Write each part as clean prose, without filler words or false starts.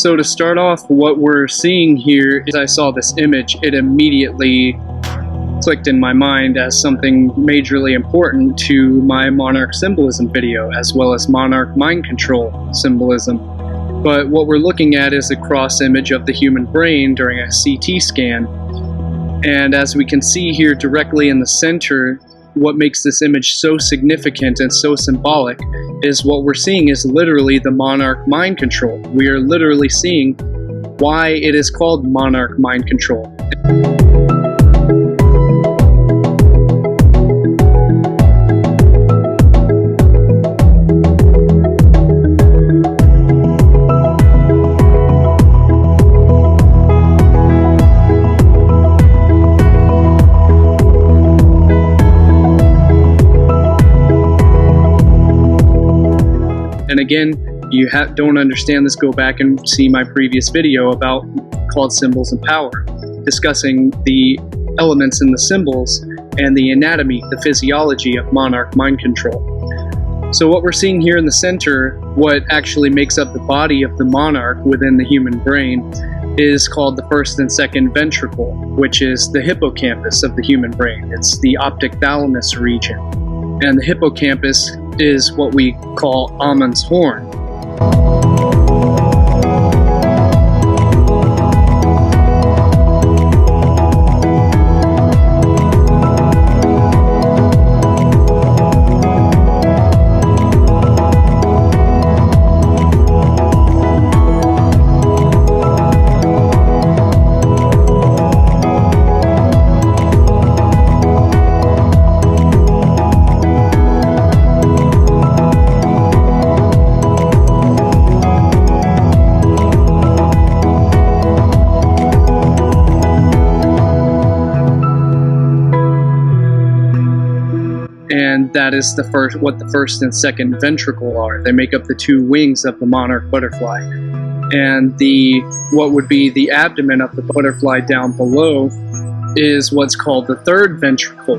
So to start off, what we're seeing here is I saw this image. It immediately clicked in my mind as something majorly important to my monarch symbolism video, as well as monarch mind control symbolism. But what we're looking at is a cross image of the human brain during a CT scan. And as we can see here directly in the center, what makes this image so significant and so symbolic is what we're seeing is literally the monarch mind control. We are literally seeing why it is called monarch mind control. And again, you don't understand this, go back and see my previous video called Symbols and Power, discussing the elements in the symbols and the anatomy, the physiology of monarch mind control. So what we're seeing here in the center, what actually makes up the body of the monarch within the human brain, is called the first and second ventricle, which is the hippocampus of the human brain. It's the optic thalamus region. And the hippocampus is what we call Amun's horn. And that is what the first and second ventricle are. They make up the two wings of the monarch butterfly. And what would be the abdomen of the butterfly down below is what's called the third ventricle,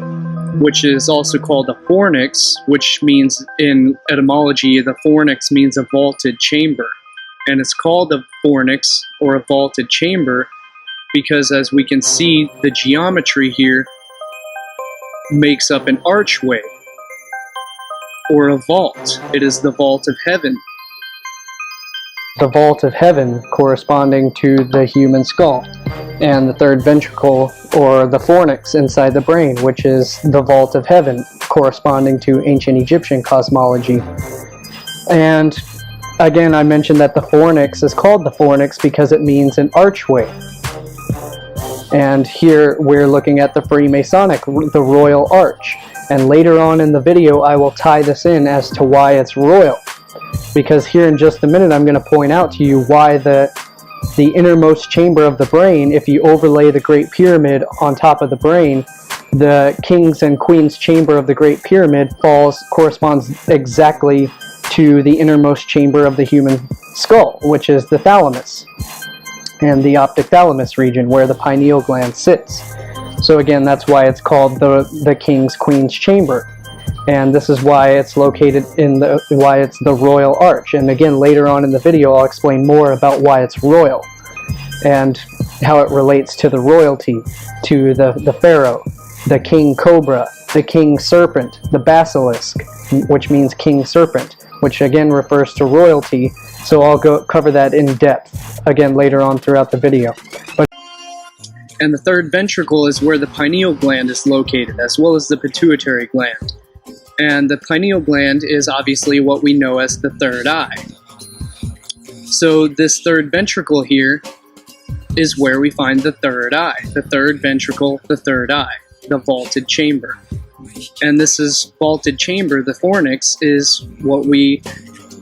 which is also called the fornix, which means in etymology, the fornix means a vaulted chamber. And it's called a fornix or a vaulted chamber because, as we can see, the geometry here makes up an archway or a vault. It is the vault of heaven. The vault of heaven corresponding to the human skull, and the third ventricle or the fornix inside the brain, which is the vault of heaven corresponding to ancient Egyptian cosmology. And again, I mentioned that the fornix is called the fornix because it means an archway. And here we're looking at the Freemasonic, the Royal Arch. And later on in the video, I will tie this in as to why it's royal. Because here in just a minute, I'm going to point out to you why the innermost chamber of the brain, if you overlay the Great Pyramid on top of the brain, the king's and queen's chamber of the Great Pyramid corresponds exactly to the innermost chamber of the human skull, which is the thalamus and the optic thalamus region where the pineal gland sits. So again, that's why it's called the king's queen's chamber, and this is why it's located why it's the Royal Arch. And again, later on in the video, I'll explain more about why it's royal and how it relates to the royalty, to the pharaoh, the king cobra, the king serpent, the basilisk, which means king serpent, which again refers to royalty. So I'll cover that in depth again later on throughout the video. And the third ventricle is where the pineal gland is located, as well as the pituitary gland. And the pineal gland is obviously what we know as the third eye. So this third ventricle here is where we find the third eye, the third ventricle, the third eye, the vaulted chamber. And this is vaulted chamber, the fornix, is what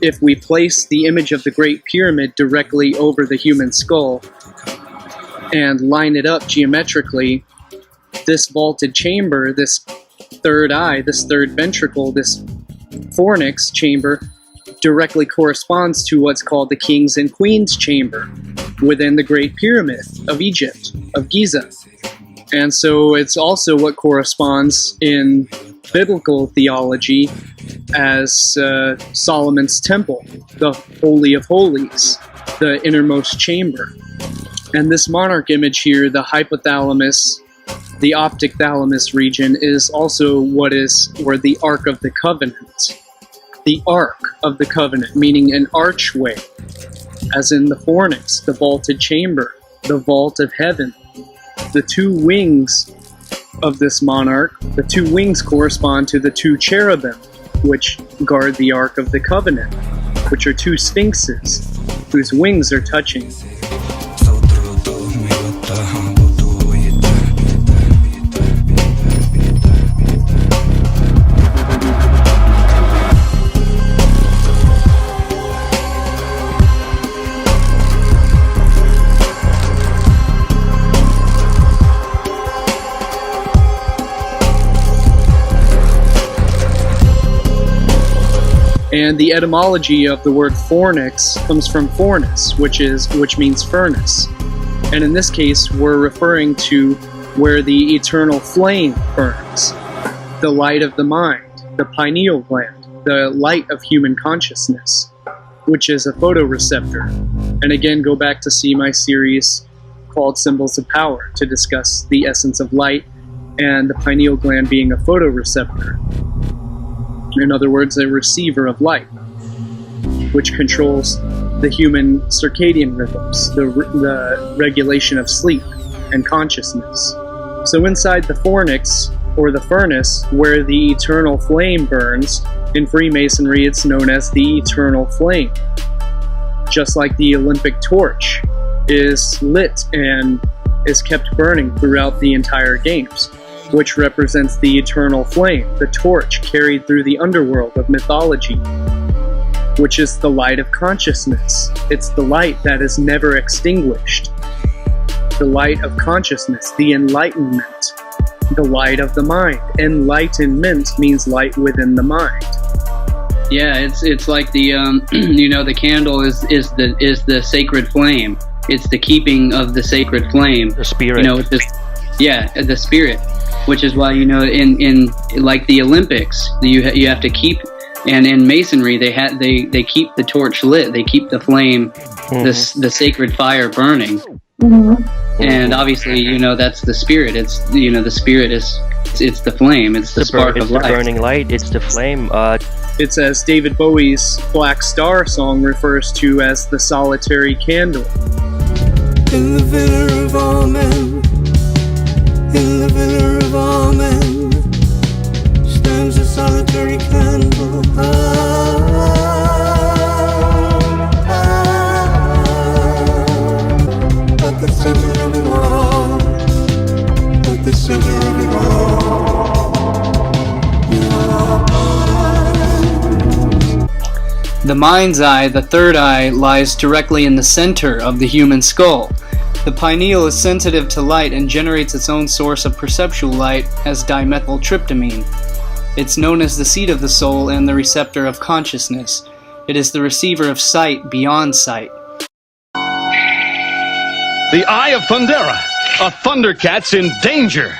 if we place the image of the Great Pyramid directly over the human skull and line it up geometrically, this vaulted chamber, this third eye, this third ventricle, this fornix chamber directly corresponds to what's called the king's and queen's chamber within the Great Pyramid of Egypt, of Giza. And so it's also what corresponds in biblical theology as Solomon's temple, the Holy of Holies. the innermost chamber. And this monarch image here, the hypothalamus, the optic thalamus region, is also where the Ark of the Covenant. The Ark of the Covenant, meaning an archway, as in the fornix, the vaulted chamber, the vault of heaven. The two wings of this monarch, the two wings correspond to the two cherubim, which guard the Ark of the Covenant, which are two sphinxes, whose wings are touching. And the etymology of the word fornix comes from fornis, which means furnace. And in this case, we're referring to where the eternal flame burns, the light of the mind, the pineal gland, the light of human consciousness, which is a photoreceptor. And again, go back to see my series called Symbols of Power to discuss the essence of light and the pineal gland being a photoreceptor. In other words, a receiver of light, which controls the human circadian rhythms, the regulation of sleep and consciousness. So inside the fornix, or the furnace, where the eternal flame burns, in Freemasonry it's known as the eternal flame. Just like the Olympic torch is lit and is kept burning throughout the entire games, which represents the eternal flame, the torch carried through the underworld of mythology, which is the light of consciousness. It's the light that is never extinguished. The light of consciousness, the enlightenment, the light of the mind. Enlightenment means light within the mind. Yeah, it's like the the candle is the sacred flame. It's the keeping of the sacred flame. The spirit. The spirit. Which is why, in like the Olympics, you have to keep, and in Masonry they keep the torch lit, they keep the flame, the sacred fire burning, and obviously that's the spirit. It's the spirit it's the flame, it's the spark of life. It's the burning light. It's the flame. It's as David Bowie's Black Star song refers to as the solitary candle. In the villa of all men. In the villa of all men stands a solitary candle. At the center of it all, at the center of it all, The mind's eye, the third eye, lies directly in the center of the human skull. The pineal is sensitive to light and generates its own source of perceptual light as dimethyltryptamine. It's known as the seat of the soul and the receptor of consciousness. It is the receiver of sight beyond sight. The Eye of Thundera, a Thundercat's in danger.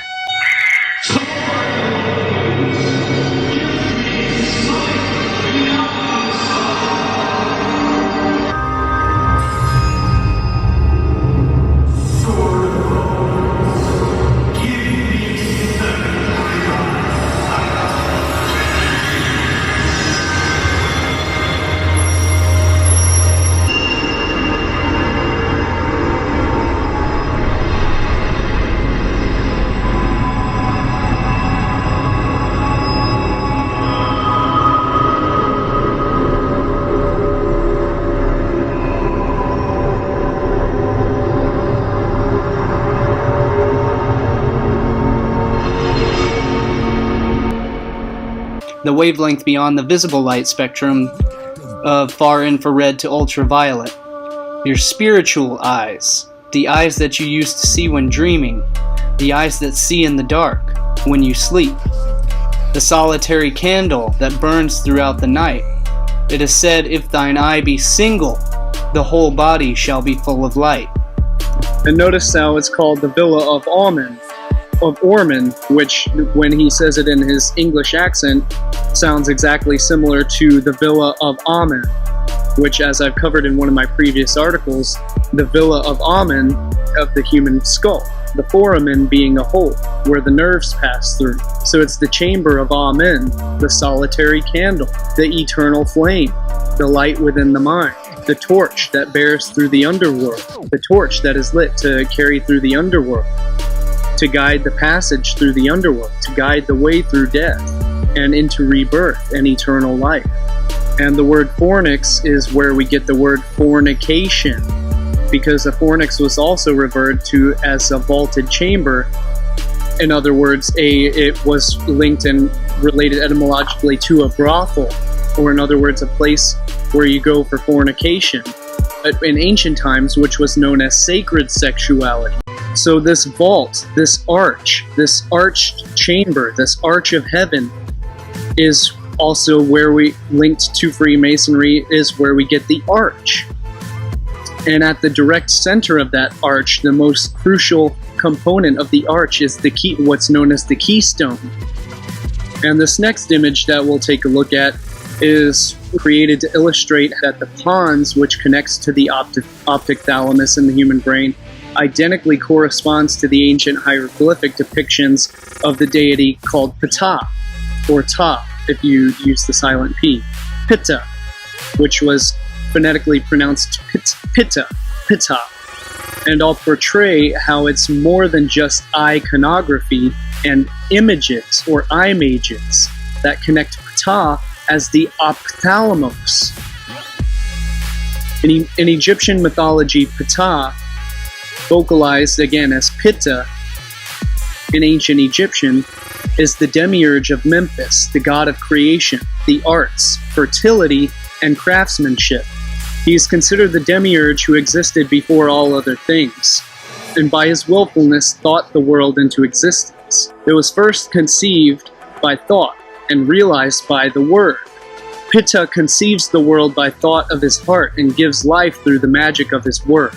The wavelength beyond the visible light spectrum of far infrared to ultraviolet. Your spiritual eyes, the eyes that you use to see when dreaming, the eyes that see in the dark when you sleep. The solitary candle that burns throughout the night. It is said, if thine eye be single, the whole body shall be full of light. And notice how it's called the Villa of Ormond, which, when he says it in his English accent, sounds exactly similar to the Villa of Amen, which, as I've covered in one of my previous articles, the villa of Amen of the human skull, the foramen being a hole where the nerves pass through. So it's the chamber of Amen, the solitary candle, the eternal flame, the light within the mind, the torch that bears through the underworld, the torch that is lit to carry through the underworld, to guide the passage through the underworld, to guide the way through death and into rebirth and eternal life. And the word fornix is where we get the word fornication, because a fornix was also referred to as a vaulted chamber. In other words, it was linked and related etymologically to a brothel, or in other words, a place where you go for fornication. But in ancient times, which was known as sacred sexuality. So this vault, this arched chamber, this arch of heaven is also where we, linked to Freemasonry, is where we get the arch. And at the direct center of that arch, the most crucial component of the arch is the key, what's known as the keystone. And this next image that we'll take a look at is created to illustrate that the pons, which connects to the optic thalamus in the human brain, identically corresponds to the ancient hieroglyphic depictions of the deity called Ptah, or Ta, if you use the silent P, Pitta, which was phonetically pronounced Pitta, and I'll portray how it's more than just iconography and images or images that connect Ptah as the ophthalmos. In Egyptian mythology, Ptah, vocalized again as Pitta in ancient Egyptian, is the demiurge of Memphis, the god of creation, the arts, fertility, and craftsmanship. He is considered the demiurge who existed before all other things, and by his willfulness thought the world into existence. It was first conceived by thought and realized by the word. Pitta conceives the world by thought of his heart and gives life through the magic of his word.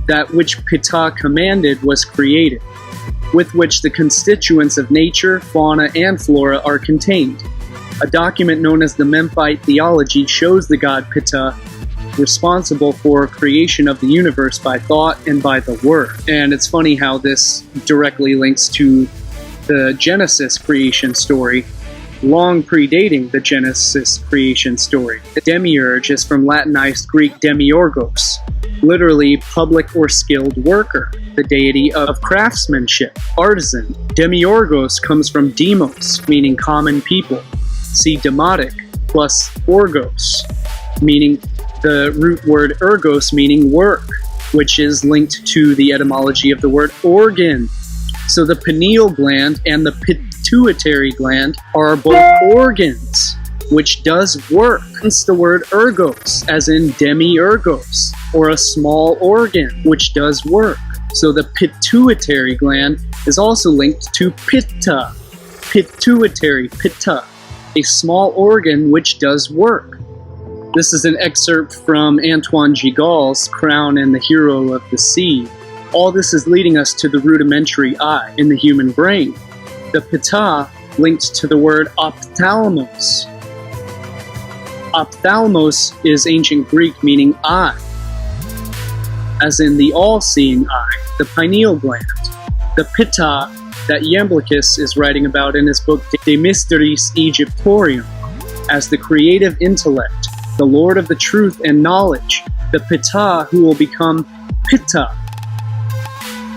That which Pitta commanded was created, with which the constituents of nature, fauna, and flora are contained. A document known as the Memphite theology shows the god Pitta responsible for creation of the universe by thought and by the word. And it's funny how this directly links to the Genesis creation story, long predating the Genesis creation story. The demiurge is from Latinized Greek demiurgos, literally public or skilled worker, the deity of craftsmanship, artisan. Demiurgos comes from demos, meaning common people. See demotic plus orgos, meaning the root word ergos, meaning work, which is linked to the etymology of the word organ. So the pineal gland and the pituitary gland are both organs, which does work. Hence the word ergos, as in demiurgos, or a small organ, which does work. So the pituitary gland is also linked to pitta, pituitary, pitta, a small organ which does work. This is an excerpt from Antoine Gigol's Crown and the Hero of the Sea. All this is leading us to the rudimentary eye in the human brain. The pitta linked to the word ophthalmos. Ophthalmos is ancient Greek meaning eye, as in the all-seeing eye, the pineal gland. The pitta that Iamblichus is writing about in his book De Mysteris Egyptorium, as the creative intellect, the Lord of the truth and knowledge, the pitta who will become pitta.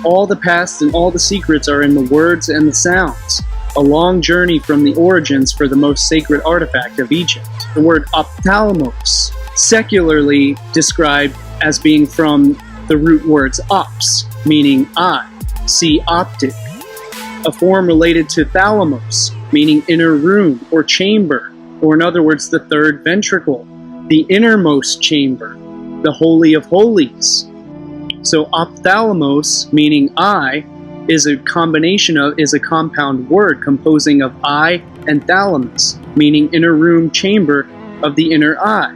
All the past and all the secrets are in the words and the sounds. A long journey from the origins for the most sacred artifact of Egypt. The word ophthalmos, secularly described as being from the root words ops, meaning eye, see optic. A form related to thalamus, meaning inner room or chamber, or in other words, the third ventricle, the innermost chamber, the Holy of Holies. So ophthalmos, meaning eye, is a compound word composing of eye and thalamus, meaning inner room chamber of the inner eye.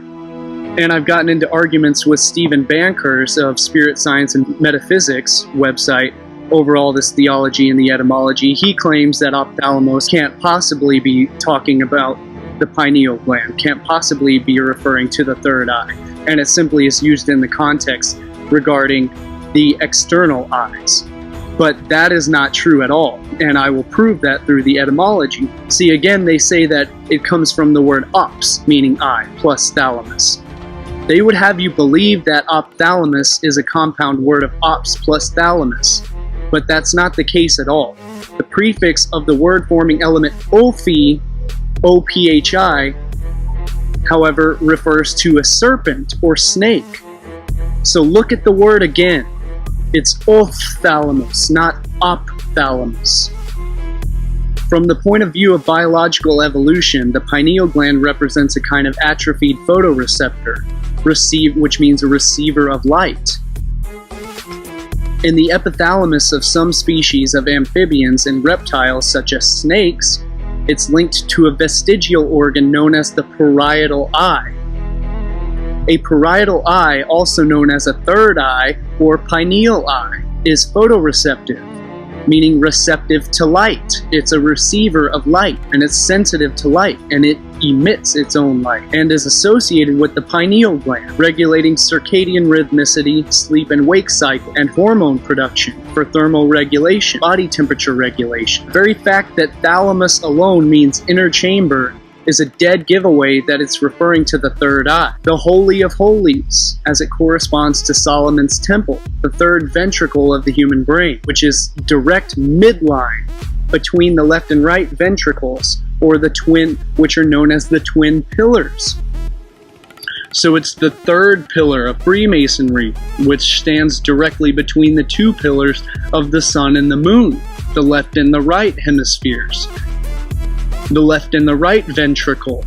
And I've gotten into arguments with Stephen Banker's of Spirit Science and Metaphysics website over all this theology and the etymology. He claims that ophthalmos can't possibly be talking about the pineal gland, can't possibly be referring to the third eye, and it simply is used in the context regarding the external eyes. But that is not true at all, and I will prove that through the etymology. See, again, they say that it comes from the word ops, meaning eye, plus thalamus. They would have you believe that ophthalmos is a compound word of ops plus thalamus, but that's not the case at all. The prefix of the word-forming element ophi, O-P-H-I, however, refers to a serpent or snake. So look at the word again. It's ophthalmos, not ophthalmos. From the point of view of biological evolution, the pineal gland represents a kind of atrophied photoreceptor, which means a receiver of light. In the epithalamus of some species of amphibians and reptiles, such as snakes, it's linked to a vestigial organ known as the parietal eye. A parietal eye, also known as a third eye or pineal eye, is photoreceptive, meaning receptive to light. It's a receiver of light, and it's sensitive to light, and it emits its own light, and is associated with the pineal gland, regulating circadian rhythmicity, sleep and wake cycle, and hormone production for thermal regulation, body temperature regulation. The very fact that thalamus alone means inner chamber is a dead giveaway that it's referring to the third eye, the Holy of Holies, as it corresponds to Solomon's temple, the third ventricle of the human brain, which is direct midline between the left and right ventricles, or the twin, which are known as the twin pillars. So it's the third pillar of Freemasonry, which stands directly between the two pillars of the sun and the moon, the left and the right hemispheres, the left and the right ventricle,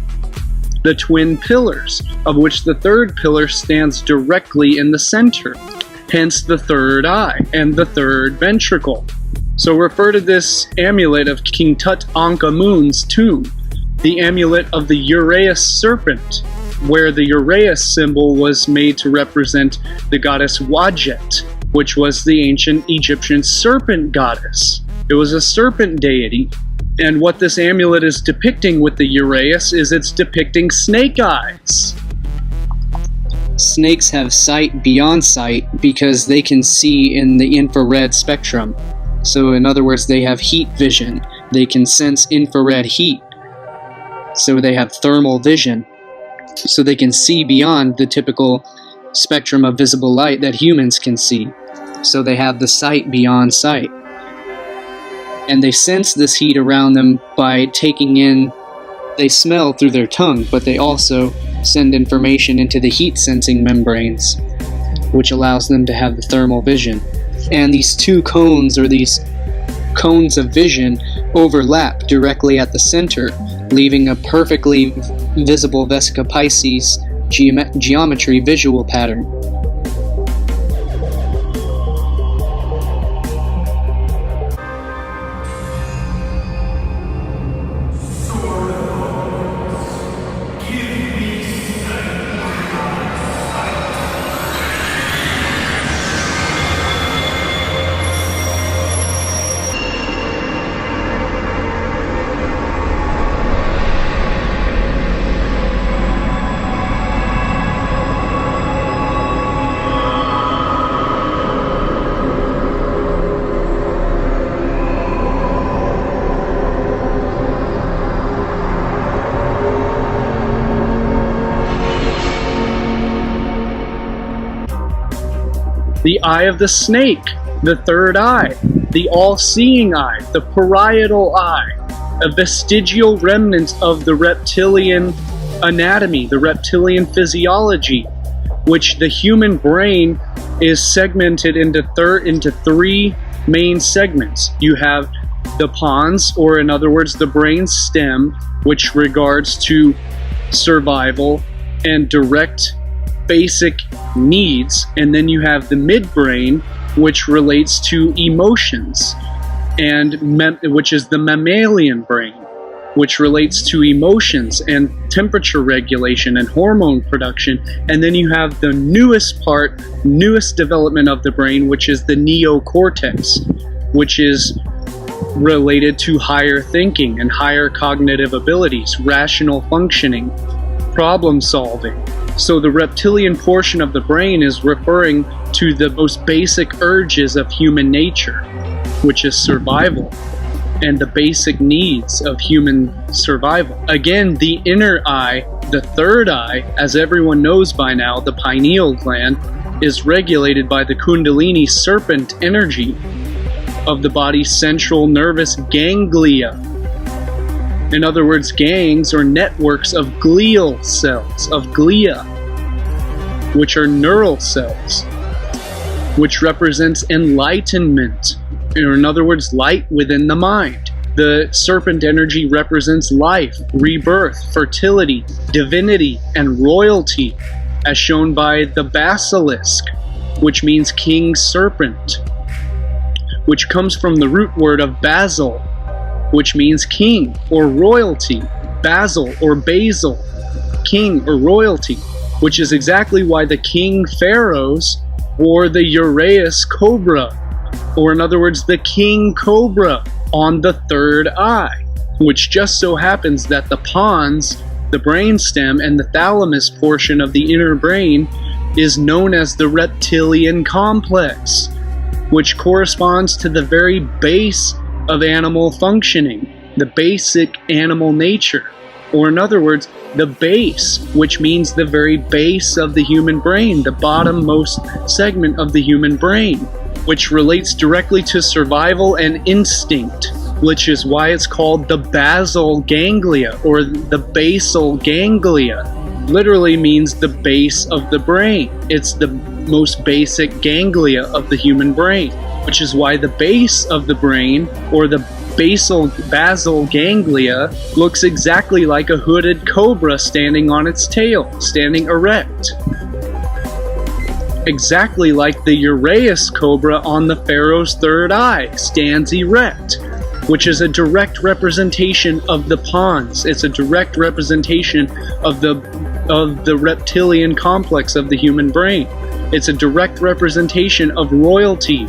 the twin pillars, of which the third pillar stands directly in the center, hence the third eye and the third ventricle. So refer to this amulet of King Tutankhamun's tomb, the amulet of the Uraeus serpent, where the Uraeus symbol was made to represent the goddess Wadjet, which was the ancient Egyptian serpent goddess. It was a serpent deity. And what this amulet is depicting with the Uraeus is it's depicting snake eyes. Snakes have sight beyond sight because they can see in the infrared spectrum. So in other words, they have heat vision. They can sense infrared heat. So they have thermal vision. So they can see beyond the typical spectrum of visible light that humans can see. So they have the sight beyond sight. And they sense this heat around them by taking in, they smell through their tongue, but they also send information into the heat sensing membranes, which allows them to have the thermal vision. And these two cones, or these cones of vision, overlap directly at the center, leaving a perfectly visible Vesica Pisces geometry visual pattern. The eye of the snake, the third eye, the all-seeing eye, the parietal eye, a vestigial remnant of the reptilian anatomy, the reptilian physiology, which the human brain is segmented into three main segments. You have the pons, or in other words, the brain stem, which regards to survival and direct basic needs, and then you have the midbrain, which relates to emotions, and which is the mammalian brain, which relates to emotions and temperature regulation and hormone production. And then you have the newest development of the brain, which is the neocortex, which is related to higher thinking and higher cognitive abilities, rational functioning, problem solving. So the reptilian portion of the brain is referring to the most basic urges of human nature, which is survival, and the basic needs of human survival. Again, the inner eye, the third eye, as everyone knows by now, the pineal gland, is regulated by the kundalini serpent energy of the body's central nervous ganglia. In other words, gangs or networks of glial cells, of glia, which are neural cells, which represents enlightenment, or in other words, light within the mind. The serpent energy represents life, rebirth, fertility, divinity, and royalty, as shown by the basilisk, which means king serpent, which comes from the root word of basil, which means king or royalty. Basil or basil, king or royalty, which is exactly why the king pharaohs wore the uraeus cobra, or in other words, the king cobra on the third eye, which just so happens that the pons, the brainstem, and the thalamus portion of the inner brain is known as the reptilian complex, which corresponds to the very base of animal functioning, the basic animal nature, or in other words, the base, which means the very base of the human brain, the bottommost segment of the human brain, which relates directly to survival and instinct, which is why it's called the basal ganglia, or the basal ganglia. Literally means the base of the brain. It's the most basic ganglia of the human brain, which is why the base of the brain, or the basal ganglia, looks exactly like a hooded cobra standing on its tail, standing erect. Exactly like the uraeus cobra on the pharaoh's third eye stands erect, which is a direct representation of the pons. It's a direct representation of the reptilian complex of the human brain. It's a direct representation of royalty,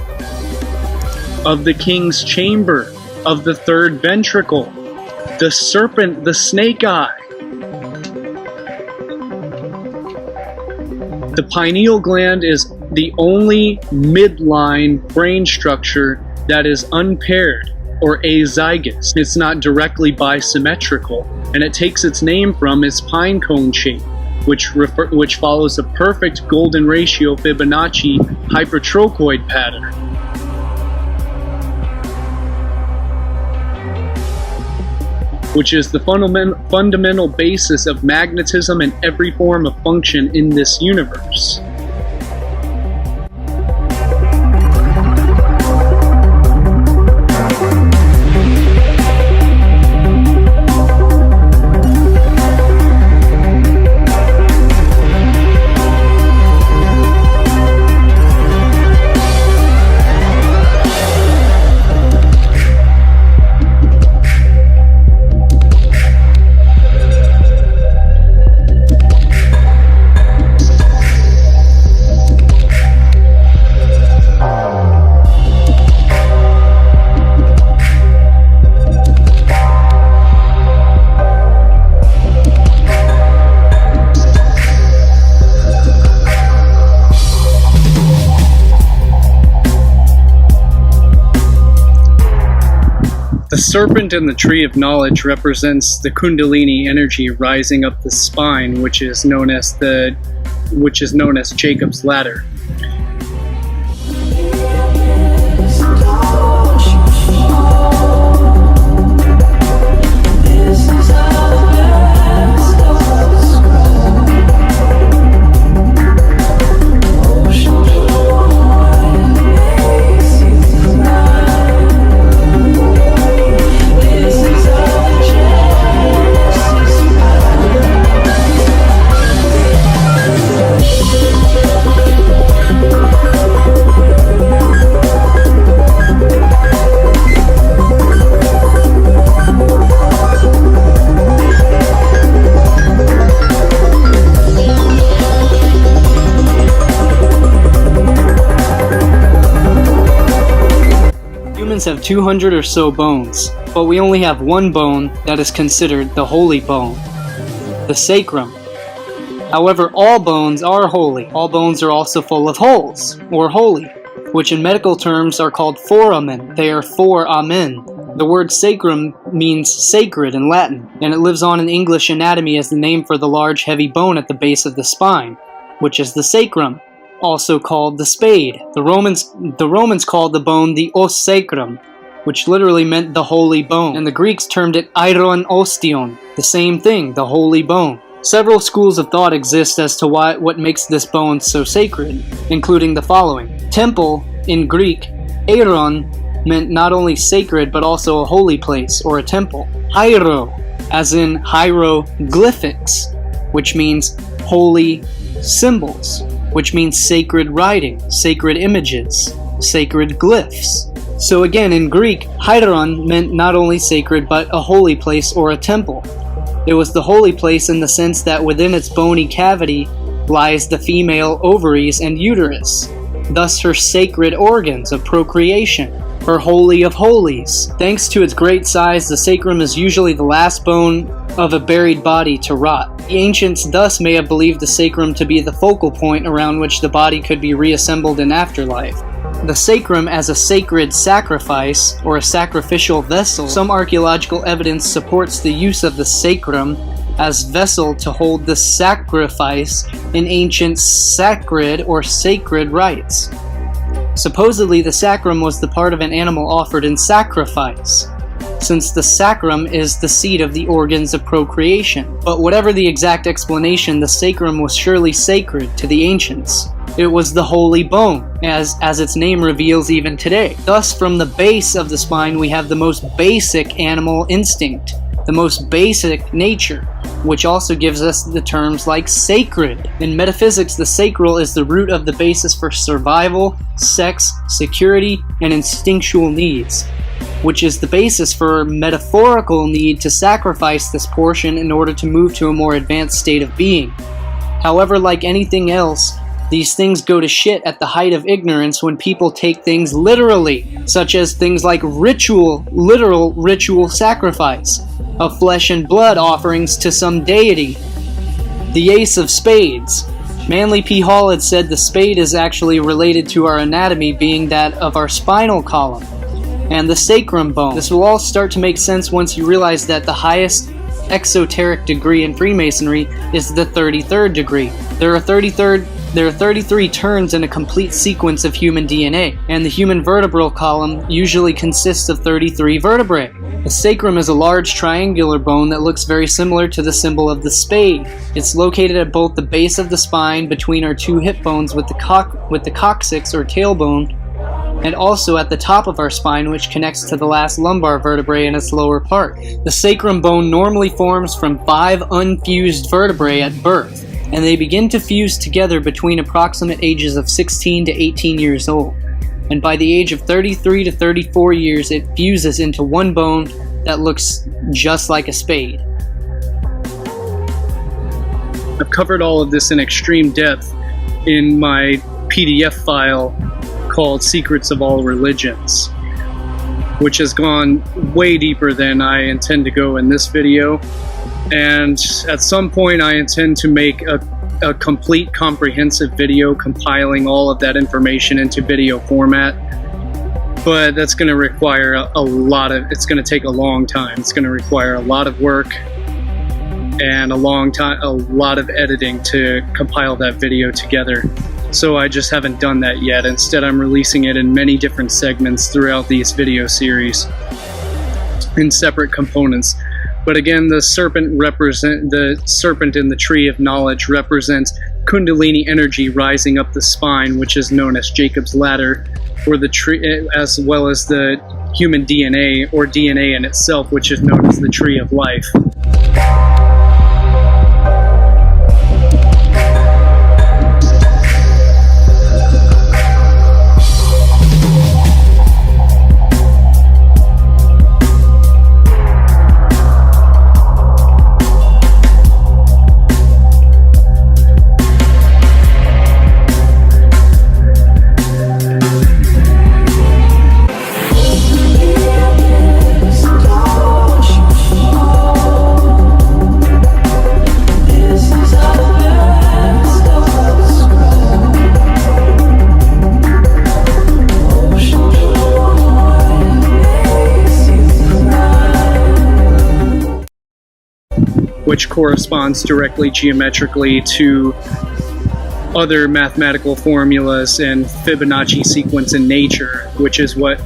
of the king's chamber, of the third ventricle, the serpent, the snake eye. The pineal gland is the only midline brain structure that is unpaired or azygous. It's not directly bisymmetrical, and it takes its name from its pine cone shape, which follows a perfect golden ratio Fibonacci hypertrochoid pattern. Which is the fundamental basis of magnetism and every form of function in this universe. The serpent in the tree of knowledge represents the kundalini energy rising up the spine, which is known as Jacob's ladder. humans have 200 or so bones, but we only have one bone that is considered the holy bone, the sacrum. However, all bones are holy. All bones are also full of holes, or holy, which in medical terms are called foramen. They are foramen. The word sacrum means sacred in Latin, and it lives on in English anatomy as the name for the large heavy bone at the base of the spine, which is the sacrum, also called the spade. The Romans called the bone the os sacrum, which literally meant the holy bone, and the Greeks termed it iron ostion, the same thing, the holy bone. Several schools of thought exist as to what makes this bone so sacred, including the following. Temple, in Greek, airon, meant not only sacred but also a holy place or a temple. Hiero, as in hieroglyphics, which means holy symbols, which means sacred writing, sacred images, sacred glyphs. So again, in Greek, hieron meant not only sacred but a holy place or a temple. It was the holy place in the sense that within its bony cavity lies the female ovaries and uterus, thus her sacred organs of procreation, her holy of holies. Thanks to its great size, the sacrum is usually the last bone of a buried body to rot. The ancients thus may have believed the sacrum to be the focal point around which the body could be reassembled in afterlife. The sacrum as a sacred sacrifice, or a sacrificial vessel. Some archaeological evidence supports the use of the sacrum as vessel to hold the sacrifice in ancient sacred or sacred rites. Supposedly, the sacrum was the part of an animal offered in sacrifice, since the sacrum is the seat of the organs of procreation. But whatever the exact explanation, the sacrum was surely sacred to the ancients. It was the holy bone, as its name reveals even today. Thus, from the base of the spine, we have the most basic animal instinct, the most basic nature, which also gives us the terms like sacred. In metaphysics, the sacral is the root of the basis for survival, sex, security, and instinctual needs, which is the basis for metaphorical need to sacrifice this portion in order to move to a more advanced state of being. However, like anything else, these things go to shit at the height of ignorance when people take things literally, such as things like literal ritual sacrifice of flesh and blood offerings to some deity. The Ace of Spades. Manly P. Hall had said the spade is actually related to our anatomy, being that of our spinal column and the sacrum bone. This will all start to make sense once you realize that the highest exoteric degree in Freemasonry is the 33rd degree. There are 33 turns in a complete sequence of human DNA, and the human vertebral column usually consists of 33 vertebrae. The sacrum is a large triangular bone that looks very similar to the symbol of the spade. It's located at both the base of the spine between our two hip bones with the coccyx or tailbone, and also at the top of our spine, which connects to the last lumbar vertebrae in its lower part. The sacrum bone normally forms from 5 unfused vertebrae at birth, and they begin to fuse together between approximate ages of 16 to 18 years old. And by the age of 33 to 34 years, it fuses into one bone that looks just like a spade. I've covered all of this in extreme depth in my PDF file called Secrets of All Religions, which has gone way deeper than I intend to go in this video. And at some point I intend to make a complete comprehensive video compiling all of that information into video format, but that's going to require it's going to take a long time. It's going to require a lot of work and a lot of editing to compile that video together. So I just haven't done that yet. Instead, I'm releasing it in many different segments throughout these video series in separate components. But again, the serpent in the tree of knowledge represents Kundalini energy rising up the spine, which is known as Jacob's ladder, or the tree, as well as the human DNA, or DNA in itself, which is known as the tree of life. corresponds directly geometrically to other mathematical formulas and Fibonacci sequence in nature, which is what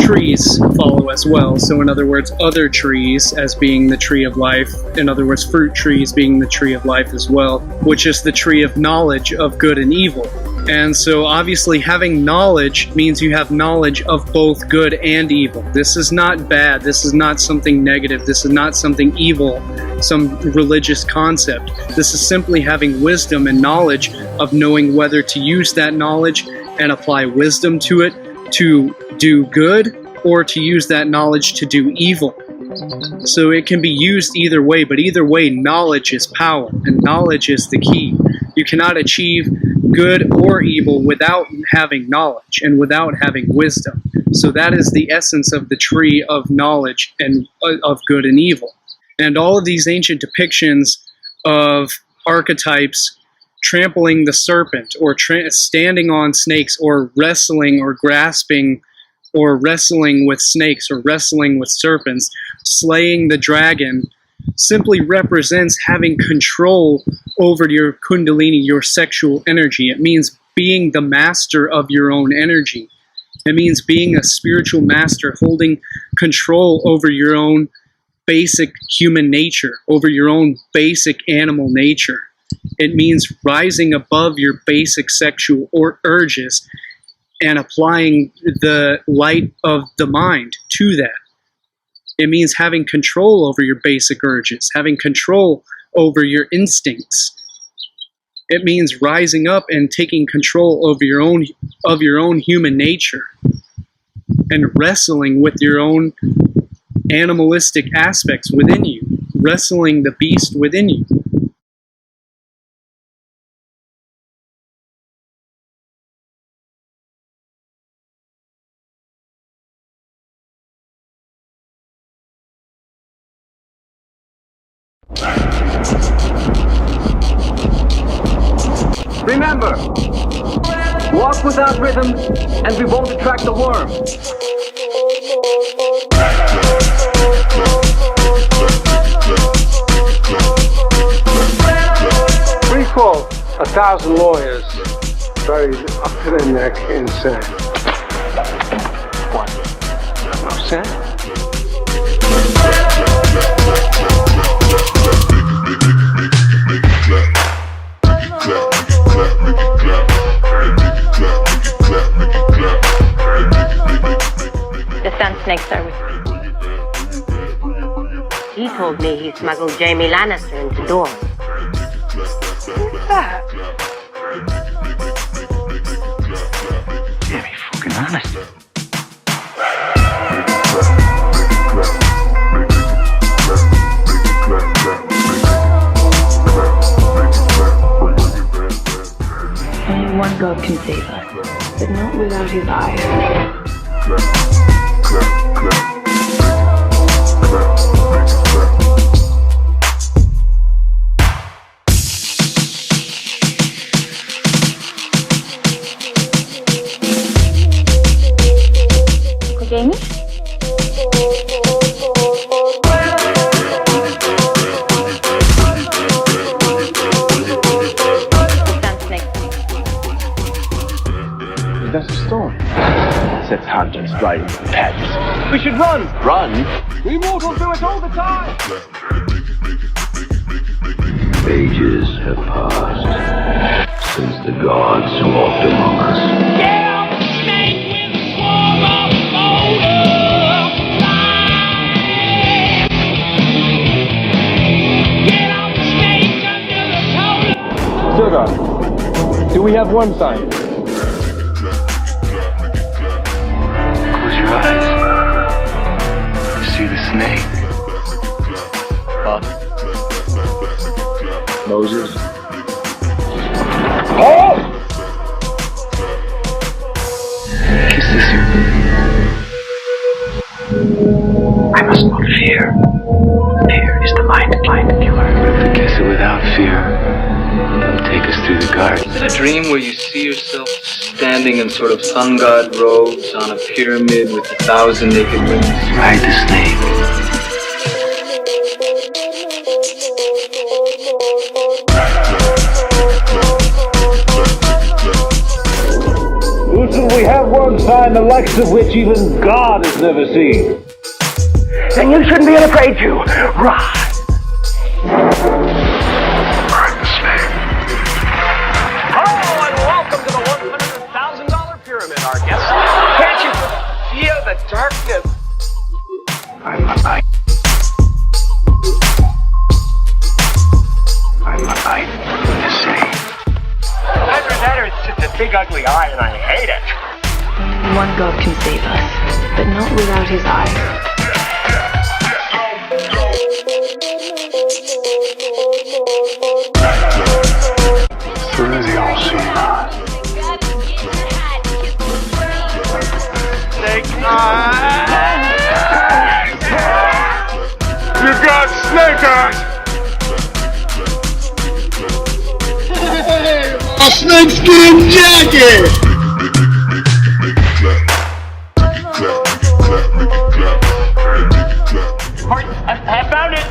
trees follow as well. So in other words, other trees as being the tree of life, in other words, fruit trees being the tree of life as well, which is the tree of knowledge of good and evil. And so obviously having knowledge means you have knowledge of both good and evil. This is not bad. This is not something negative. This is not something evil, some religious concept. This is simply having wisdom and knowledge of knowing whether to use that knowledge and apply wisdom to it to do good, or to use that knowledge to do evil. So it can be used either way, but either way, knowledge is power, and knowledge is the key. You cannot achieve good or evil without having knowledge and without having wisdom. So that is the essence of the tree of knowledge and of good and evil. And all of these ancient depictions of archetypes trampling the serpent, or standing on snakes, or wrestling or grasping, or wrestling with snakes, or wrestling with serpents, slaying the dragon, simply represents having control over your kundalini, your sexual energy. It means being the master of your own energy. It means being a spiritual master, holding control over your own basic human nature, over your own basic animal nature. It means rising above your basic sexual urges and applying the light of the mind to that. It means having control over your basic urges, having control over your instincts. It means rising up and taking control over your own human nature and wrestling with your own animalistic aspects within you, wrestling the beast within you. Remember, walk without rhythm and we won't attract the worm. Recall 1,000 lawyers buried up to their neck in sand. What? No sand? The Sun Snakes are with me. He told me he smuggled Jamie Lannister into Dorne. Who's that? Jamie fucking Lannister. Only one God can save us, but not without his eyes. Uncle Jamie? That's a storm. Sets hunters right into the patches. We should run! Run? We mortals do it all the time! Ages have passed since the gods walked among us. Sugar, do we have one sign? Close your eyes. You see the snake. Moses. Oh! Kiss this I must not fear. Fear is the mind killer. But to kiss it without fear, it'll take us through the garden. A dream where you see yourself standing in sort of sun god robes on a pyramid with 1,000 naked women. Ride the snake. sign the likes of which even God has never seen. Then you shouldn't be afraid to rise. Burn the snake. Hello and welcome to the $100,000 pyramid, our guest. Can't you feel the darkness? I'm the night. I'm the night in the city. Either that or it's just a big ugly eye and I hate it. Only one God can save us, but not without his eye. Through the all-seeing eye. Snake eyes. You got snake eyes! A snakeskin jacket! I found it.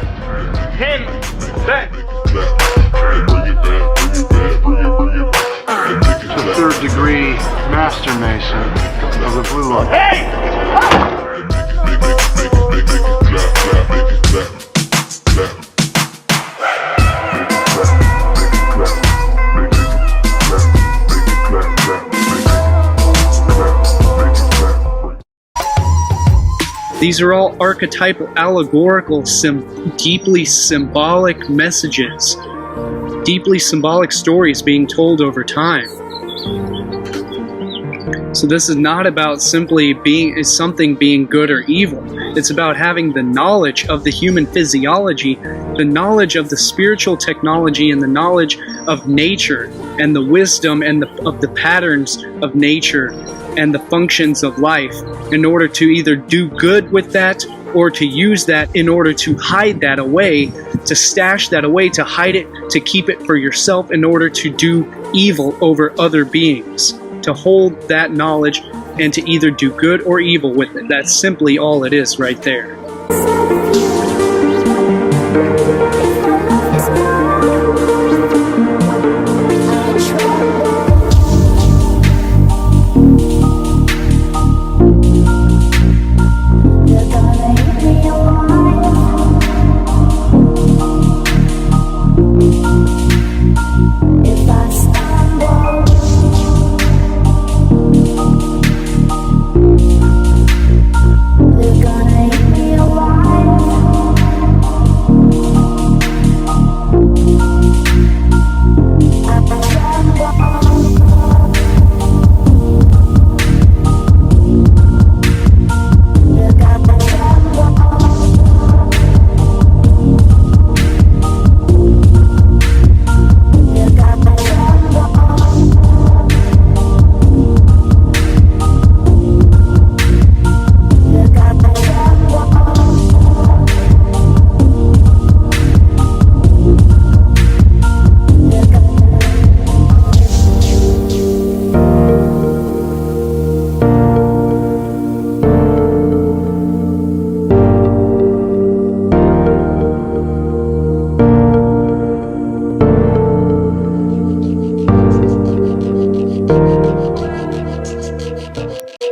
Him. Then. The third-degree master mason of the Blue Line. Hey! These are all archetypal, allegorical, deeply symbolic messages, deeply symbolic stories being told over time. So this is not about simply something being good or evil. It's about having the knowledge of the human physiology, the knowledge of the spiritual technology, and the knowledge of nature, and the wisdom and of the patterns of nature and the functions of life, in order to either do good with that or to use that in order to hide that away, to stash that away, to hide it, to keep it for yourself in order to do evil over other beings, to hold that knowledge and to either do good or evil with it. That's simply all it is right there.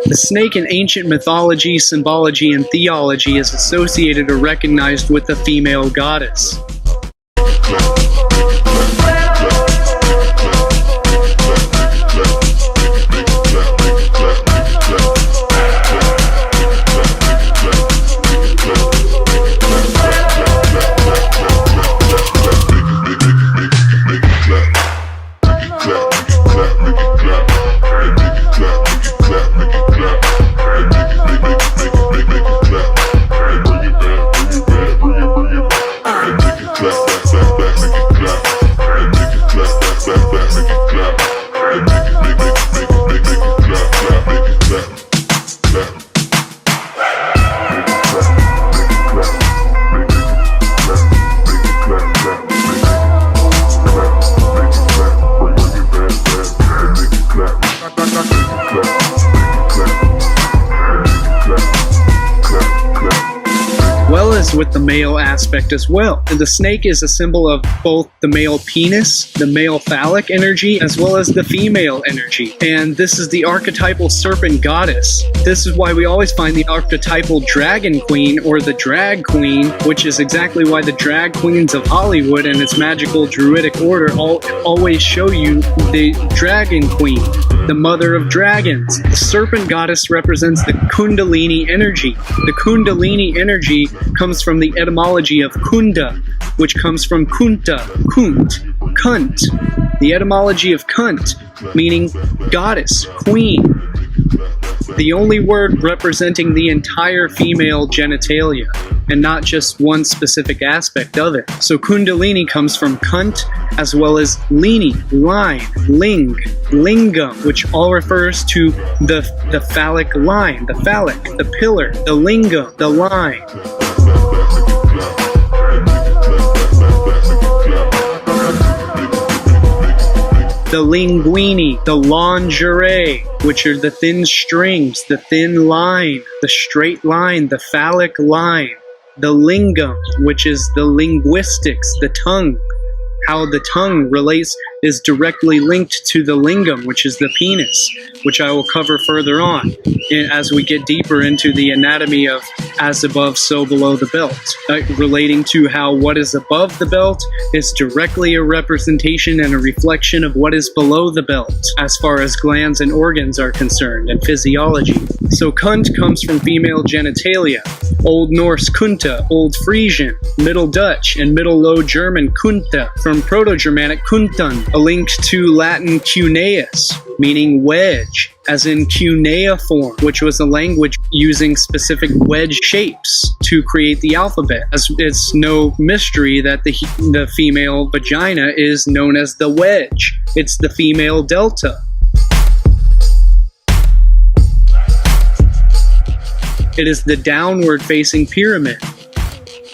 The snake in ancient mythology, symbology, and theology is associated or recognized with the female goddess. male aspect as well. And the snake is a symbol of both the male penis, the male phallic energy, as well as the female energy. And this is the archetypal serpent goddess. This is why we always find the archetypal dragon queen or the drag queen, which is exactly why the drag queens of Hollywood and its magical druidic order always show you the dragon queen, the mother of dragons. The serpent goddess represents the Kundalini energy. The Kundalini energy comes from the etymology of kunda, which comes from kunta, kunt, kunt. The etymology of kunt, meaning goddess, queen. The only word representing the entire female genitalia, and not just one specific aspect of it. So Kundalini comes from kunt, as well as lini, line, ling, lingam, which all refers to the phallic line, the phallic, the pillar, the lingam, the line. The linguini, the lingerie, which are the thin strings, the thin line, the straight line, the phallic line. The lingam, which is the linguistics, the tongue. How the tongue relates is directly linked to the lingam, which is the penis, which I will cover further on as we get deeper into the anatomy of as above, so below the belt, relating to how what is above the belt is directly a representation and a reflection of what is below the belt, as far as glands and organs are concerned, and physiology. So kunt comes from female genitalia, Old Norse kunta, Old Frisian, Middle Dutch, and Middle Low German kunta, from Proto-Germanic kuntun, a link to Latin cuneus, meaning wedge, as in cuneiform, which was a language using specific wedge shapes to create the alphabet. As it's no mystery that the female vagina is known as the wedge. It's the female delta. It is the downward-facing pyramid,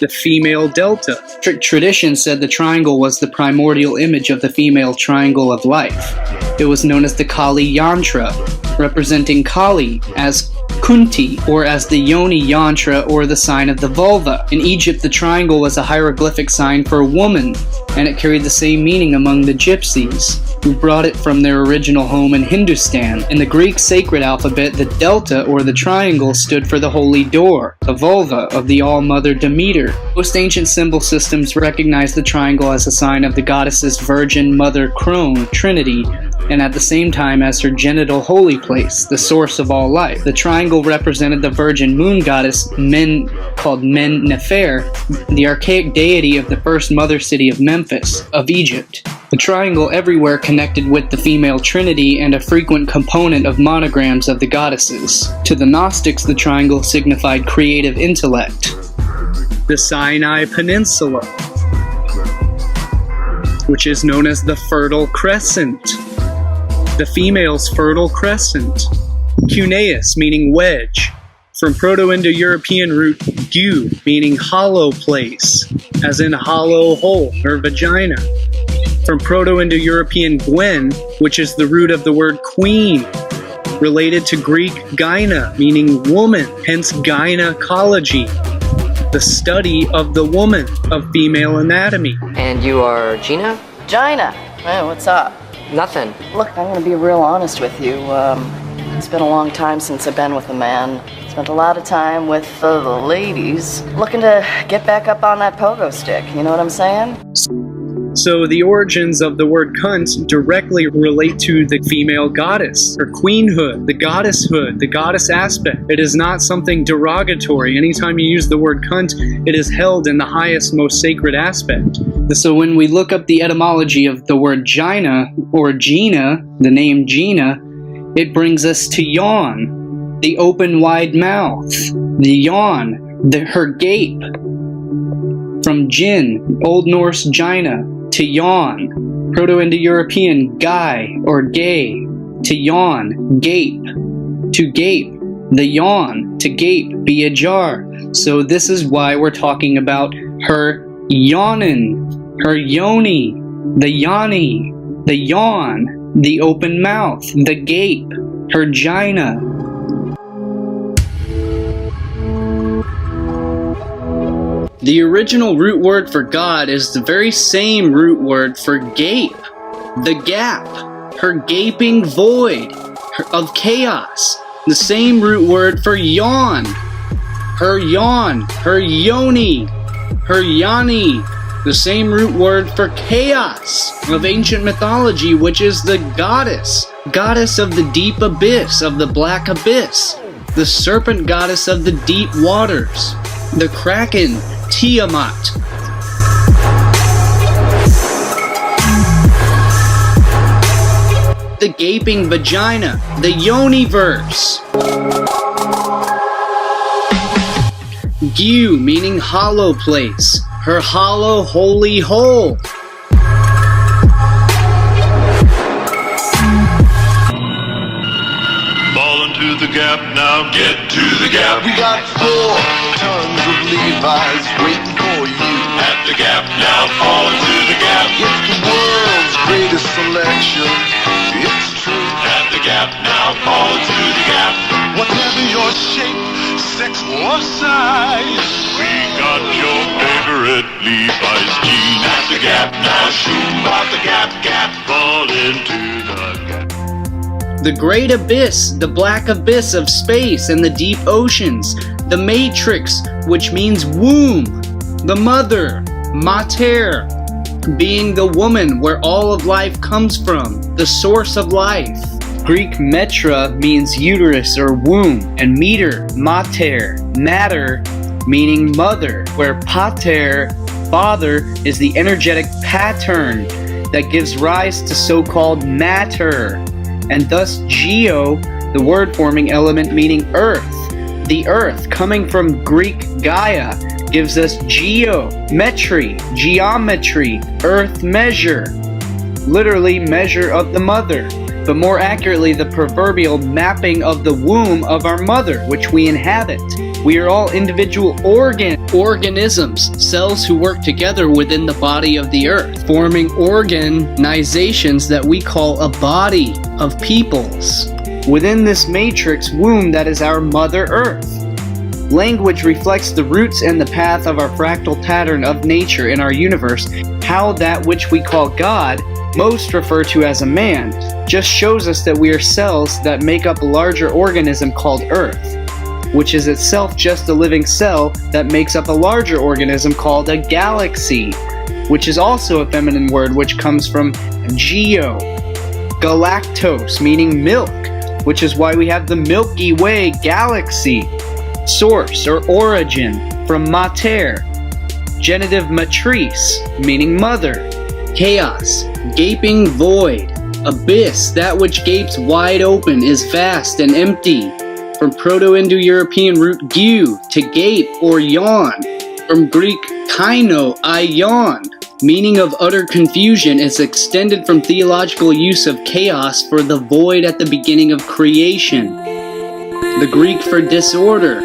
the female delta. Tradition said the triangle was the primordial image of the female triangle of life. It was known as the Kali Yantra, representing Kali as Kunti, or as the Yoni Yantra, or the sign of the vulva. In Egypt, the triangle was a hieroglyphic sign for a woman, and it carried the same meaning among the gypsies, who brought it from their original home in Hindustan. In the Greek sacred alphabet, the delta, or the triangle, stood for the holy door, the vulva of the all-mother Demeter. Most ancient symbol systems recognize the triangle as a sign of the goddess's virgin mother crone, Trinity, and at the same time as her genital holy place, the source of all life. The triangle represented the virgin moon goddess, called Men Nefer, the archaic deity of the first mother city of Memphis, of Egypt. The triangle everywhere connected with the female trinity and a frequent component of monograms of the goddesses. To the Gnostics, the triangle signified creative intellect. The Sinai Peninsula, which is known as the Fertile Crescent, the female's fertile crescent. Cuneus, meaning wedge, from Proto-Indo-European root gu, meaning hollow place, as in hollow hole or vagina. From Proto-Indo-European gwen, which is the root of the word queen, related to Greek gyna, meaning woman, hence gynecology, the study of the woman, of female anatomy. And you are Gina? Gina! Hey, what's up? Nothing. Look, I'm gonna be real honest with you. It's been a long time since I've been with a man. Spent a lot of time with the ladies. Looking to get back up on that pogo stick, you know what I'm saying? So the origins of the word cunt directly relate to the female goddess, or queenhood, the goddesshood, the goddess aspect. It is not something derogatory. Anytime you use the word cunt, it is held in the highest, most sacred aspect. So when we look up the etymology of the word Gina, or Gina, the name Gina, it brings us to yawn, the open wide mouth, the yawn, her gape. From Jin, Old Norse Gina, to yawn, Proto-Indo-European guy or gay, to yawn, gape, to gape, the yawn, to gape, be ajar. So this is why we're talking about her yawnin, her yoni, the yoni, the yawn, the open mouth, the gape, her gina. The original root word for God is the very same root word for gape, the gap, her gaping void of chaos. The same root word for yawn, her yoni, her yani. The same root word for chaos of ancient mythology, which is the goddess of the deep abyss, of the black abyss, the serpent goddess of the deep waters, the kraken, Tiamat. The gaping vagina, the yoniverse. Gyu, meaning hollow place, her hollow holy hole. Fall into the gap now, get to the gap. We got 4 tons of Levi's waiting for you. At the gap now, fall into the gap. It's the world's greatest selection. It's true. At the gap now, fall into the gap. Whatever your shape, sex or size, we got your favorite Levi's jeans. At the gap now, shoot out the gap, fall into the gap. The great abyss, the black abyss of space and the deep oceans. The matrix, which means womb. The mother, mater, being the woman where all of life comes from, the source of life. Greek metra means uterus or womb, and meter, mater, matter, meaning mother, where pater, father, is the energetic pattern that gives rise to so-called matter, and thus geo, the word-forming element meaning earth. The earth, coming from Greek Gaia, gives us geometry, geometry, earth measure, literally measure of the mother, but more accurately the proverbial mapping of the womb of our mother, which we inhabit. We are all individual organisms, cells who work together within the body of the earth, forming organizations that we call a body of peoples. Within this matrix womb that is our Mother Earth. Language reflects the roots and the path of our fractal pattern of nature in our universe. How that which we call God, most refer to as a man, just shows us that we are cells that make up a larger organism called Earth, which is itself just a living cell that makes up a larger organism called a galaxy, which is also a feminine word which comes from geo, galactose, meaning milk, which is why we have the Milky Way galaxy. Source or origin, from mater, genitive matrice, meaning mother. Chaos, gaping void, abyss, that which gapes wide open, is vast and empty. From Proto-Indo-European root gyu, to gape or yawn. From Greek kaino, I yawn, meaning of utter confusion, is extended from theological use of chaos for the void at the beginning of creation. The Greek for disorder.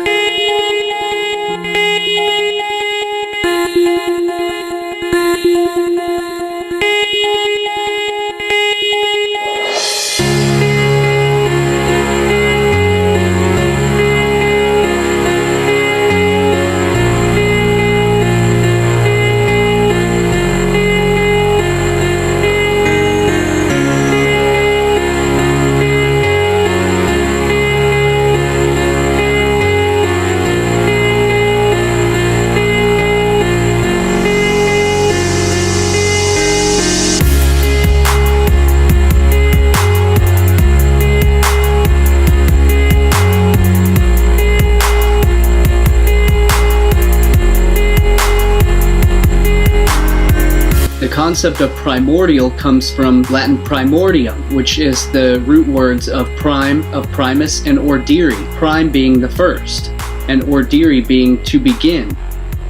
The concept of primordial comes from Latin primordium, which is the root words of prime, of primus, and ordiri. Prime being the first, and ordiri being to begin,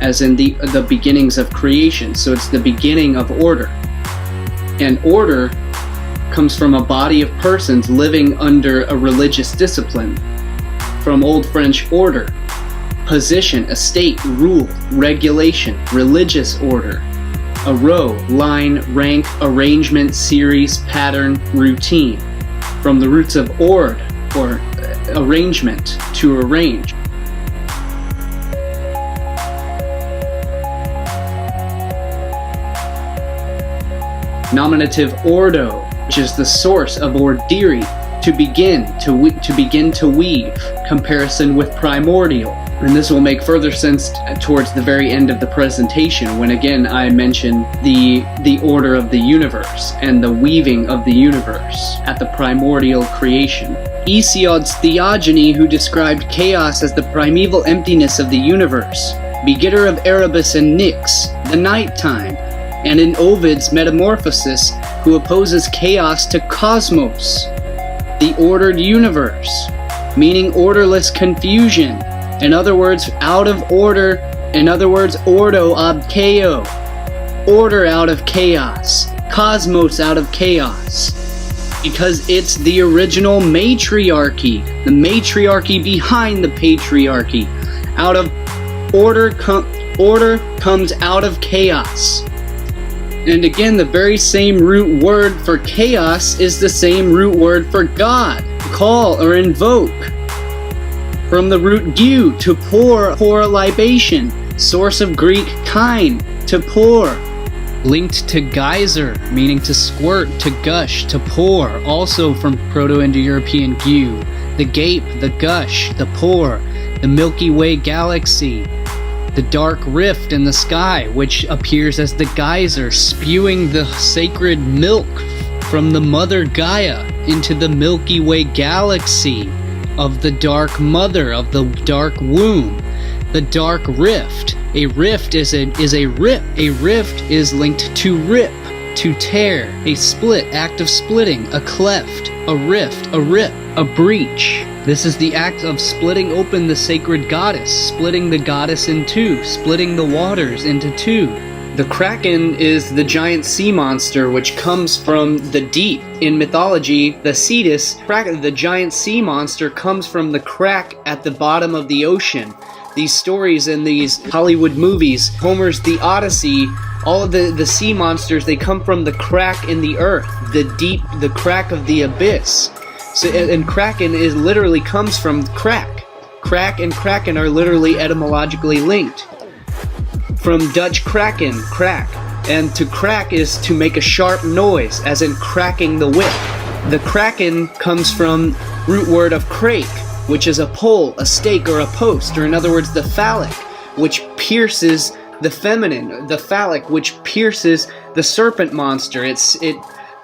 as in the beginnings of creation. So it's the beginning of order. And order comes from a body of persons living under a religious discipline. From Old French order, position, estate, rule, regulation, religious order. A row, line, rank, arrangement, series, pattern, routine. From the roots of ord, or arrangement, to arrange. Nominative ordo, which is the source of ordiri, to begin to weave, comparison with primordial. And this will make further sense towards the very end of the presentation, when again I mention the order of the universe and the weaving of the universe at the primordial creation. Hesiod's Theogony, who described chaos as the primeval emptiness of the universe, begetter of Erebus and Nyx, the nighttime, and in Ovid's Metamorphosis, who opposes chaos to cosmos, the ordered universe, meaning orderless confusion. In other words, out of order. In other words, ordo ab chaos. Order out of chaos. Cosmos out of chaos. Because it's the original matriarchy. The matriarchy behind the patriarchy. Out of order, order comes out of chaos. And again, the very same root word for chaos is the same root word for God, call or invoke. From the root gu, to pour a libation, source of Greek kine, to pour. Linked to geyser, meaning to squirt, to gush, to pour, also from Proto-Indo-European gu. The gape, the gush, the pour, the Milky Way galaxy. The dark rift in the sky, which appears as the geyser spewing the sacred milk from the mother Gaia into the Milky Way galaxy of the dark mother, of the dark womb. The dark rift. A rift is a rip. A rift is linked to rip, to tear. A split, act of splitting. A cleft, a rift, a rip, a breach. This is the act of splitting open the sacred goddess, splitting the goddess in two, splitting the waters into two. The Kraken is the giant sea monster which comes from the deep. In mythology, the Cetus, the giant sea monster, comes from the crack at the bottom of the ocean. These stories in these Hollywood movies, Homer's The Odyssey, all of the sea monsters, they come from the crack in the earth, the crack of the abyss. So, and Kraken literally comes from crack. Crack and Kraken are literally etymologically linked. From Dutch kraken, crack. And to crack is to make a sharp noise, as in cracking the whip. The Kraken comes from root word of crake, which is a pole, a stake, or a post, or in other words, the phallic, which pierces the feminine, the phallic, which pierces the serpent monster. It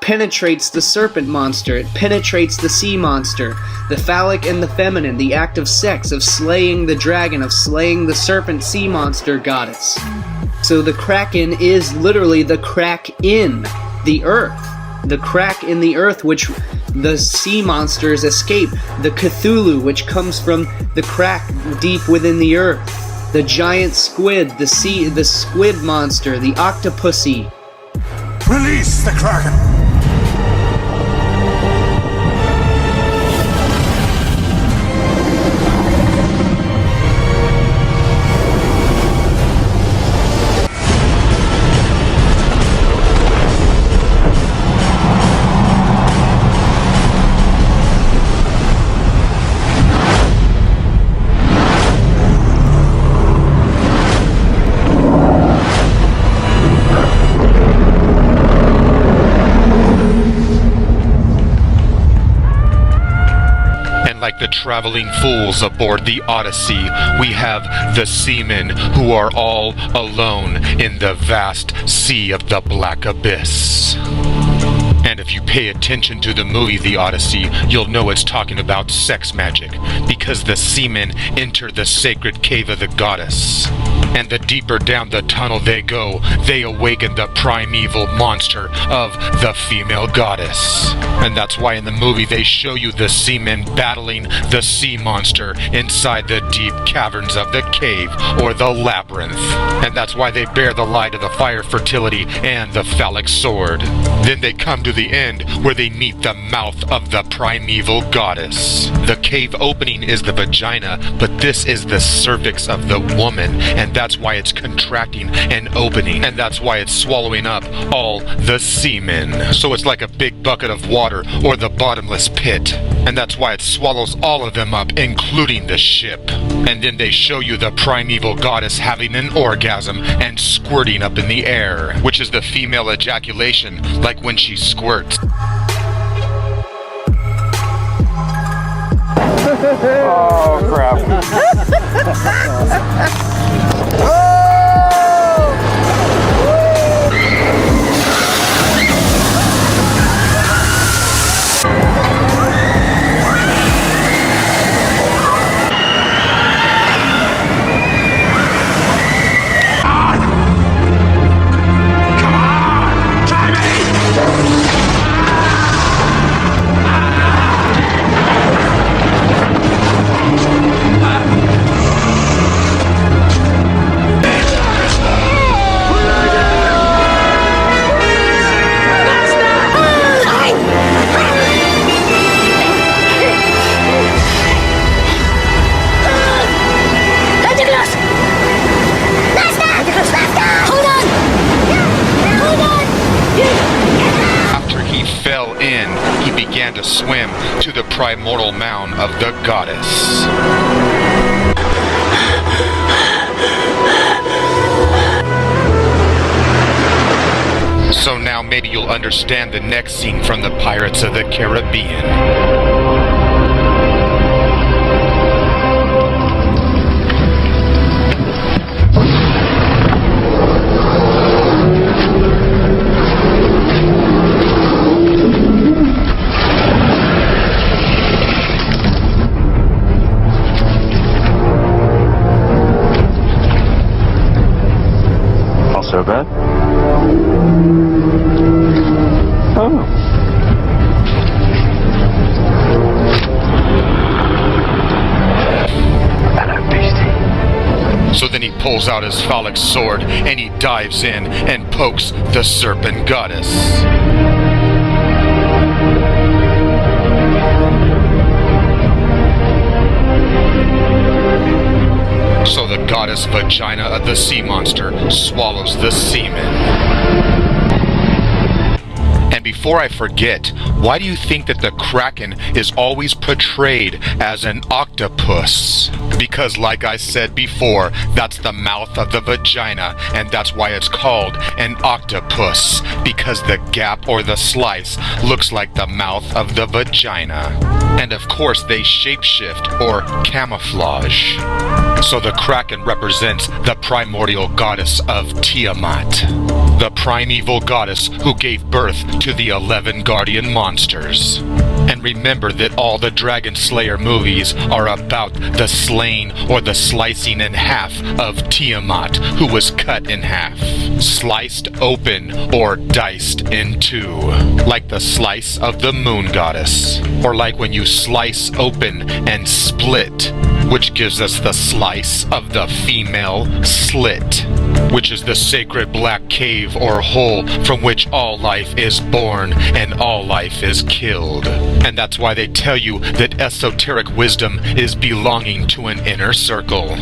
penetrates the serpent monster, it penetrates the sea monster, the phallic and the feminine, the act of sex, of slaying the dragon, of slaying the serpent sea monster goddess. So the Kraken is literally the crack in the earth. The crack in the earth which the sea monsters escape. The Cthulhu, which comes from the crack deep within the earth. The giant squid, the squid monster, the octopussy. Release the Kraken! Like the traveling fools aboard the Odyssey, we have the seamen who are all alone in the vast sea of the black abyss. And if you pay attention to the movie The Odyssey, you'll know it's talking about sex magic, because the seamen enter the sacred cave of the goddess. And the deeper down the tunnel they go, they awaken the primeval monster of the female goddess. And that's why in the movie they show you the seamen battling the sea monster inside the deep caverns of the cave, or the labyrinth. And that's why they bear the light of the fire fertility and the phallic sword. Then they come to the end, where they meet the mouth of the primeval goddess. The cave opening is the vagina, but this is the cervix of the woman, and that's why it's contracting and opening, and that's why it's swallowing up all the seamen. So it's like a big bucket of water, or the bottomless pit, and that's why it swallows all of them up, including the ship. And then they show you the primeval goddess having an orgasm and squirting up in the air, which is the female ejaculation, like when she squirts. Oh, crap. He began to swim to the primordial mound of the goddess. So now maybe you'll understand the next scene from the Pirates of the Caribbean. So bad? Oh. So then he pulls out his phallic sword and he dives in and pokes the serpent goddess. So the goddess vagina of the sea monster swallows the semen. And before I forget, why do you think that the Kraken is always portrayed as an octopus? Because like I said before, that's the mouth of the vagina, and that's why it's called an octopus, because the gap or the slice looks like the mouth of the vagina. And of course they shapeshift or camouflage. So the Kraken represents the primordial goddess of Tiamat, the primeval goddess who gave birth to the 11 guardian monsters. And remember that all the Dragon Slayer movies are about the slaying or the slicing in half of Tiamat, who was cut in half, sliced open or diced in two, like the slice of the moon goddess, or like when you slice open and split, which gives us the slice of the female slit, which is the sacred black cave or hole from which all life is born and all life is killed. And that's why they tell you that esoteric wisdom is belonging to an inner circle.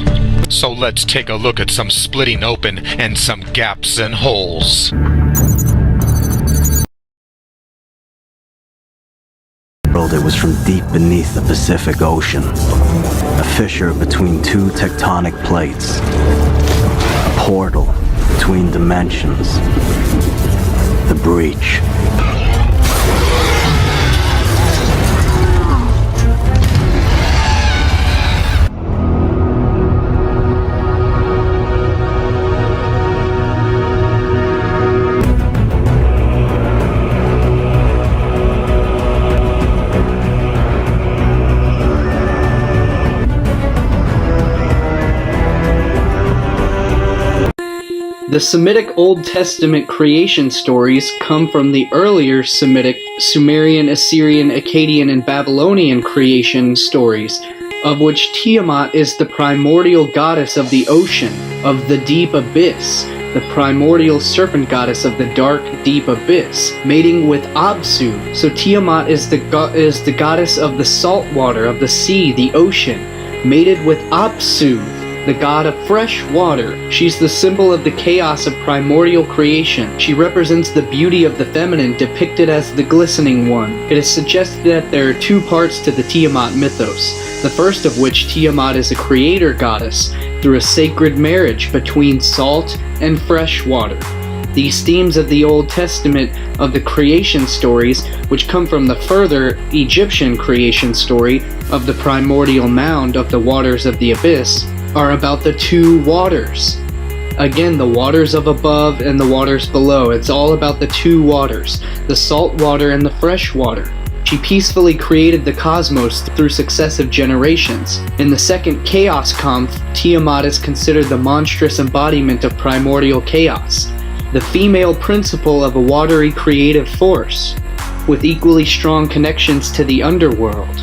So let's take a look at some splitting open and some gaps and holes. It was from deep beneath the Pacific Ocean, a fissure between two tectonic plates, a portal between dimensions, the breach. The Semitic Old Testament creation stories come from the earlier Semitic, Sumerian, Assyrian, Akkadian, and Babylonian creation stories, of which Tiamat is the primordial goddess of the ocean, of the deep abyss, the primordial serpent goddess of the dark, deep abyss, mating with Absu. So Tiamat is the goddess of the salt water, of the sea, the ocean, mated with Absu, the god of fresh water. She's the symbol of the chaos of primordial creation. She represents the beauty of the feminine depicted as the glistening one. It is suggested that there are two parts to the Tiamat mythos, the first of which Tiamat is a creator goddess through a sacred marriage between salt and fresh water. These themes of the Old Testament of the creation stories, which come from the further Egyptian creation story of the primordial mound of the waters of the abyss, are about the two waters. Again, the waters of above and the waters below. It's all about the two waters, the salt water and the fresh water. She peacefully created the cosmos through successive generations. In the second Chaos Kampf, Tiamat is considered the monstrous embodiment of primordial chaos, the female principle of a watery creative force, with equally strong connections to the underworld.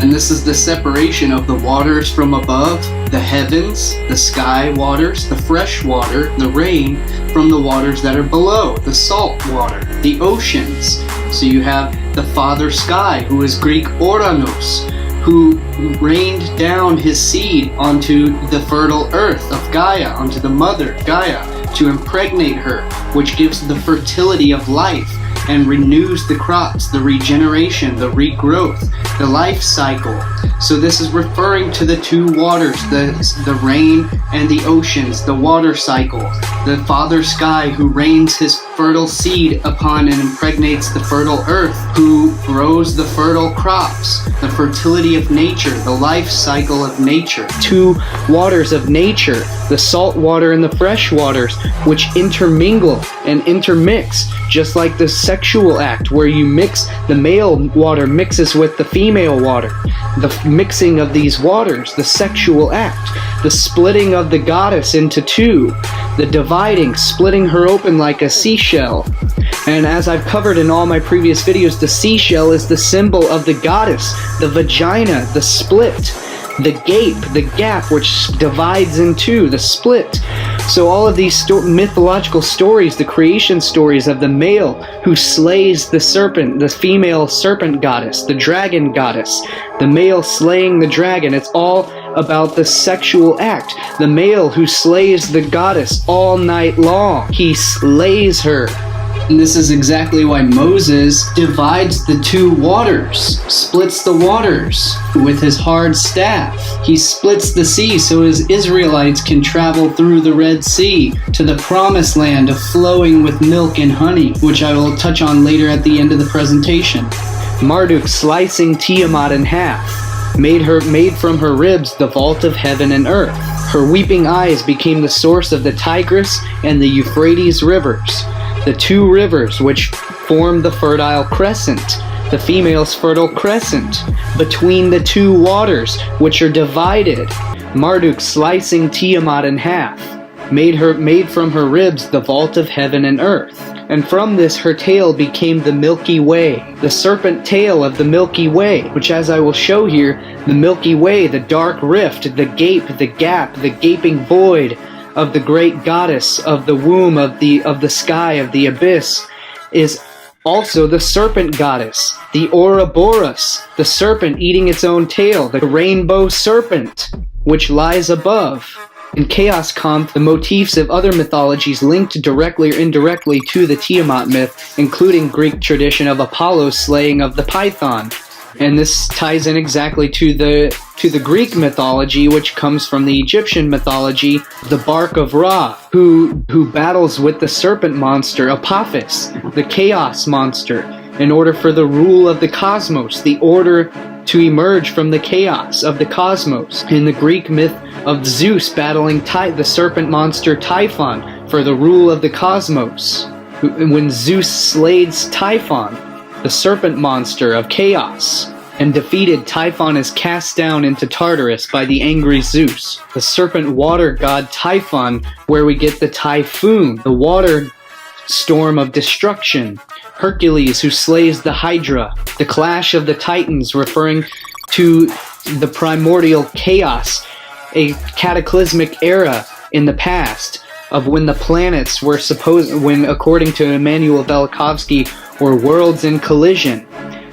And this is the separation of the waters from above, the heavens, the sky waters, the fresh water, the rain, from the waters that are below, the salt water, the oceans. So you have the father sky, who is Greek Oranos, who rained down his seed onto the fertile earth of Gaia, onto the mother, Gaia, to impregnate her, which gives the fertility of life and renews the crops, the regeneration, the regrowth, the life cycle. So this is referring to the two waters, the rain and the oceans, the water cycle. The father sky who rains his fertile seed upon and impregnates the fertile earth, who grows the fertile crops, the fertility of nature, the life cycle of nature. Two waters of nature, the salt water and the fresh waters, which intermingle and intermix, just like the sexual act where you mix, the male water mixes with the female water. The mixing of these waters, the sexual act, the splitting of the goddess into two, the dividing, splitting her open like a seashell. And as I've covered in all my previous videos, the seashell is the symbol of the goddess, the vagina, the split, the gape, the gap which divides in two, the split. So all of these mythological stories, the creation stories of the male who slays the serpent, the female serpent goddess, the dragon goddess, the male slaying the dragon, it's all about the sexual act. The male who slays the goddess all night long, he slays her. And this is exactly why Moses divides the two waters, splits the waters with his hard staff. He splits the sea so his Israelites can travel through the Red Sea to the promised land of flowing with milk and honey, which I will touch on later at the end of the presentation. Marduk slicing Tiamat in half, made from her ribs the vault of heaven and earth. Her weeping eyes became the source of the Tigris and the Euphrates rivers, the two rivers which form the Fertile Crescent, the female's Fertile Crescent, between the two waters which are divided. Marduk slicing Tiamat in half, made from her ribs the vault of heaven and earth. And from this her tail became the Milky Way, the serpent tail of the Milky Way, which, as I will show here, the Milky Way, the dark rift, the gape, the gap, the gaping void of the great goddess of the womb, of the sky, of the abyss, is also the serpent goddess, the Ouroboros, the serpent eating its own tail, the rainbow serpent, which lies above. In Chaos Kampf, the motifs of other mythologies linked directly or indirectly to the Tiamat myth, including Greek tradition of Apollo's slaying of the python. And this ties in exactly to the Greek mythology, which comes from the Egyptian mythology, the bark of Ra, who battles with the serpent monster Apophis, the chaos monster, in order for the rule of the cosmos, the order to emerge from the chaos of the cosmos. In the Greek myth of Zeus battling the serpent monster Typhon for the rule of the cosmos. When Zeus slays Typhon, the serpent monster of chaos, and defeated, Typhon is cast down into Tartarus by the angry Zeus. The serpent water god Typhon, where we get the typhoon, the water storm of destruction. Hercules, who slays the Hydra. The clash of the Titans, referring to the primordial chaos, a cataclysmic era in the past of when the planets were according to Immanuel Velikovsky, were worlds in collision.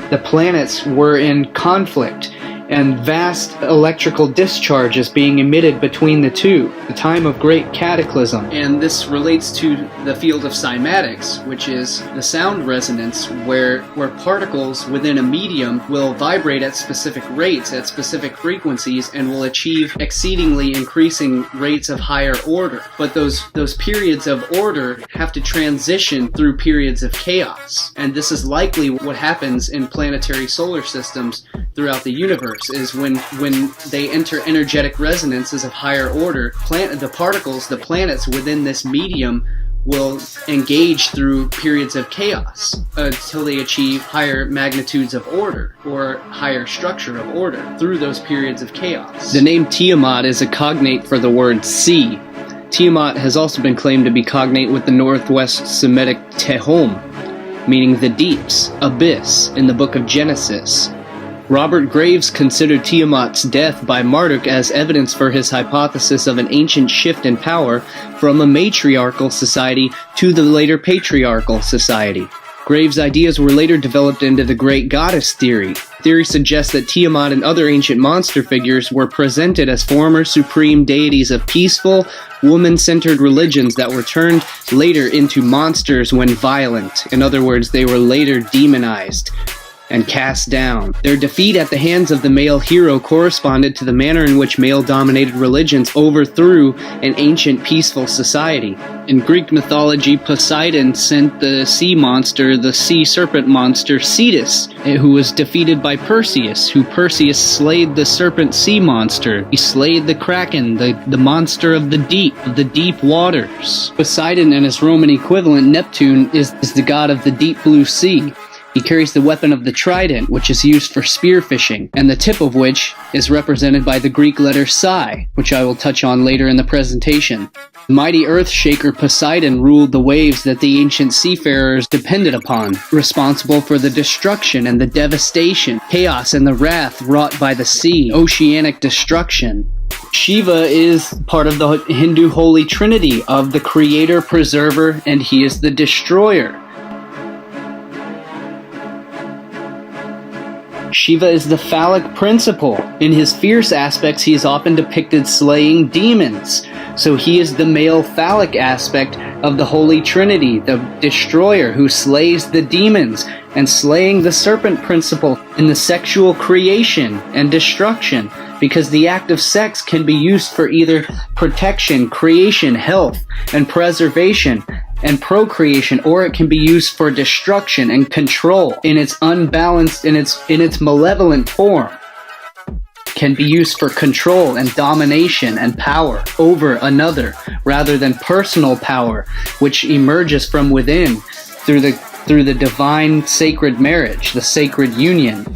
The planets were in conflict, and vast electrical discharges being emitted between the two, the time of great cataclysm. And this relates to the field of cymatics, which is the sound resonance, where particles within a medium will vibrate at specific rates, at specific frequencies, and will achieve exceedingly increasing rates of higher order. But those periods of order have to transition through periods of chaos. And this is likely what happens in planetary solar systems throughout the universe, is when they enter energetic resonances of higher order, the particles, the planets within this medium will engage through periods of chaos until they achieve higher magnitudes of order or higher structure of order through those periods of chaos. The name Tiamat is a cognate for the word sea. Tiamat has also been claimed to be cognate with the Northwest Semitic Tehom, meaning the deeps, abyss, in the book of Genesis. Robert Graves considered Tiamat's death by Marduk as evidence for his hypothesis of an ancient shift in power from a matriarchal society to the later patriarchal society. Graves' ideas were later developed into the Great Goddess theory. Theory suggests that Tiamat and other ancient monster figures were presented as former supreme deities of peaceful, woman-centered religions that were turned later into monsters when violent. In other words, they were later demonized and cast down. Their defeat at the hands of the male hero corresponded to the manner in which male-dominated religions overthrew an ancient peaceful society. In Greek mythology, Poseidon sent the sea monster, the sea serpent monster, Cetus, who was defeated by Perseus, who Perseus slayed the serpent sea monster. He slayed the kraken, the monster of the deep waters. Poseidon and his Roman equivalent, Neptune, is the god of the deep blue sea. He carries the weapon of the trident, which is used for spearfishing, and the tip of which is represented by the Greek letter psi, which I will touch on later in the presentation. Mighty earth-shaker Poseidon ruled the waves that the ancient seafarers depended upon, responsible for the destruction and the devastation, chaos and the wrath wrought by the sea, oceanic destruction. Shiva is part of the Hindu holy trinity of the creator, preserver, and he is the destroyer. Shiva is the phallic principle. In his fierce aspects, he is often depicted slaying demons. So he is the male phallic aspect of the Holy Trinity, the destroyer who slays the demons, and slaying the serpent principle in the sexual creation and destruction, because the act of sex can be used for either protection, creation, health, and preservation, and procreation, or it can be used for destruction and control in its unbalanced, in its malevolent form. Can be used for control and domination and power over another, rather than personal power, which emerges from within through the divine sacred marriage, the sacred union.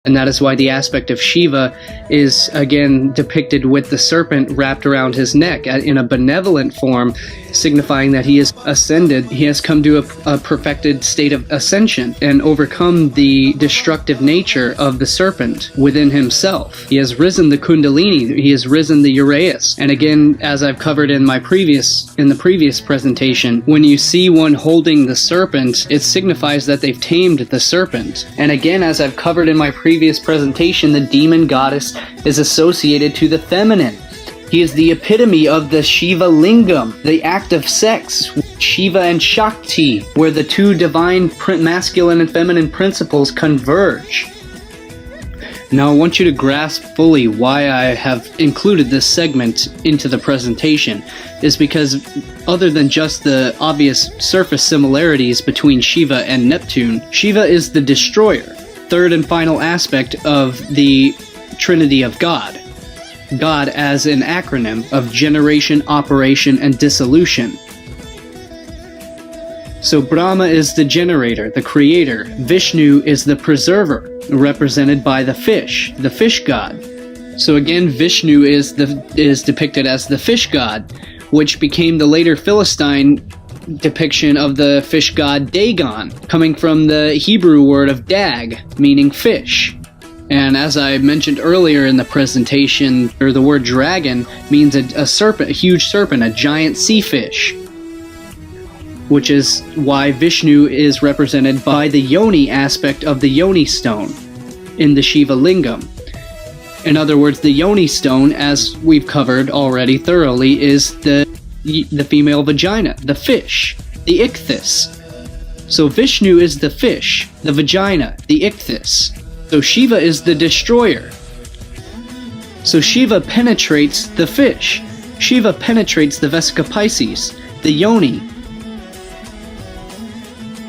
And that is why the aspect of Shiva is, again, depicted with the serpent wrapped around his neck in a benevolent form, signifying that he has ascended, he has come to a perfected state of ascension and overcome the destructive nature of the serpent within himself. He has risen the Kundalini, he has risen the Uraeus. And again, as I've covered in the previous presentation, when you see one holding the serpent, it signifies that they've tamed the serpent. And again, as I've covered in my previous presentation, the demon goddess is associated to the feminine. He is the epitome of the Shiva lingam, the act of sex, Shiva and Shakti, where the two divine masculine and feminine principles converge. Now I want you to grasp fully why I have included this segment into the presentation, is because other than just the obvious surface similarities between Shiva and Neptune, Shiva is the destroyer, third and final aspect of the Trinity of God. God as an acronym of generation, operation, and dissolution. So Brahma is the generator, the creator. Vishnu is the preserver, represented by the fish god. So again, Vishnu is depicted as the fish god, which became the later Philistine depiction of the fish god Dagon, coming from the Hebrew word of dag, meaning fish. And as I mentioned earlier in the presentation, the word dragon means a serpent, a huge serpent, a giant sea fish. which is why Vishnu is represented by the yoni aspect of the yoni stone in the Shiva lingam. In other words, the yoni stone, as we've covered already thoroughly, is the female vagina, the fish, the ichthys. So Vishnu is the fish, the vagina, the ichthys. So Shiva is the destroyer. So Shiva penetrates the fish. Shiva penetrates the Vesica Pisces, the yoni,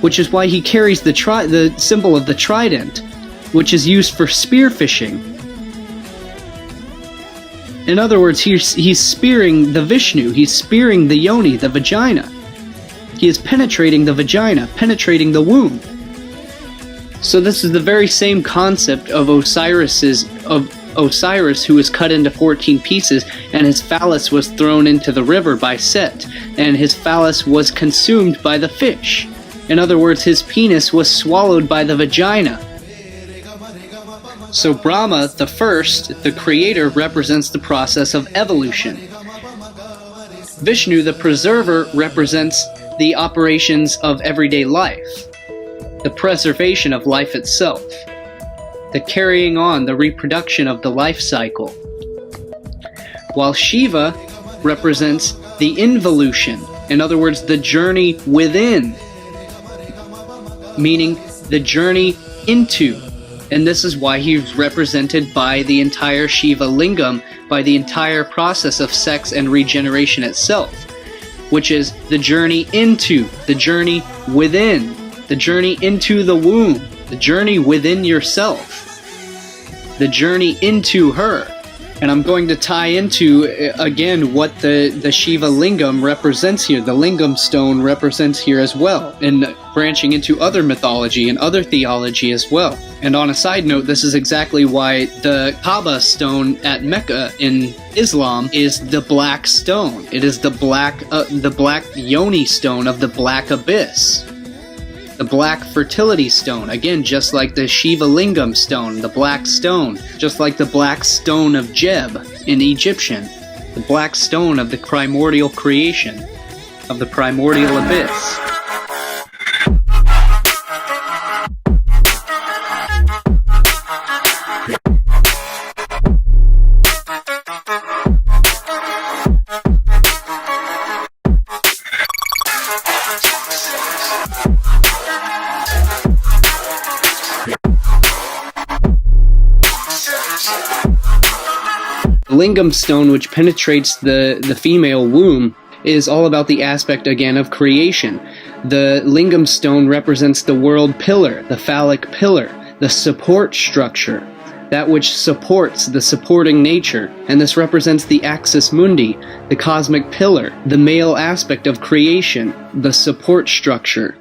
which is why he carries the symbol of the trident, which is used for spearfishing. In other words, he's spearing the Vishnu, he's spearing the yoni, the vagina. He is penetrating the vagina, penetrating the womb. So this is the very same concept of Osiris, who was cut into 14 pieces, and his phallus was thrown into the river by Set, and his phallus was consumed by the fish. In other words, his penis was swallowed by the vagina. So Brahma, the first, the creator, represents the process of evolution. Vishnu, the preserver, represents the operations of everyday life, the preservation of life itself, the carrying on, the reproduction of the life cycle. While Shiva represents the involution, in other words, the journey within, meaning the journey into. And this is why he's represented by the entire Shiva lingam, by the entire process of sex and regeneration itself, which is the journey into, the journey within, the journey into the womb, the journey within yourself, the journey into her. And I'm going to tie into, again, what the Shiva lingam represents here. The lingam stone represents here as well, and branching into other mythology and other theology as well. And on a side note, this is exactly why the Kaaba stone at Mecca in Islam is the black stone. It is the black yoni stone of the black abyss. The black fertility stone, again, just like the Shiva lingam stone, the black stone, just like the black stone of Jeb in Egyptian, the black stone of the primordial creation, of the primordial abyss. Lingam stone, which penetrates the female womb, is all about the aspect, again, of creation. The lingam stone represents the world pillar, the phallic pillar, the support structure, that which supports the supporting nature, and this represents the axis mundi, the cosmic pillar, the male aspect of creation, the support structure.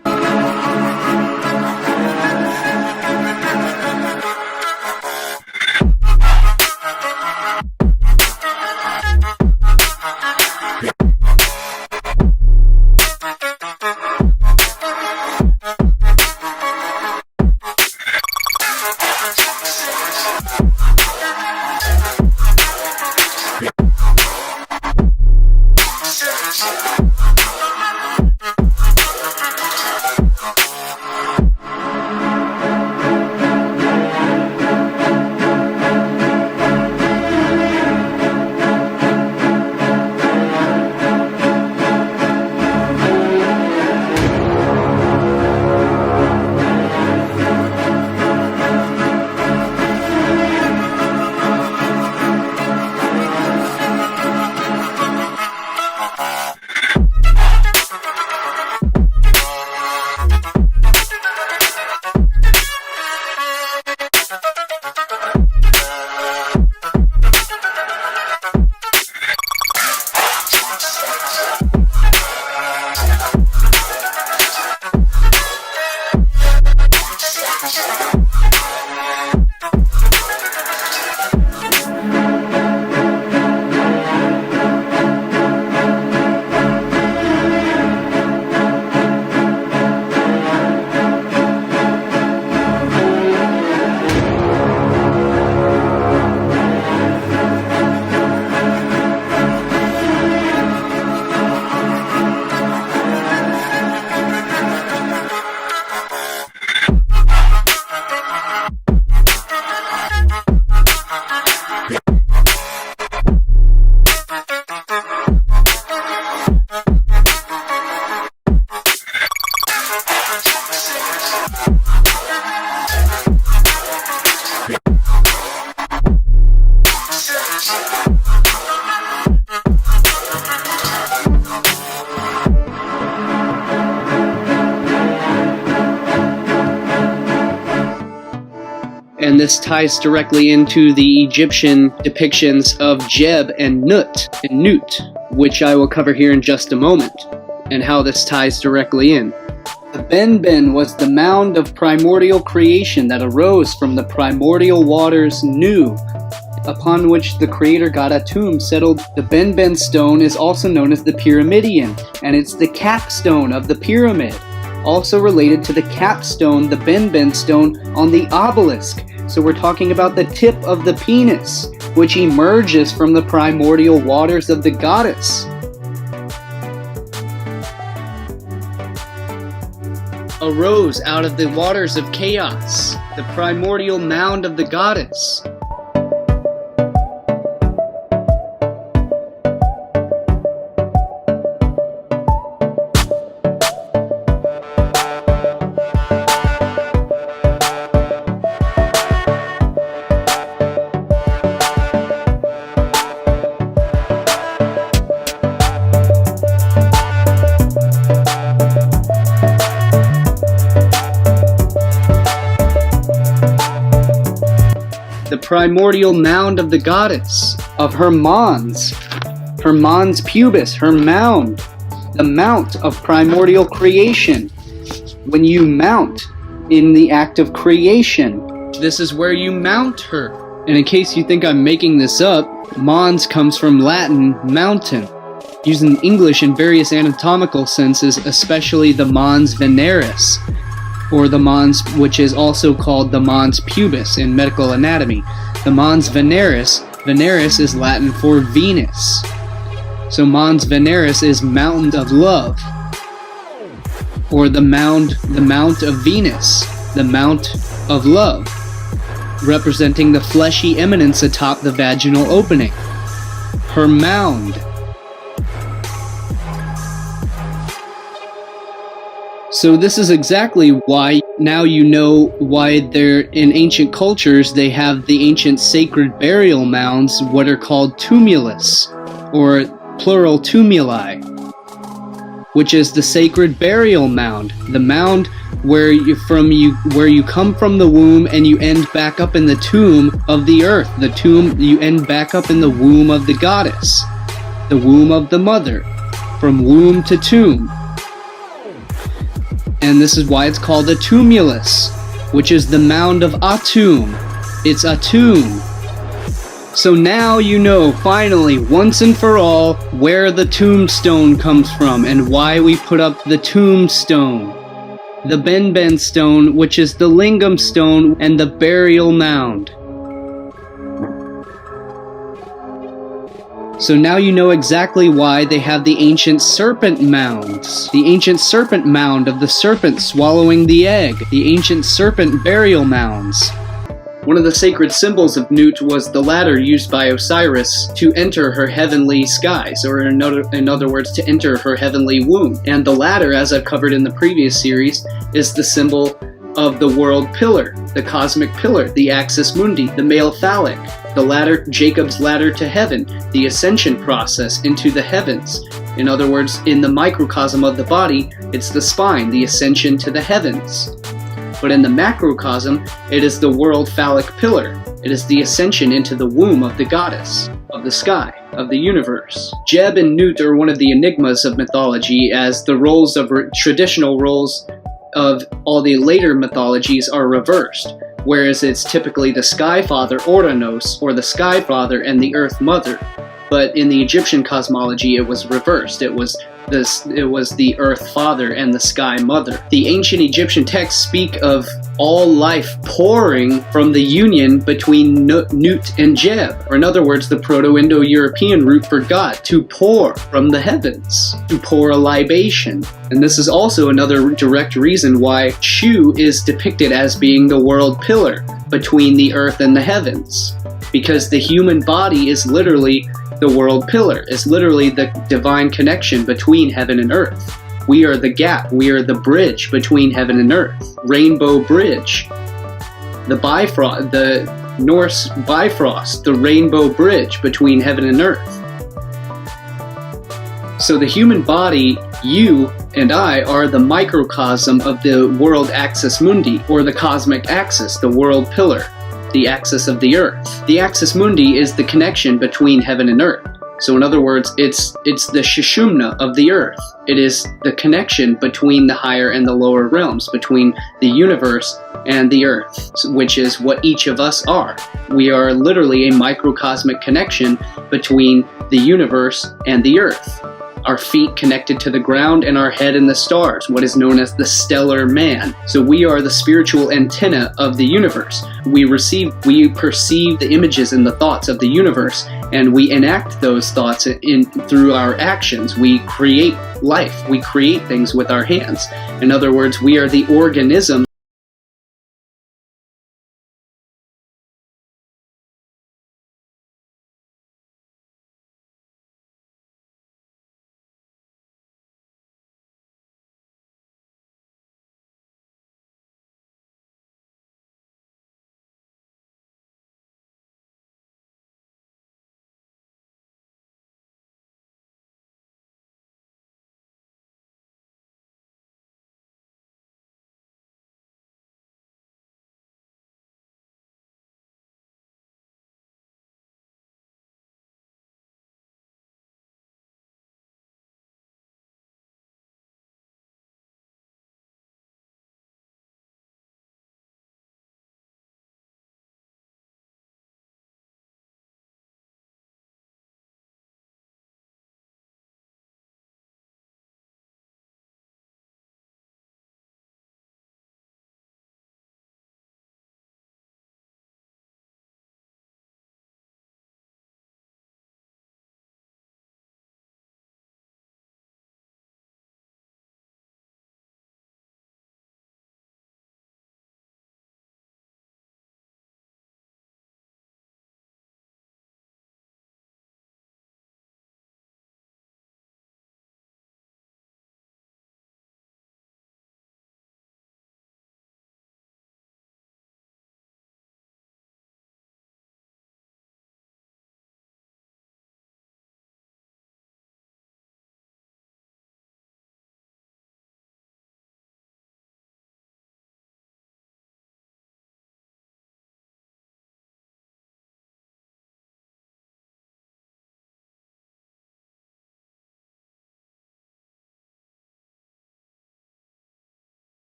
And this ties directly into the Egyptian depictions of Jeb and Nut, which I will cover here in just a moment, and how this ties directly in. The Benben was the mound of primordial creation that arose from the primordial waters Nu, upon which the creator god Atum settled. The Benben stone is also known as the Pyramidion, and it's the capstone of the pyramid, also related to the capstone, the Benben stone on the obelisk. So we're talking about the tip of the penis, which emerges from the primordial waters of the goddess. Arose out of the waters of chaos, the primordial mound of the goddess. The primordial mound of the goddess, of her mons pubis, her mound, the mount of primordial creation. When you mount in the act of creation, this is where you mount her. And in case you think I'm making this up, mons comes from Latin mountain, used in English in various anatomical senses, especially the mons veneris, or the mons, which is also called the mons pubis in medical anatomy. The mons veneris is Latin for Venus. So mons veneris is mountain of love, or the mount of Venus, the mount of love, representing the fleshy eminence atop the vaginal opening. Her mound. So this is exactly why now you know why they're in ancient cultures they have the ancient sacred burial mounds, what are called tumulus, or plural tumuli, which is the sacred burial mound, the mound where you come from the womb and you end back up in the tomb of the earth. The tomb, you end back up in the womb of the goddess, the womb of the mother, from womb to tomb. And this is why it's called a tumulus, which is the mound of Atum. It's Atum. So now you know, finally, once and for all, where the tombstone comes from and why we put up the tombstone. The Benben stone, which is the lingam stone, and the burial mound. So now you know exactly why they have the ancient serpent mounds. The ancient serpent mound of the serpent swallowing the egg. The ancient serpent burial mounds. One of the sacred symbols of Nut was the ladder used by Osiris to enter her heavenly skies, or in other words, to enter her heavenly womb. And the ladder, as I've covered in the previous series, is the symbol of the world pillar, the cosmic pillar, the axis mundi, the male phallic, the ladder, Jacob's ladder to heaven, the ascension process into the heavens. In other words, in the microcosm of the body, it's the spine, the ascension to the heavens. But in the macrocosm, it is the world phallic pillar. It is the ascension into the womb of the goddess, of the sky, of the universe. Jeb and Nut are one of the enigmas of mythology, as the roles of traditional roles of all the later mythologies are reversed, whereas it's typically the sky father Oranos, or the sky father and the earth mother. But in the Egyptian cosmology, it was reversed. It was the earth father and the sky mother. The ancient Egyptian texts speak of all life pouring from the union between Nut and Jeb, or in other words, the Proto-Indo-European root for God, to pour from the heavens, to pour a libation. And this is also another direct reason why Shu is depicted as being the world pillar between the earth and the heavens, because the human body is literally the world pillar, is literally the divine connection between heaven and earth. We are the gap, we are the bridge between heaven and earth. Rainbow bridge. The Norse Bifrost, the rainbow bridge between heaven and earth. So the human body, you and I, are the microcosm of the world axis mundi, or the cosmic axis, the world pillar. the axis of the earth. The axis mundi is the connection between heaven and earth. So in other words, it's the Shushumna of the earth. It is the connection between the higher and the lower realms, between the universe and the earth, which is what each of us are. We are literally a microcosmic connection between the universe and the earth. Our feet connected to the ground and our head in the stars, what is known as the stellar man. So we are the spiritual antenna of the universe. We perceive the images and the thoughts of the universe, and we enact those thoughts through our actions. We create life. We create things with our hands. In other words, we are the organism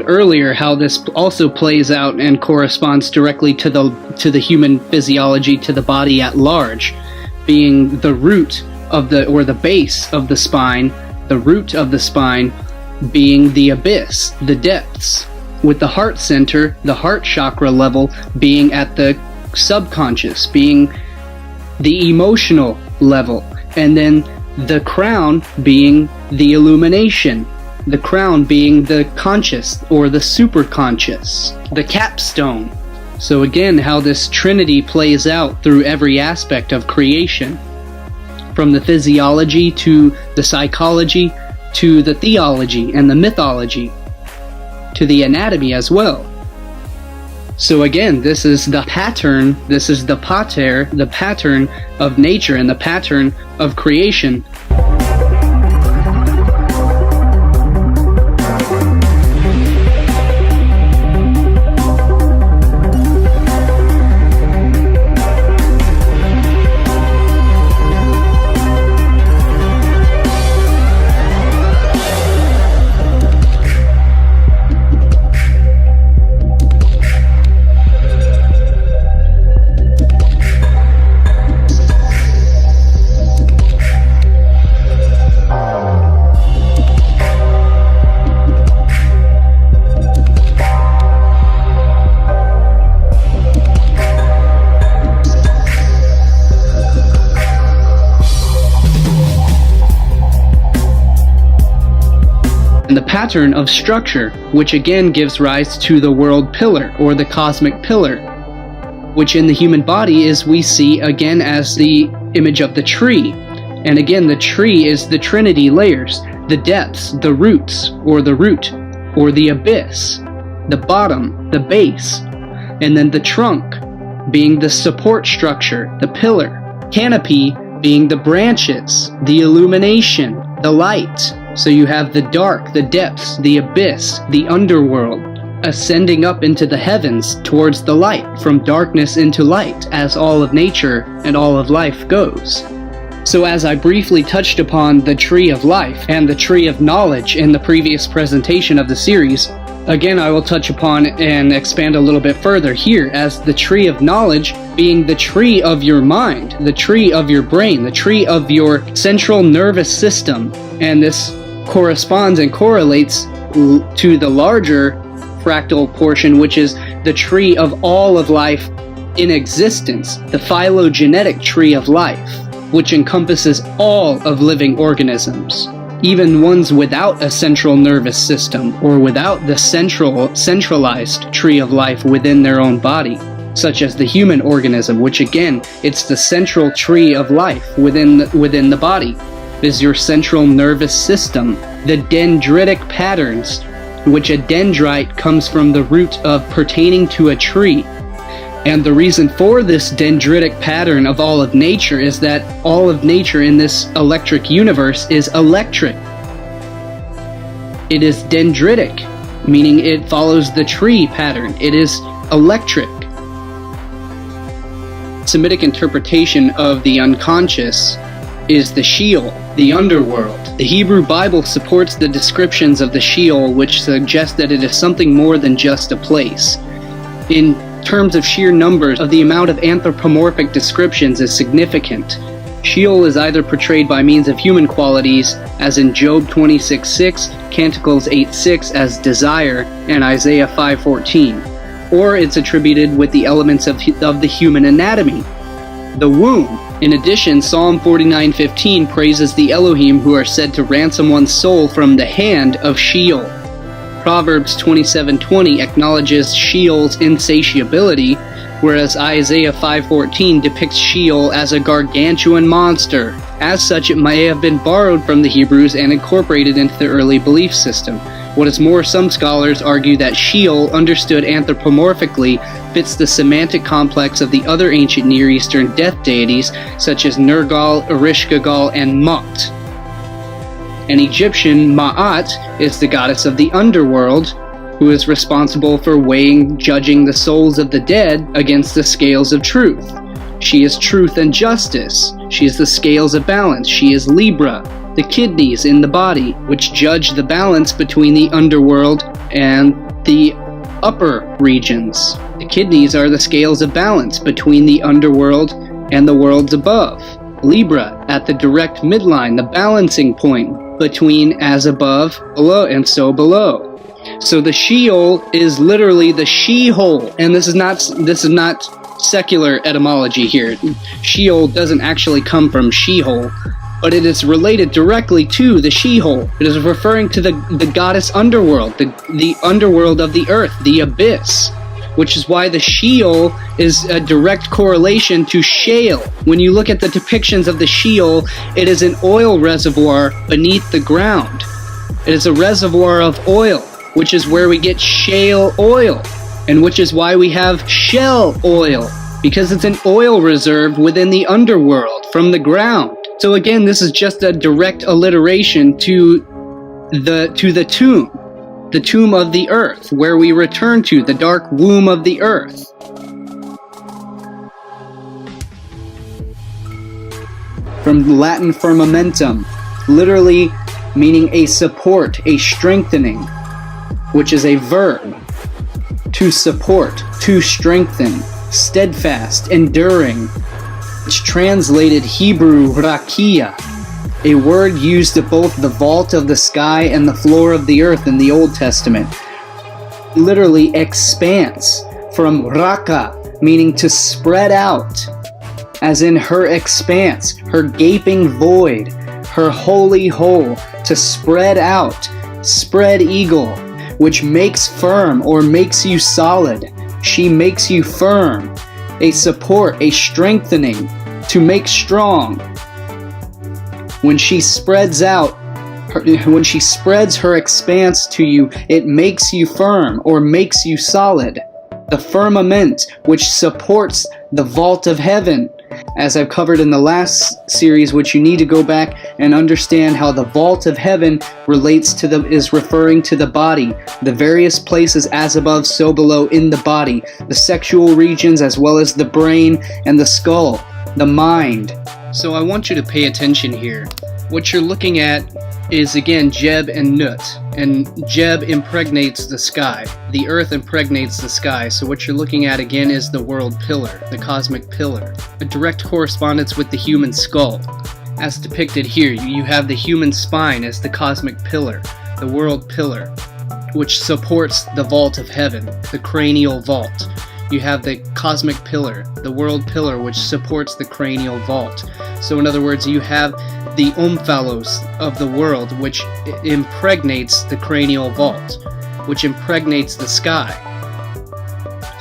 earlier how this also plays out and corresponds directly to the human physiology, to the body at large, being the root of the base of the spine, the root of the spine being the abyss, the depths, with the heart center, the heart chakra level being at the subconscious, being the emotional level, and then the crown being the illumination, the crown being the conscious or the superconscious, the capstone. So again, how this trinity plays out through every aspect of creation, from the physiology to the psychology to the theology and the mythology to the anatomy as well. So again, this is the pattern, this is the pater, the pattern of nature and the pattern of creation. And the pattern of structure, which again gives rise to the world pillar or the cosmic pillar, which in the human body is we see again as the image of the tree. And again, the tree is the trinity layers, the depths, the roots or the root or the abyss, the bottom, the base, and then the trunk being the support structure, the pillar, canopy being the branches, the illumination, the light. So you have the dark, the depths, the abyss, the underworld, ascending up into the heavens towards the light, from darkness into light, as all of nature and all of life goes. So as I briefly touched upon the tree of life and the tree of knowledge in the previous presentation of the series, again I will touch upon and expand a little bit further here as the tree of knowledge being the tree of your mind, the tree of your brain, the tree of your central nervous system. And this corresponds and correlates to the larger fractal portion, which is the tree of all of life in existence, the phylogenetic tree of life, which encompasses all of living organisms, even ones without a central nervous system or without the centralized tree of life within their own body, such as the human organism, which again, it's the central tree of life within the body. Is your central nervous system, the dendritic patterns, which a dendrite comes from the root of pertaining to a tree. And the reason for this dendritic pattern of all of nature is that all of nature in this electric universe is electric. It is dendritic, meaning it follows the tree pattern. It is electric. Semitic interpretation of the unconscious is the Sheol, the underworld. The Hebrew Bible supports the descriptions of the Sheol, which suggest that it is something more than just a place. In terms of sheer numbers, of the amount of anthropomorphic descriptions is significant. Sheol is either portrayed by means of human qualities, as in Job 26:6, Canticles 8:6 as desire, and Isaiah 5:14, or it's attributed with the elements of the human anatomy, the womb. In addition, Psalm 49:15 praises the Elohim who are said to ransom one's soul from the hand of Sheol. Proverbs 27:20 acknowledges Sheol's insatiability, whereas Isaiah 5:14 depicts Sheol as a gargantuan monster. As such, it may have been borrowed from the Hebrews and incorporated into the early belief system. What is more, some scholars argue that Sheol, understood anthropomorphically, fits the semantic complex of the other ancient Near Eastern death deities, such as Nergal, Ereshkigal, and Mot. An Egyptian, Ma'at, is the goddess of the underworld, who is responsible for weighing, judging the souls of the dead against the scales of truth. She is truth and justice. She is the scales of balance. She is Libra, the kidneys in the body, which judge the balance between the underworld and the upper regions. The kidneys are the scales of balance between the underworld and the worlds above. Libra at the direct midline, the balancing point between as above, below, and so below. So the Sheol is literally the she-hole, and this is not secular etymology here. Sheol doesn't actually come from she-hole, but it is related directly to the she-hole. It is referring to the goddess underworld, the underworld of the earth, the abyss, which is why the Sheol is a direct correlation to shale. When you look at the depictions of the Sheol, it is an oil reservoir beneath the ground. It is a reservoir of oil, which is where we get shale oil, and which is why we have shell oil, because it's an oil reserve within the underworld from the ground. So again, this is just a direct alliteration to the tomb of the earth, where we return to, the dark womb of the earth. From the Latin firmamentum, literally meaning a support, a strengthening, which is a verb. To support, to strengthen, steadfast, enduring. It's translated Hebrew rakia, a word used of both the vault of the sky and the floor of the earth in the Old Testament. Literally expanse, from raka, meaning to spread out, as in her expanse, her gaping void, her holy hole, to spread out, spread eagle, which makes firm or makes you solid. She makes you firm, a support, a strengthening, to make strong. When she spreads out, when she spreads her expanse to you, it makes you firm or makes you solid. The firmament, which supports the vault of heaven, as I've covered in the last series, which you need to go back and understand how the vault of heaven relates to is referring to the body, the various places as above, so below in the body, the sexual regions as well as the brain and the skull, the mind. So I want you to pay attention here. What you're looking at is again Jeb and Nut, and Jeb impregnates the sky. The earth impregnates the sky, so what you're looking at again is the world pillar, the cosmic pillar, a direct correspondence with the human skull. As depicted here, you have the human spine as the cosmic pillar, the world pillar, which supports the vault of heaven, the cranial vault. You have the cosmic pillar, the world pillar, which supports the cranial vault. So in other words, you have the omphalos of the world, which impregnates the cranial vault, which impregnates the sky.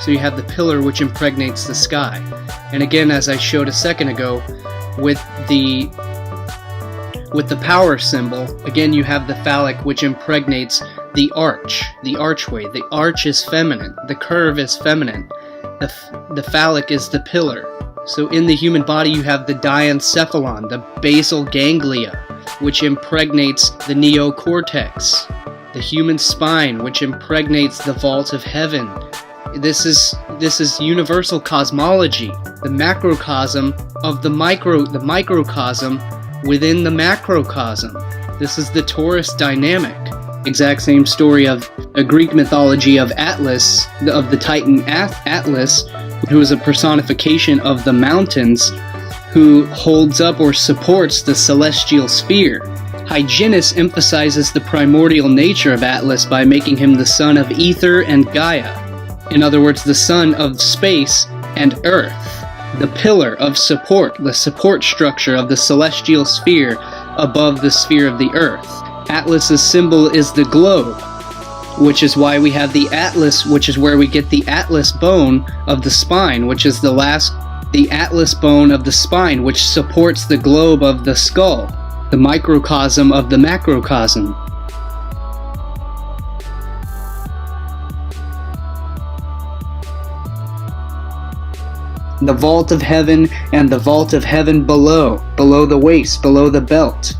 So you have the pillar which impregnates the sky. And again, as I showed a second ago, with the power symbol, again you have the phallic which impregnates the arch, the archway. The arch is feminine, the curve is feminine, the phallic is the pillar. So in the human body you have the diencephalon, the basal ganglia, which impregnates the neocortex, the human spine, which impregnates the vault of heaven. This is universal cosmology, the macrocosm of the microcosm within the macrocosm. This is the torus dynamic. Exact same story of a Greek mythology of Atlas, of the Titan Atlas, who is a personification of the mountains, who holds up or supports the celestial sphere. Hyginus emphasizes the primordial nature of Atlas by making him the son of Ether and Gaia. In other words, the son of space and earth, the pillar of support, the support structure of the celestial sphere above the sphere of the earth. Atlas's symbol is the globe, which is why we have the atlas, which is where we get the atlas bone of the spine, which is the atlas bone of the spine, which supports the globe of the skull, the microcosm of the macrocosm. The vault of heaven and the vault of heaven below the waist, below the belt.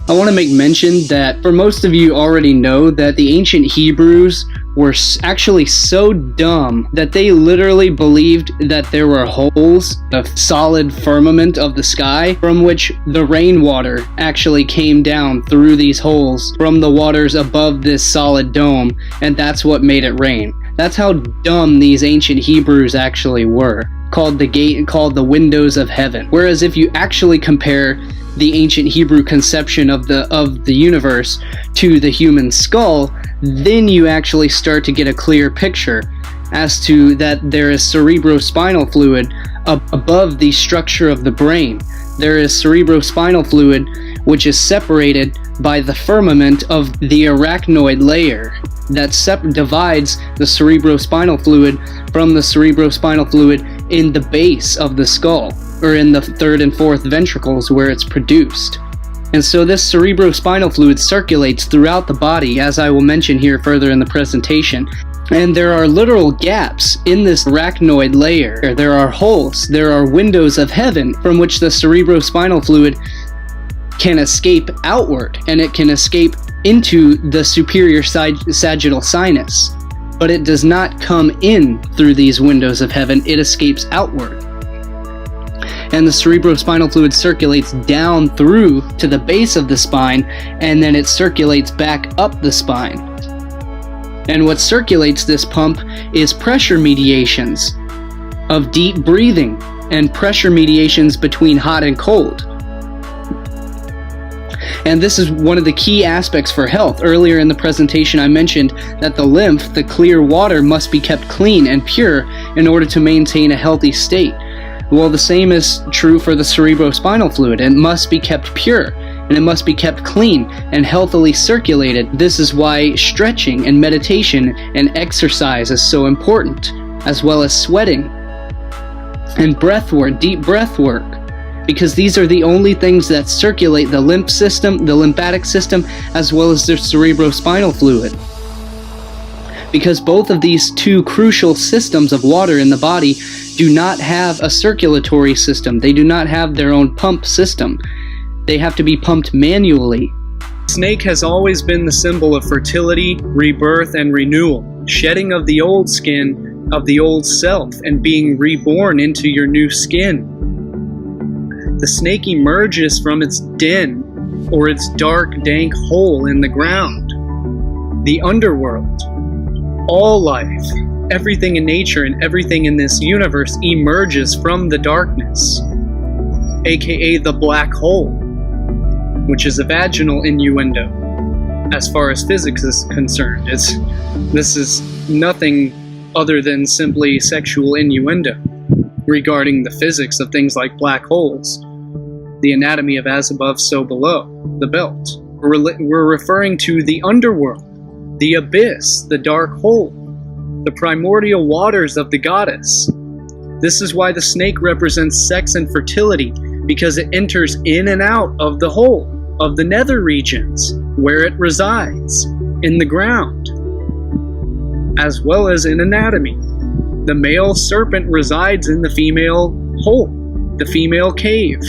I want to make mention that for most of you already know that the ancient Hebrews were actually so dumb that they literally believed that there were holes, a solid firmament of the sky, from which the rainwater actually came down through these holes from the waters above this solid dome, and that's what made it rain. That's how dumb these ancient Hebrews actually were, called the gate and called the windows of heaven. Whereas if you actually compare the ancient Hebrew conception of the universe to the human skull, then you actually start to get a clear picture as to that there is cerebrospinal fluid above the structure of the brain. There is cerebrospinal fluid which is separated by the firmament of the arachnoid layer that divides the cerebrospinal fluid from the cerebrospinal fluid in the base of the skull, or in the third and fourth ventricles where it's produced. And so this cerebrospinal fluid circulates throughout the body, as I will mention here further in the presentation. And there are literal gaps in this arachnoid layer. There are holes, there are windows of heaven from which the cerebrospinal fluid can escape outward, and it can escape into the superior sagittal sinus. But it does not come in through these windows of heaven, it escapes outward. And the cerebrospinal fluid circulates down through to the base of the spine, and then it circulates back up the spine. And what circulates this pump is pressure mediations of deep breathing and pressure mediations between hot and cold. And this is one of the key aspects for health. Earlier in the presentation I mentioned that the lymph, the clear water, must be kept clean and pure in order to maintain a healthy state. Well, the same is true for the cerebrospinal fluid. It must be kept pure, and it must be kept clean and healthily circulated. This is why stretching and meditation and exercise is so important, as well as sweating and breath work, deep breath work, because these are the only things that circulate the lymph system, the lymphatic system, as well as the cerebrospinal fluid. Because both of these two crucial systems of water in the body do not have a circulatory system. They do not have their own pump system. They have to be pumped manually. Snake has always been the symbol of fertility, rebirth, and renewal. Shedding of the old skin, of the old self, and being reborn into your new skin. The snake emerges from its den, or its dark, dank hole in the ground. The underworld. All life, everything in nature and everything in this universe emerges from the darkness, aka the black hole, which is a vaginal innuendo as far as physics is concerned. This is nothing other than simply sexual innuendo regarding the physics of things like black holes, the anatomy of as above, so below, the belt. We're referring to the underworld, the abyss, the dark hole, the primordial waters of the goddess. This is why the snake represents sex and fertility, because it enters in and out of the hole, of the nether regions, where it resides, in the ground, as well as in anatomy. The male serpent resides in the female hole, the female cave.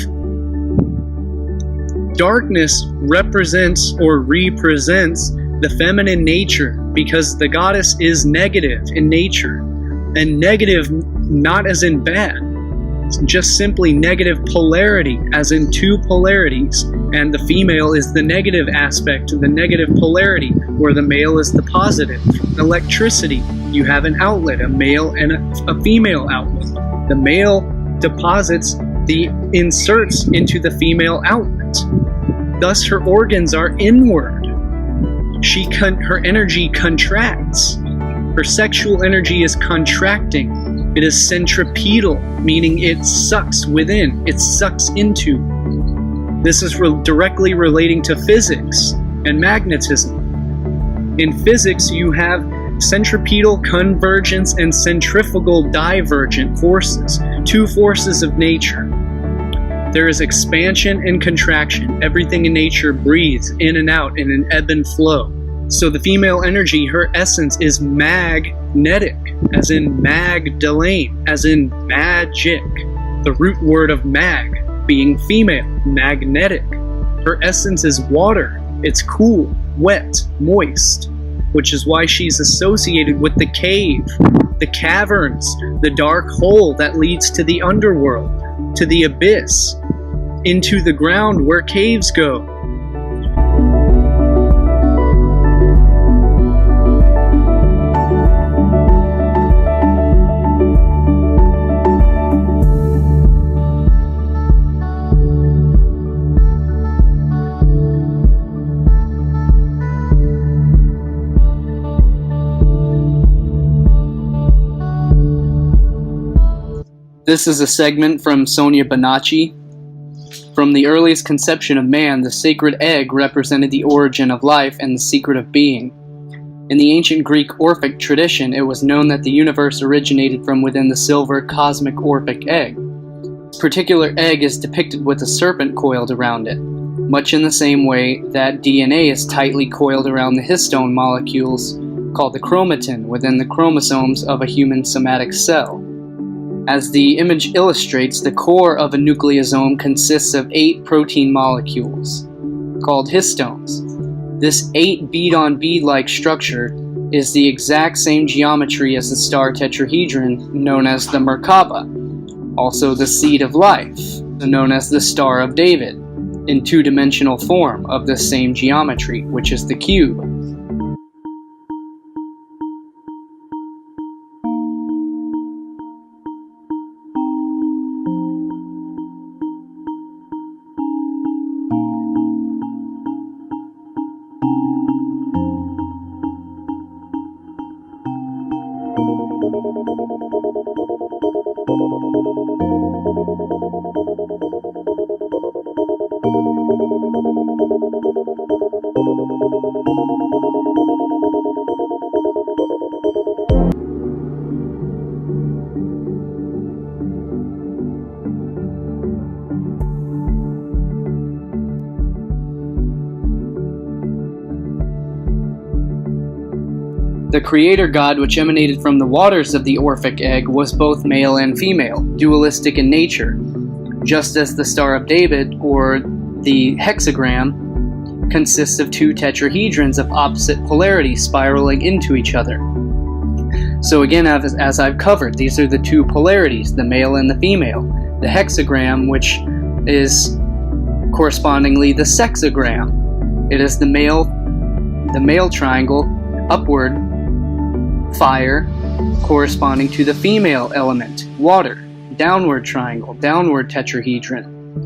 Darkness represents or represents the feminine nature, because the goddess is negative in nature, and negative not as in bad, just simply negative polarity, as in two polarities, and the female is the negative aspect, the negative polarity, where the male is the positive. Electricity, you have an outlet, a male and a female outlet. The male deposits the inserts into the female outlet, thus her organs are inward. Her energy contracts. Her sexual energy is contracting. It is centripetal, meaning it sucks within, it sucks into. This is directly relating to physics and magnetism. In physics, you have centripetal convergence and centrifugal divergent forces, two forces of nature. There is expansion and contraction. Everything in nature breathes in and out in an ebb and flow. So the female energy, her essence is magnetic, as in Magdalene, as in magic. The root word of mag being female, magnetic. Her essence is water. It's cool, wet, moist. which is why she's associated with the cave, the caverns, the dark hole that leads to the underworld, to the abyss, into the ground where caves go. This is a segment from Sonia Bonacci. From the earliest conception of man, the sacred egg represented the origin of life and the secret of being. In the ancient Greek Orphic tradition, it was known that the universe originated from within the silver cosmic Orphic egg. This particular egg is depicted with a serpent coiled around it, much in the same way that DNA is tightly coiled around the histone molecules called the chromatin within the chromosomes of a human somatic cell. As the image illustrates, the core of a nucleosome consists of 8 protein molecules, called histones. This 8 bead-on-bead-like structure is the exact same geometry as the star tetrahedron known as the Merkaba, also the seed of life, known as the Star of David, in two-dimensional form of the same geometry, which is the cube. The creator god, which emanated from the waters of the Orphic egg, was both male and female, dualistic in nature, just as the Star of David, or the hexagram, consists of 2 tetrahedrons of opposite polarity spiraling into each other. So again, as I've covered, these are the 2 polarities, the male and the female. The hexagram, which is correspondingly the sexagram. It is the male triangle, upward, fire, corresponding to the female element, water, downward triangle, downward tetrahedron.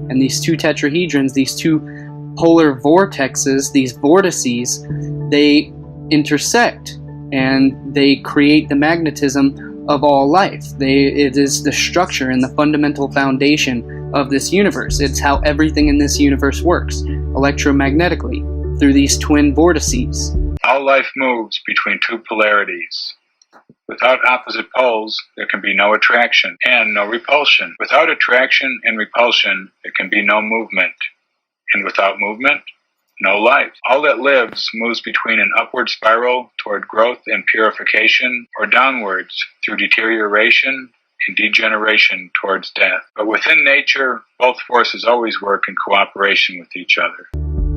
And these 2 tetrahedrons, these 2 polar vortexes, these vortices, they intersect and they create the magnetism of all life. It is the structure and the fundamental foundation of this universe. It's how everything in this universe works, electromagnetically, through these twin vortices. All life moves between 2 polarities. Without opposite poles, there can be no attraction and no repulsion. Without attraction and repulsion, there can be no movement. And without movement, no life. All that lives moves between an upward spiral toward growth and purification, or downwards through deterioration and degeneration towards death. But within nature, both forces always work in cooperation with each other.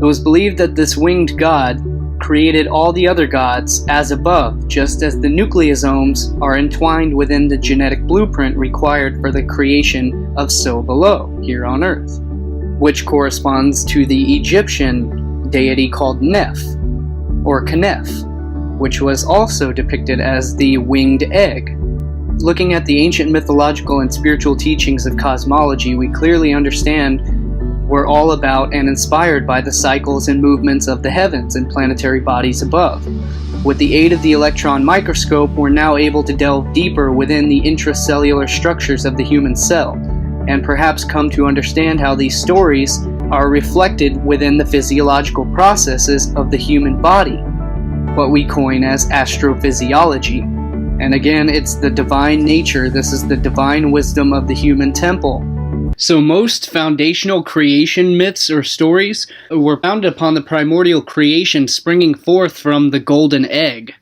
It was believed that this winged god created all the other gods as above, just as the nucleosomes are entwined within the genetic blueprint required for the creation of so below, here on Earth, which corresponds to the Egyptian deity called Neph, or Kneph, which was also depicted as the winged egg. Looking at the ancient mythological and spiritual teachings of cosmology, we clearly understand we're all about and inspired by the cycles and movements of the heavens and planetary bodies above. With the aid of the electron microscope, we're now able to delve deeper within the intracellular structures of the human cell, and perhaps come to understand how these stories are reflected within the physiological processes of the human body, what we coin as astrophysiology. And again, it's the divine nature, this is the divine wisdom of the human temple. So most foundational creation myths or stories were founded upon the primordial creation springing forth from the golden egg,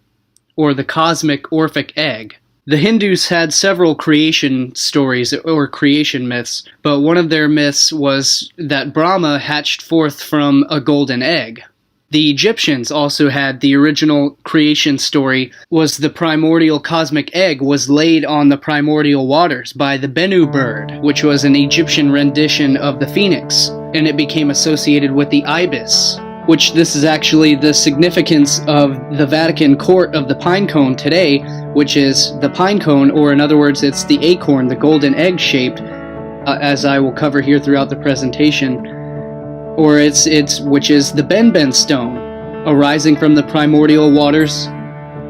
or the cosmic Orphic egg. The Hindus had several creation stories or creation myths, but one of their myths was that Brahma hatched forth from a golden egg. The Egyptians also had the original creation story was the primordial cosmic egg was laid on the primordial waters by the Bennu bird, which was an Egyptian rendition of the phoenix, and it became associated with the ibis, which this is actually the significance of the Vatican court of the pine cone today, which is the pine cone, or in other words, it's the acorn, the golden egg shaped, as I will cover here throughout the presentation. Or which is the Benben stone, arising from the primordial waters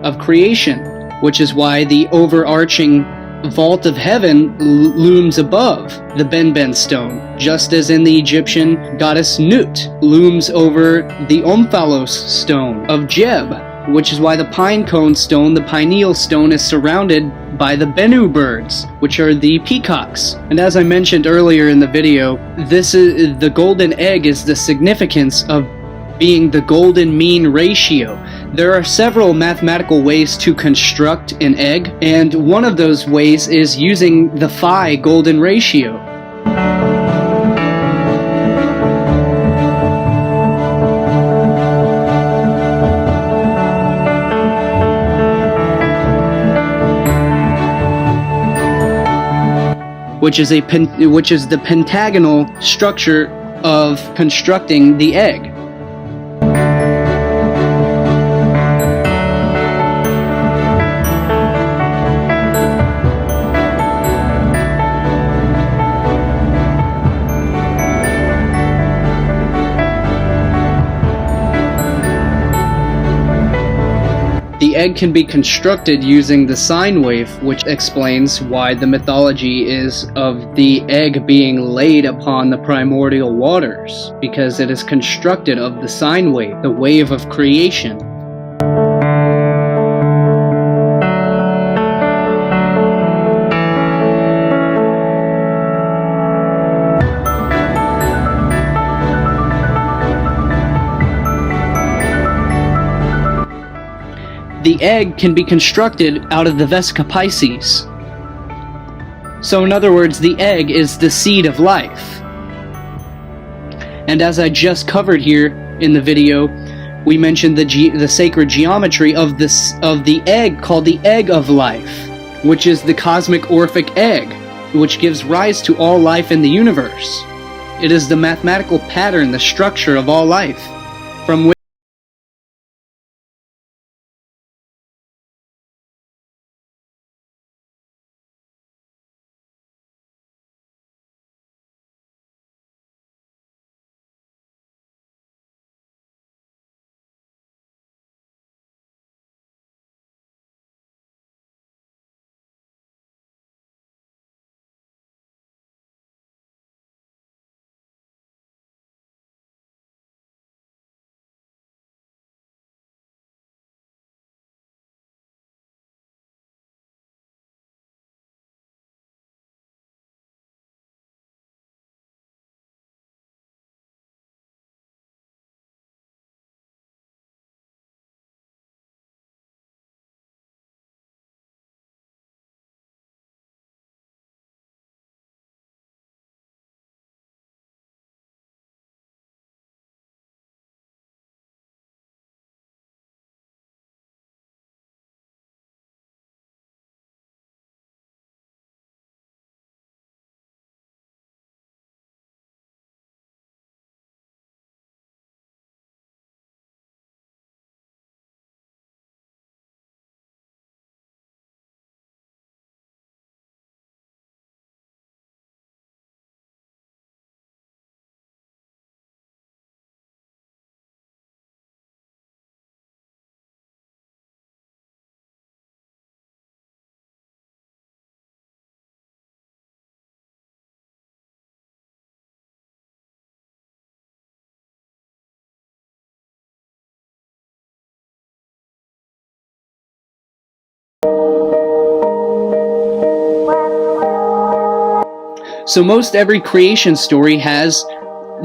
of creation, which is why the overarching vault of heaven looms above the Benben stone, just as in the Egyptian goddess Nut looms over the Omphalos stone of Jeb, which is why the pine cone stone, the pineal stone, is surrounded by the Bennu birds, which are the peacocks. And as I mentioned earlier in the video, this is the golden egg is the significance of being the golden mean ratio. There are several mathematical ways to construct an egg, and one of those ways is using the phi golden ratio. Which is the pentagonal structure of constructing the egg. The egg can be constructed using the sine wave, which explains why the mythology is of the egg being laid upon the primordial waters, because it is constructed of the sine wave, the wave of creation. The egg can be constructed out of the Vesica Pisces. So in other words, the egg is the seed of life. And as I just covered here in the video, we mentioned the sacred geometry of the egg called the egg of life, which is the cosmic Orphic egg, which gives rise to all life in the universe. It is the mathematical pattern, the structure of all life, from which So most every creation story has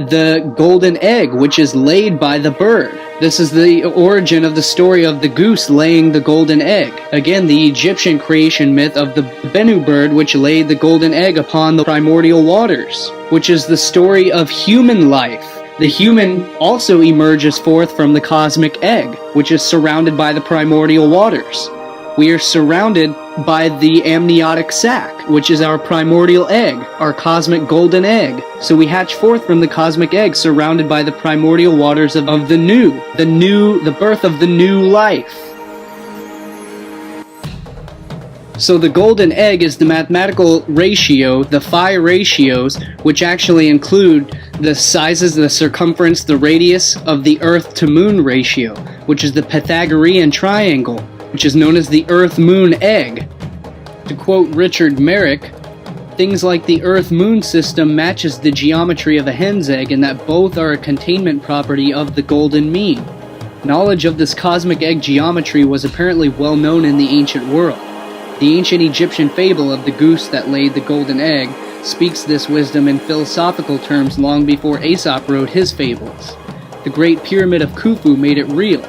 the golden egg, which is laid by the bird. This is the origin of the story of the goose laying the golden egg. Again, the Egyptian creation myth of the Bennu bird, which laid the golden egg upon the primordial waters, which is the story of human life The human also emerges forth from the cosmic egg, which is surrounded by the primordial waters. We are surrounded by the amniotic sac, which is our primordial egg, our cosmic golden egg. So we hatch forth from the cosmic egg surrounded by the primordial waters of the birth of the new life. So the golden egg is the mathematical ratio, the phi ratios, which actually include the sizes, the circumference, the radius of the Earth to Moon ratio, which is the Pythagorean triangle, which is known as the Earth-Moon egg. To quote Richard Merrick, things like the Earth-Moon system matches the geometry of a hen's egg in that both are a containment property of the golden mean. Knowledge of this cosmic egg geometry was apparently well known in the ancient world. The ancient Egyptian fable of the goose that laid the golden egg speaks this wisdom in philosophical terms long before Aesop wrote his fables. The Great Pyramid of Khufu made it real.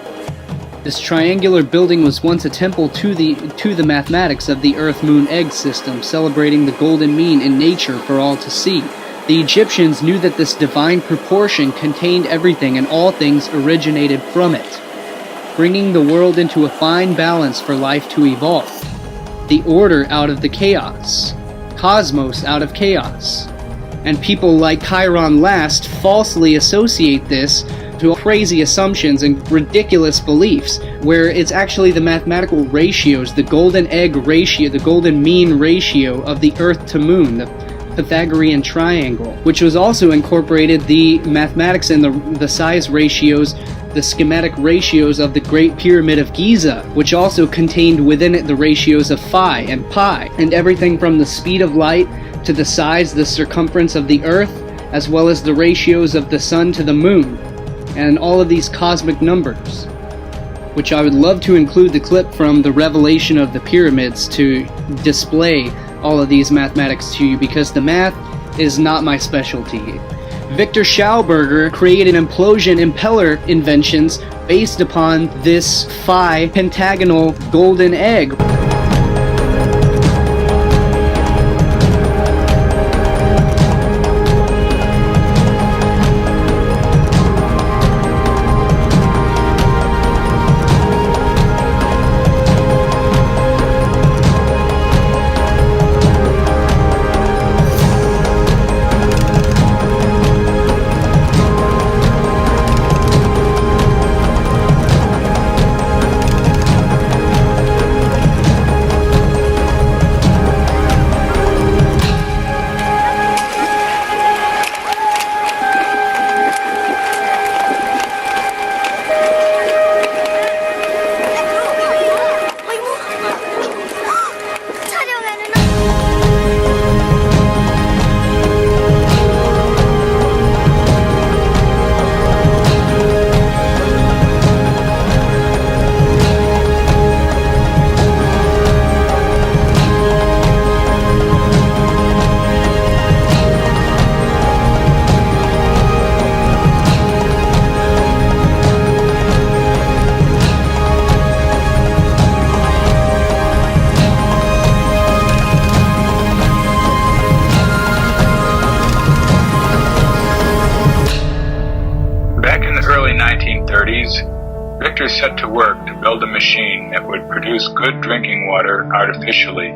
This triangular building was once a temple to the mathematics of the Earth-Moon-Egg system, celebrating the golden mean in nature for all to see. The Egyptians knew that this divine proportion contained everything and all things originated from it, bringing the world into a fine balance for life to evolve. The order out of the chaos, cosmos out of chaos. And people like Chiron Last falsely associate this to crazy assumptions and ridiculous beliefs, where it's actually the mathematical ratios, the golden egg ratio, the golden mean ratio of the Earth to Moon, the Pythagorean triangle, which was also incorporated the mathematics and the size ratios, the schematic ratios of the Great Pyramid of Giza, which also contained within it the ratios of phi and pi, and everything from the speed of light to the size, the circumference of the Earth, as well as the ratios of the Sun to the Moon, and all of these cosmic numbers, which I would love to include the clip from the revelation of the pyramids to display all of these mathematics to you, because the math is not my specialty. Victor Schauberger created implosion impeller inventions based upon this phi pentagonal golden egg. Victor set to work to build a machine that would produce good drinking water artificially.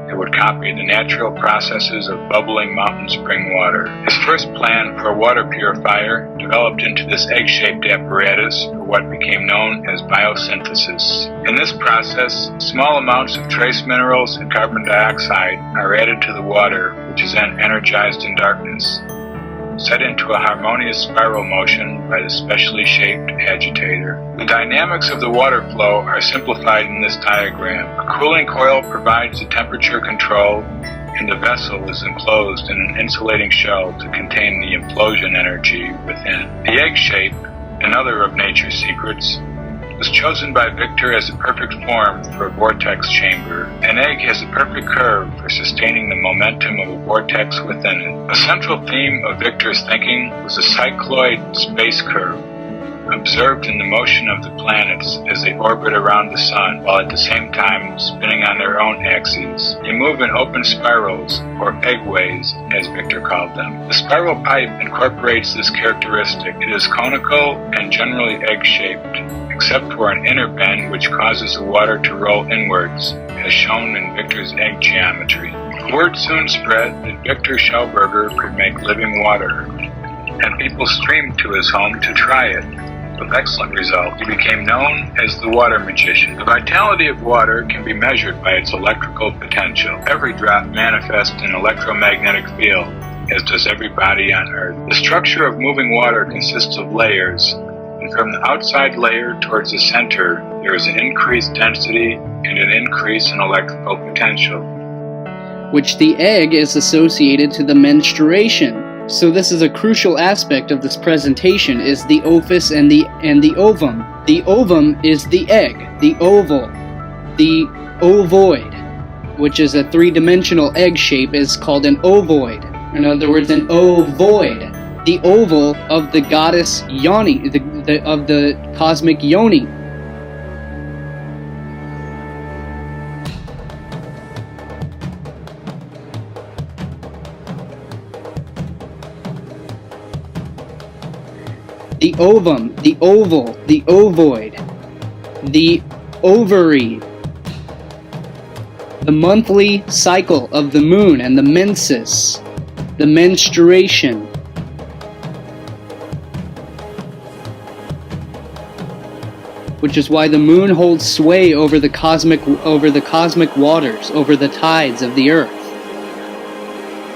It would copy the natural processes of bubbling mountain spring water. His first plan for a water purifier developed into this egg-shaped apparatus for what became known as biosynthesis. In this process, small amounts of trace minerals and carbon dioxide are added to the water, which is then energized in darkness, set into a harmonious spiral motion by the specially shaped agitator. The dynamics of the water flow are simplified in this diagram. A cooling coil provides the temperature control, and the vessel is enclosed in an insulating shell to contain the implosion energy within. The egg shape, another of nature's secrets, was chosen by Victor as a perfect form for a vortex chamber. An egg has a perfect curve for sustaining the momentum of a vortex within it. A central theme of Victor's thinking was the cycloid space curve, observed in the motion of the planets as they orbit around the sun while at the same time spinning on their own axes. They move in open spirals, or eggways, as Victor called them. The spiral pipe incorporates this characteristic. It is conical and generally egg-shaped, except for an inner bend which causes the water to roll inwards, as shown in Victor's egg geometry. Word soon spread that Victor Schauberger could make living water, and people streamed to his home to try it. With excellent results, he became known as the water magician. The vitality of water can be measured by its electrical potential. Every drop manifests an electromagnetic field, as does every body on Earth. The structure of moving water consists of layers, and from the outside layer towards the center, there is an increased density and an increase in electrical potential, which the egg is associated to the menstruation. So this is a crucial aspect of this presentation, is the ophis and the ovum. The ovum is the egg, the oval. The ovoid, which is a three-dimensional egg shape, is called an ovoid. In other words, an ovoid. The oval of the goddess Yoni, of the cosmic Yoni. The ovum, the oval, the ovoid, the ovary, the monthly cycle of the moon and the menses, the menstruation, which is why the moon holds sway over the cosmic waters, over the tides of the earth,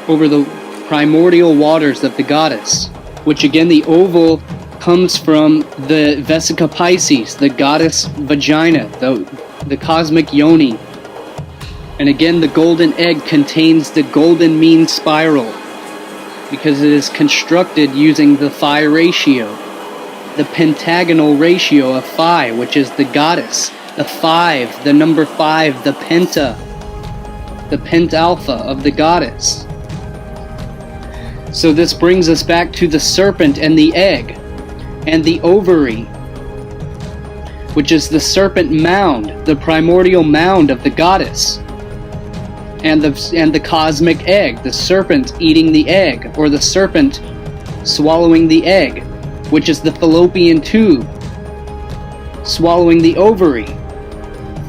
over the primordial waters of the goddess, which again the oval comes from the Vesica Pisces, the goddess vagina, the cosmic yoni. And again, the golden egg contains the golden mean spiral because it is constructed using the phi ratio, the pentagonal ratio of phi, which is the goddess, the 5, the number 5, the pentalpha of the goddess. So this brings us back to the serpent and the egg, and the ovary, which is the serpent mound, the primordial mound of the goddess, and the cosmic egg, the serpent eating the egg, or the serpent swallowing the egg, which is the fallopian tube, swallowing the ovary,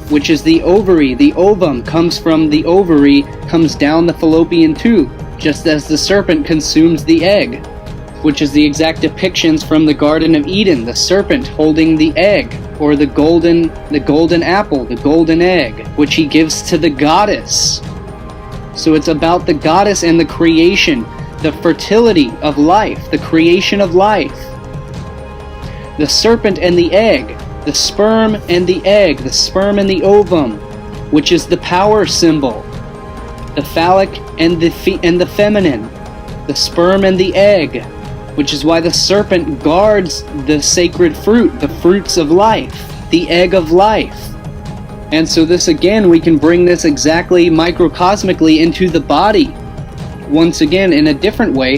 which is the ovary. The ovum comes from the ovary, comes down the fallopian tube, just as the serpent consumes the egg, which is the exact depictions from the Garden of Eden, the serpent holding the egg, or the golden apple, the golden egg, which he gives to the goddess. So it's about the goddess and the creation, the fertility of life, the creation of life. The serpent and the egg, the sperm and the egg, the sperm and the ovum, which is the power symbol, the phallic and the feminine, the sperm and the egg, which is why the serpent guards the sacred fruit, the fruits of life, the egg of life. And so this again, we can bring this exactly microcosmically into the body. Once again, in a different way,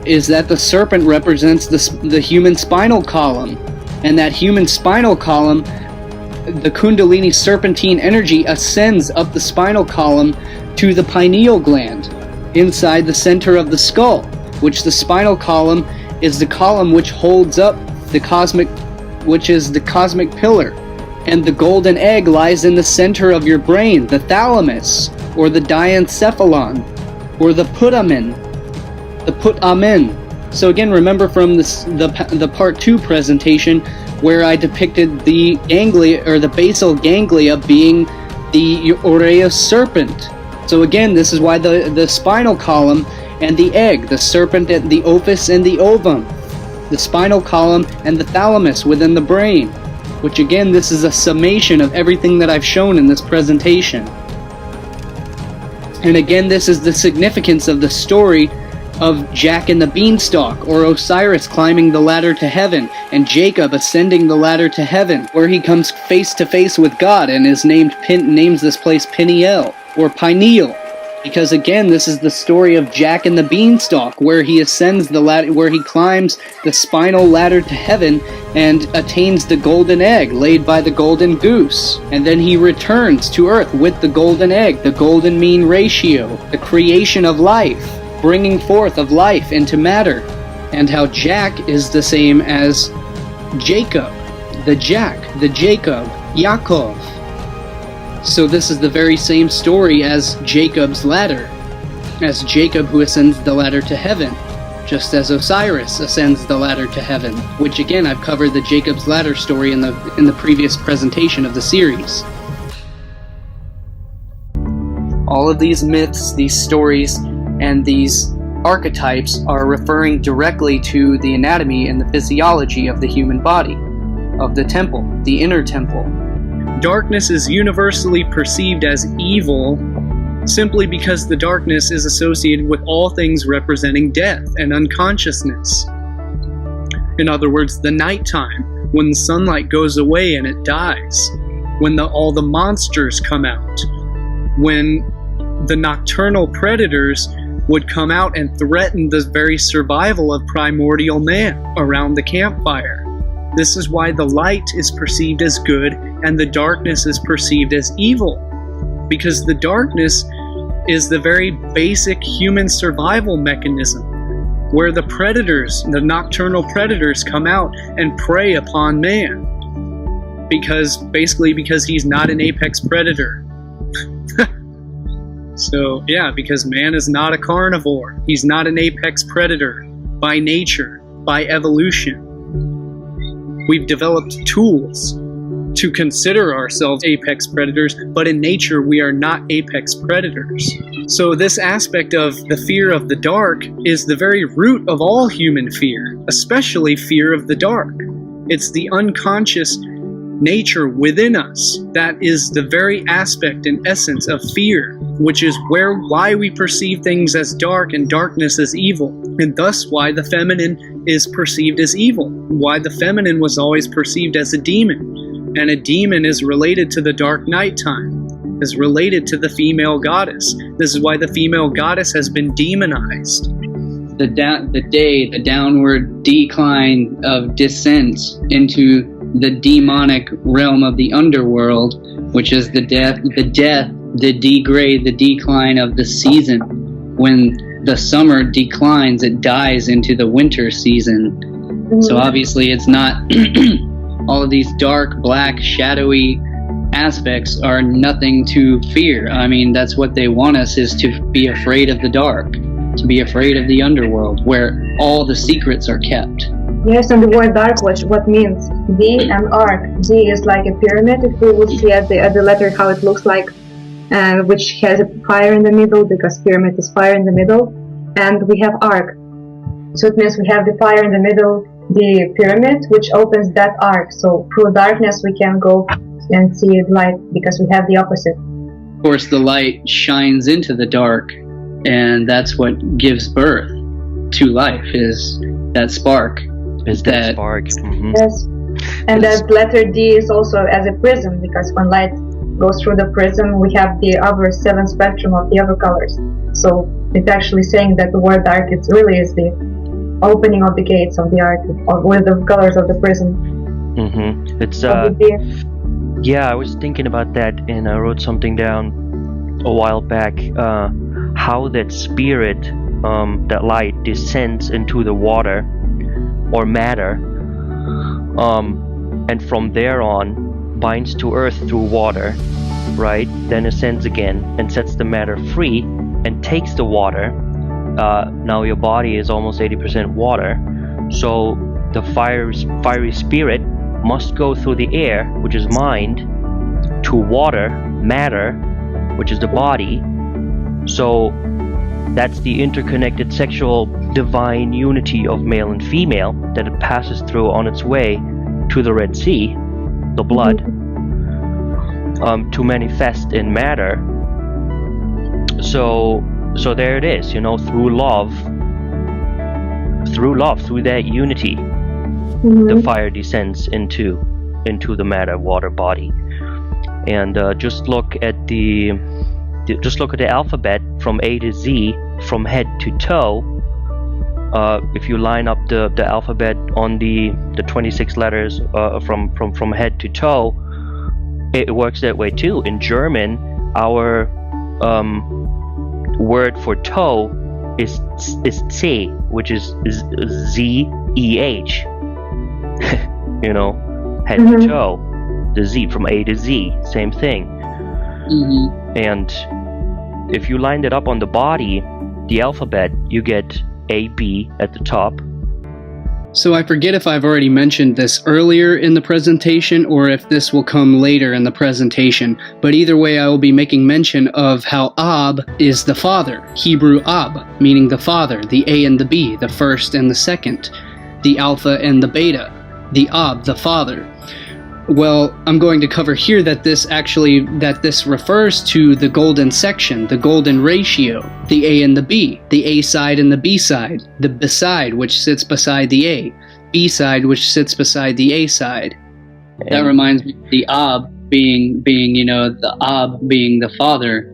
is that the serpent represents the human spinal column. And that human spinal column, the Kundalini serpentine energy ascends up the spinal column to the pineal gland, inside the center of the skull, which the spinal column is the column which holds up the cosmic, which is the cosmic pillar. And the golden egg lies in the center of your brain, the thalamus, or the diencephalon, or the putamen, So again, remember from the part 2 presentation where I depicted the ganglia, or the basal ganglia, being the aureus serpent. So again, this is why the spinal column and the egg, the serpent and the ophis and the ovum, the spinal column and the thalamus within the brain, which again, this is a summation of everything that I've shown in this presentation. And again, this is the significance of the story of Jack and the Beanstalk, or Osiris climbing the ladder to heaven, and Jacob ascending the ladder to heaven, where he comes face to face with God and is names this place Peniel, or Pineal, Because again, this is the story of Jack and the Beanstalk, where he ascends the ladder, where he climbs the spinal ladder to heaven and attains the golden egg laid by the golden goose. And then he returns to earth with the golden egg, the golden mean ratio, the creation of life, bringing forth of life into matter. And how Jack is the same as Jacob, the Jack, the Jacob, Yaakov. So this is the very same story as Jacob's ladder, as Jacob who ascends the ladder to heaven, just as Osiris ascends the ladder to heaven, which again I've covered the Jacob's ladder story in the previous presentation of the series. All of these myths, these stories, and these archetypes are referring directly to the anatomy and the physiology of the human body, of the temple, the inner temple. Darkness is universally perceived as evil simply because the darkness is associated with all things representing death and unconsciousness. In other words, the nighttime, when the sunlight goes away and it dies, when all the monsters come out, when the nocturnal predators would come out and threaten the very survival of primordial man around the campfire. This is why the light is perceived as good and the darkness is perceived as evil. Because the darkness is the very basic human survival mechanism where the predators, the nocturnal predators, come out and prey upon man. Because he's not an apex predator. So yeah, because man is not a carnivore. He's not an apex predator by nature, by evolution. We've developed tools to consider ourselves apex predators, but in nature we are not apex predators. So this aspect of the fear of the dark is the very root of all human fear, especially fear of the dark. It's the unconscious nature within us that is the very aspect and essence of fear, which is why we perceive things as dark and darkness as evil, and thus why the feminine is perceived as evil, why the feminine was always perceived as a demon. And a demon is related to the dark nighttime, is related to the female goddess. This is why the female goddess has been demonized. The downward decline of descent into the demonic realm of the underworld, which is the degrade, the decline of the season. When the summer declines, it dies into the winter season. So obviously it's not all of these dark, black, shadowy aspects are nothing to fear. I mean, that's what they want us, is to be afraid of the dark, to be afraid of the underworld, where all the secrets are kept. Yes, and the word dark, what means? D and arc. D is like a pyramid, if we would see at the letter how it looks like, which has a fire in the middle, because pyramid is fire in the middle, and we have arc. So it means we have the fire in the middle, the pyramid, which opens that arc. So through darkness we can go and see light, because we have the opposite. Of course, the light shines into the dark, and that's what gives birth to life, is that spark. Is that spark. Mm-hmm. Yes. And that letter D is also as a prism, because when light goes through the prism, we have the other 7 spectrum of the other colors. So it's actually saying that the word dark, it really is the opening of the gates of the arc, with the colors of the prism. Mm-hmm. It's yeah, I was thinking about that, and I wrote something down a while back, how that spirit, that light, descends into the water or matter, and from there on binds to earth through water, right? Then ascends again and sets the matter free and takes the water. Now your body is almost 80% water, so the fiery spirit must go through the air, which is mind, to water, matter, which is the body. So that's the interconnected sexual divine unity of male and female that it passes through on its way to the Red Sea, the blood, to manifest in matter. So there it is, through love, through that unity, the fire descends into the matter, water body. And just look at the just look at the alphabet from A to Z, from head to toe. If you line up the alphabet on the 26 letters from head to toe, it works that way too. In German, our word for toe is C, which is Z-E-H. You know, head to toe, the Z from A to Z, same thing. And if you line it up on the body, the alphabet, you get A, B at the top. So I forget if I've already mentioned this earlier in the presentation or if this will come later in the presentation, but either way I will be making mention of how Ab is the father, Hebrew Ab, meaning the father, the A and the B, the first and the second, the alpha and the beta, the Ab, the father. Well, I'm going to cover here that this refers to the golden section, the golden ratio, the A and the B, the A side and the B side, the B side which sits beside the A, B side which sits beside the A side. That reminds me of the Ab being the Ab being the father,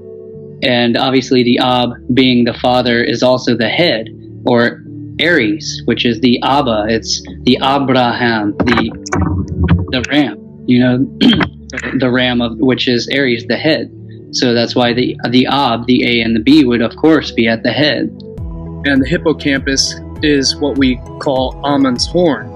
and obviously the Ab being the father is also the head, or Aries, which is the Abba. It's the Abraham, the ram, the ram of which is Aries, the head. So that's why the Ab, the A and the B would of course be at the head. And the hippocampus is what we call Ammon's horn.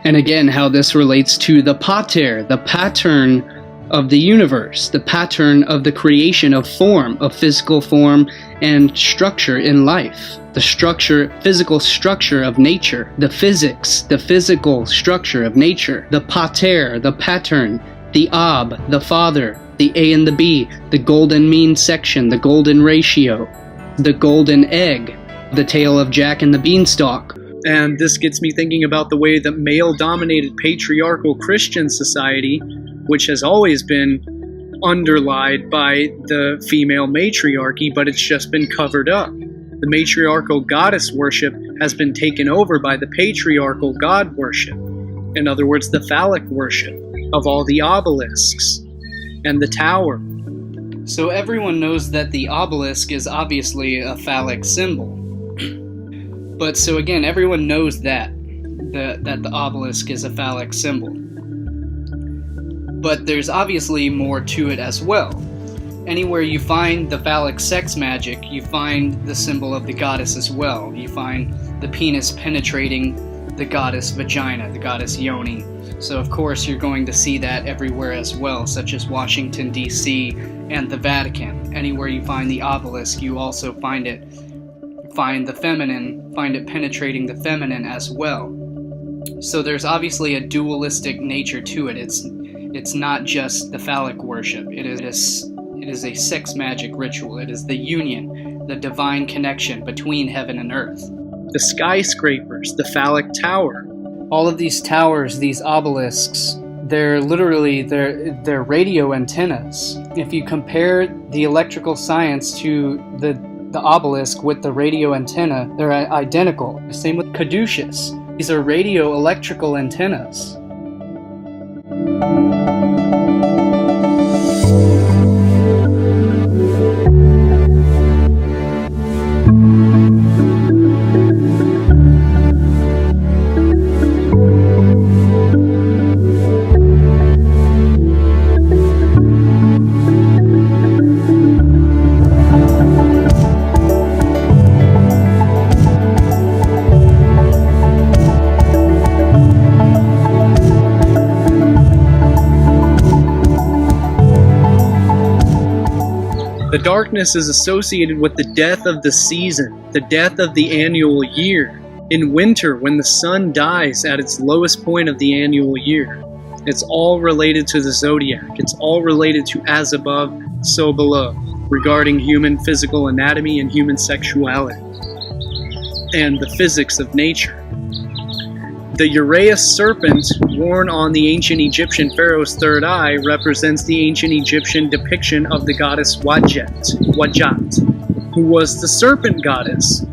And again, how this relates to the pater, the pattern of the universe, the pattern of the creation of form, of physical form and structure in life, the physical structure of nature, the physics, the physical structure of nature, the pater, the pattern, the Ab, the father, the A and the B, the golden mean section, the golden ratio, the golden egg, the tale of Jack and the Beanstalk. And this gets me thinking about the way that male-dominated patriarchal Christian society, which has always been underlied by the female matriarchy, but it's just been covered up. The matriarchal goddess worship has been taken over by the patriarchal god worship. In other words, the phallic worship of all the obelisks and the tower. So everyone knows that the obelisk is obviously a phallic symbol. But so again, everyone knows that the obelisk is a phallic symbol. But there's obviously more to it as well. Anywhere you find the phallic sex magic, you find the symbol of the goddess as well. You find the penis penetrating the goddess vagina, the goddess yoni. So of course you're going to see that everywhere as well, such as Washington, D.C. and the Vatican. Anywhere you find the obelisk, you also find the feminine, find it penetrating the feminine as well. So there's obviously a dualistic nature to it. It's not just the phallic worship. It is a sex magic ritual. It is the union, the divine connection between heaven and earth. The skyscrapers, the phallic tower. All of these towers, these obelisks, they're radio antennas. If you compare the electrical science to the obelisk with the radio antenna, they're identical. Same with caduceus. These are radio electrical antennas. The darkness is associated with the death of the season, the death of the annual year. In winter, when the sun dies at its lowest point of the annual year. It's all related to the zodiac. It's all related to as above, so below, regarding human physical anatomy and human sexuality, and the physics of nature. The Uraeus serpent, worn on the ancient Egyptian pharaoh's third eye, represents the ancient Egyptian depiction of the goddess Wajat, who was the serpent goddess.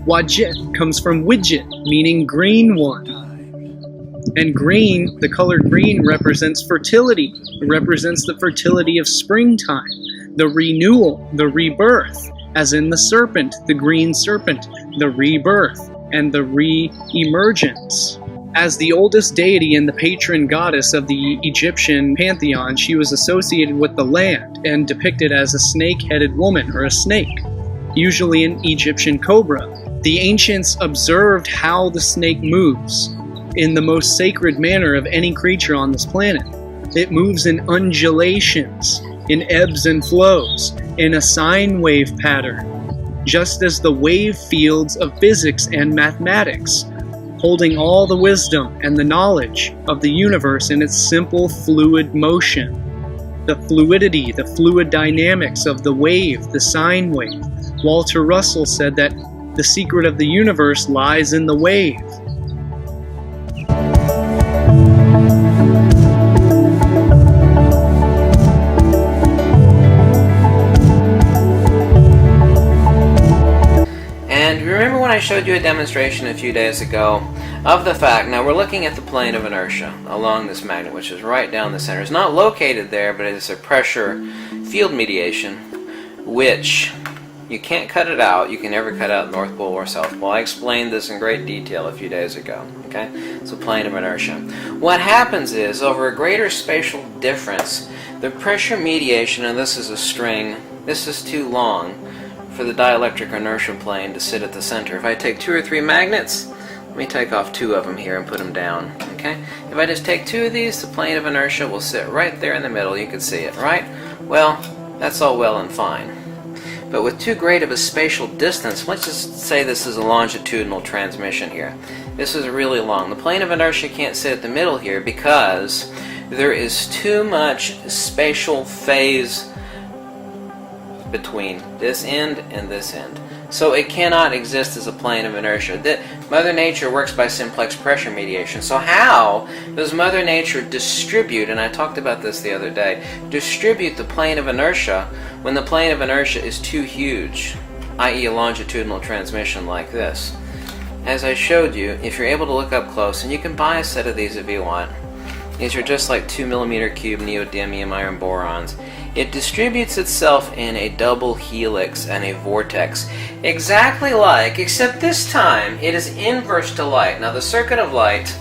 Wajat comes from widget, meaning green one. And green, the color green, represents fertility. It represents the fertility of springtime, the renewal, the rebirth, as in the serpent, the green serpent, the rebirth, and the re-emergence. As the oldest deity and the patron goddess of the Egyptian pantheon, she was associated with the land and depicted as a snake-headed woman or a snake, usually an Egyptian cobra. The ancients observed how the snake moves in the most sacred manner of any creature on this planet. It moves in undulations, in ebbs and flows, in a sine wave pattern, just as the wave fields of physics and mathematics, holding all the wisdom and the knowledge of the universe in its simple fluid motion. The fluidity, the fluid dynamics of the wave, the sine wave. Walter Russell said that the secret of the universe lies in the wave. I showed you a demonstration a few days ago of the fact, now we're looking at the plane of inertia along this magnet, which is right down the center. It's not located there, but it is a pressure field mediation, which you can't cut it out. You can never cut out North Pole or South Pole. I explained this in great detail a few days ago. Okay, it's a plane of inertia. What happens is, over a greater spatial difference, the pressure mediation, and this is a string, this is too long for the dielectric inertia plane to sit at the center. If I take 2 or 3 magnets, let me take off 2 of them here and put them down. Okay? If I just take 2 of these, the plane of inertia will sit right there in the middle. You can see it, right? Well, that's all well and fine. But with too great of a spatial distance, let's just say this is a longitudinal transmission here. This is really long. The plane of inertia can't sit at the middle here because there is too much spatial phase between this end and this end. So it cannot exist as a plane of inertia. Mother Nature works by simplex pressure mediation. So how does Mother Nature distribute, and I talked about this the other day, distribute the plane of inertia when the plane of inertia is too huge, i.e. a longitudinal transmission like this? As I showed you, if you're able to look up close, and you can buy a set of these if you want, these are just like 2mm cube neodymium iron borons. It distributes itself in a double helix and a vortex, exactly like, except this time it is inverse to light. Now the circuit of light,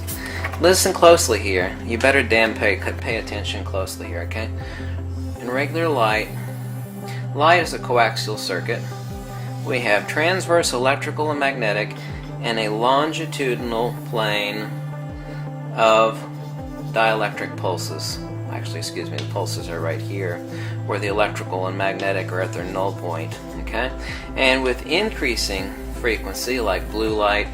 listen closely here. You better damn pay attention closely here, okay? In regular light is a coaxial circuit. We have transverse electrical and magnetic and a longitudinal plane of dielectric pulses. Actually, excuse me, the pulses are right here, where the electrical and magnetic are at their null point, okay? And with increasing frequency, like blue light,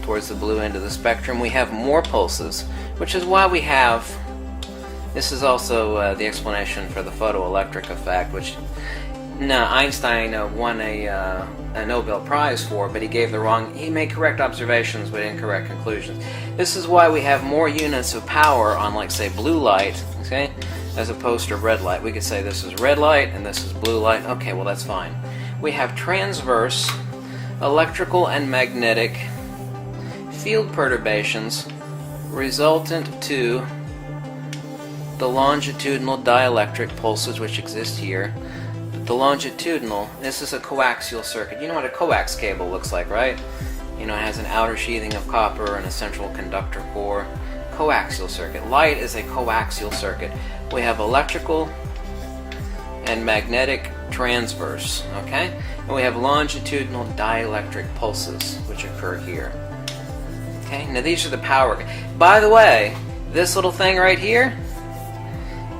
towards the blue end of the spectrum, we have more pulses, which is why we have, this is also the explanation for the photoelectric effect, which Einstein won a Nobel Prize for, but he made correct observations but incorrect conclusions. This is why we have more units of power on, like, say, blue light, okay, as opposed to red light. We could say this is red light and this is blue light. Okay, well, that's fine. We have transverse electrical and magnetic field perturbations resultant to the longitudinal dielectric pulses which exist here. The longitudinal, this is a coaxial circuit. You know what a coax cable looks like, right? You know, it has an outer sheathing of copper and a central conductor core. Coaxial circuit. Light is a coaxial circuit. We have electrical and magnetic transverse, okay? And we have longitudinal dielectric pulses, which occur here. Okay, now these are the power. By the way, this little thing right here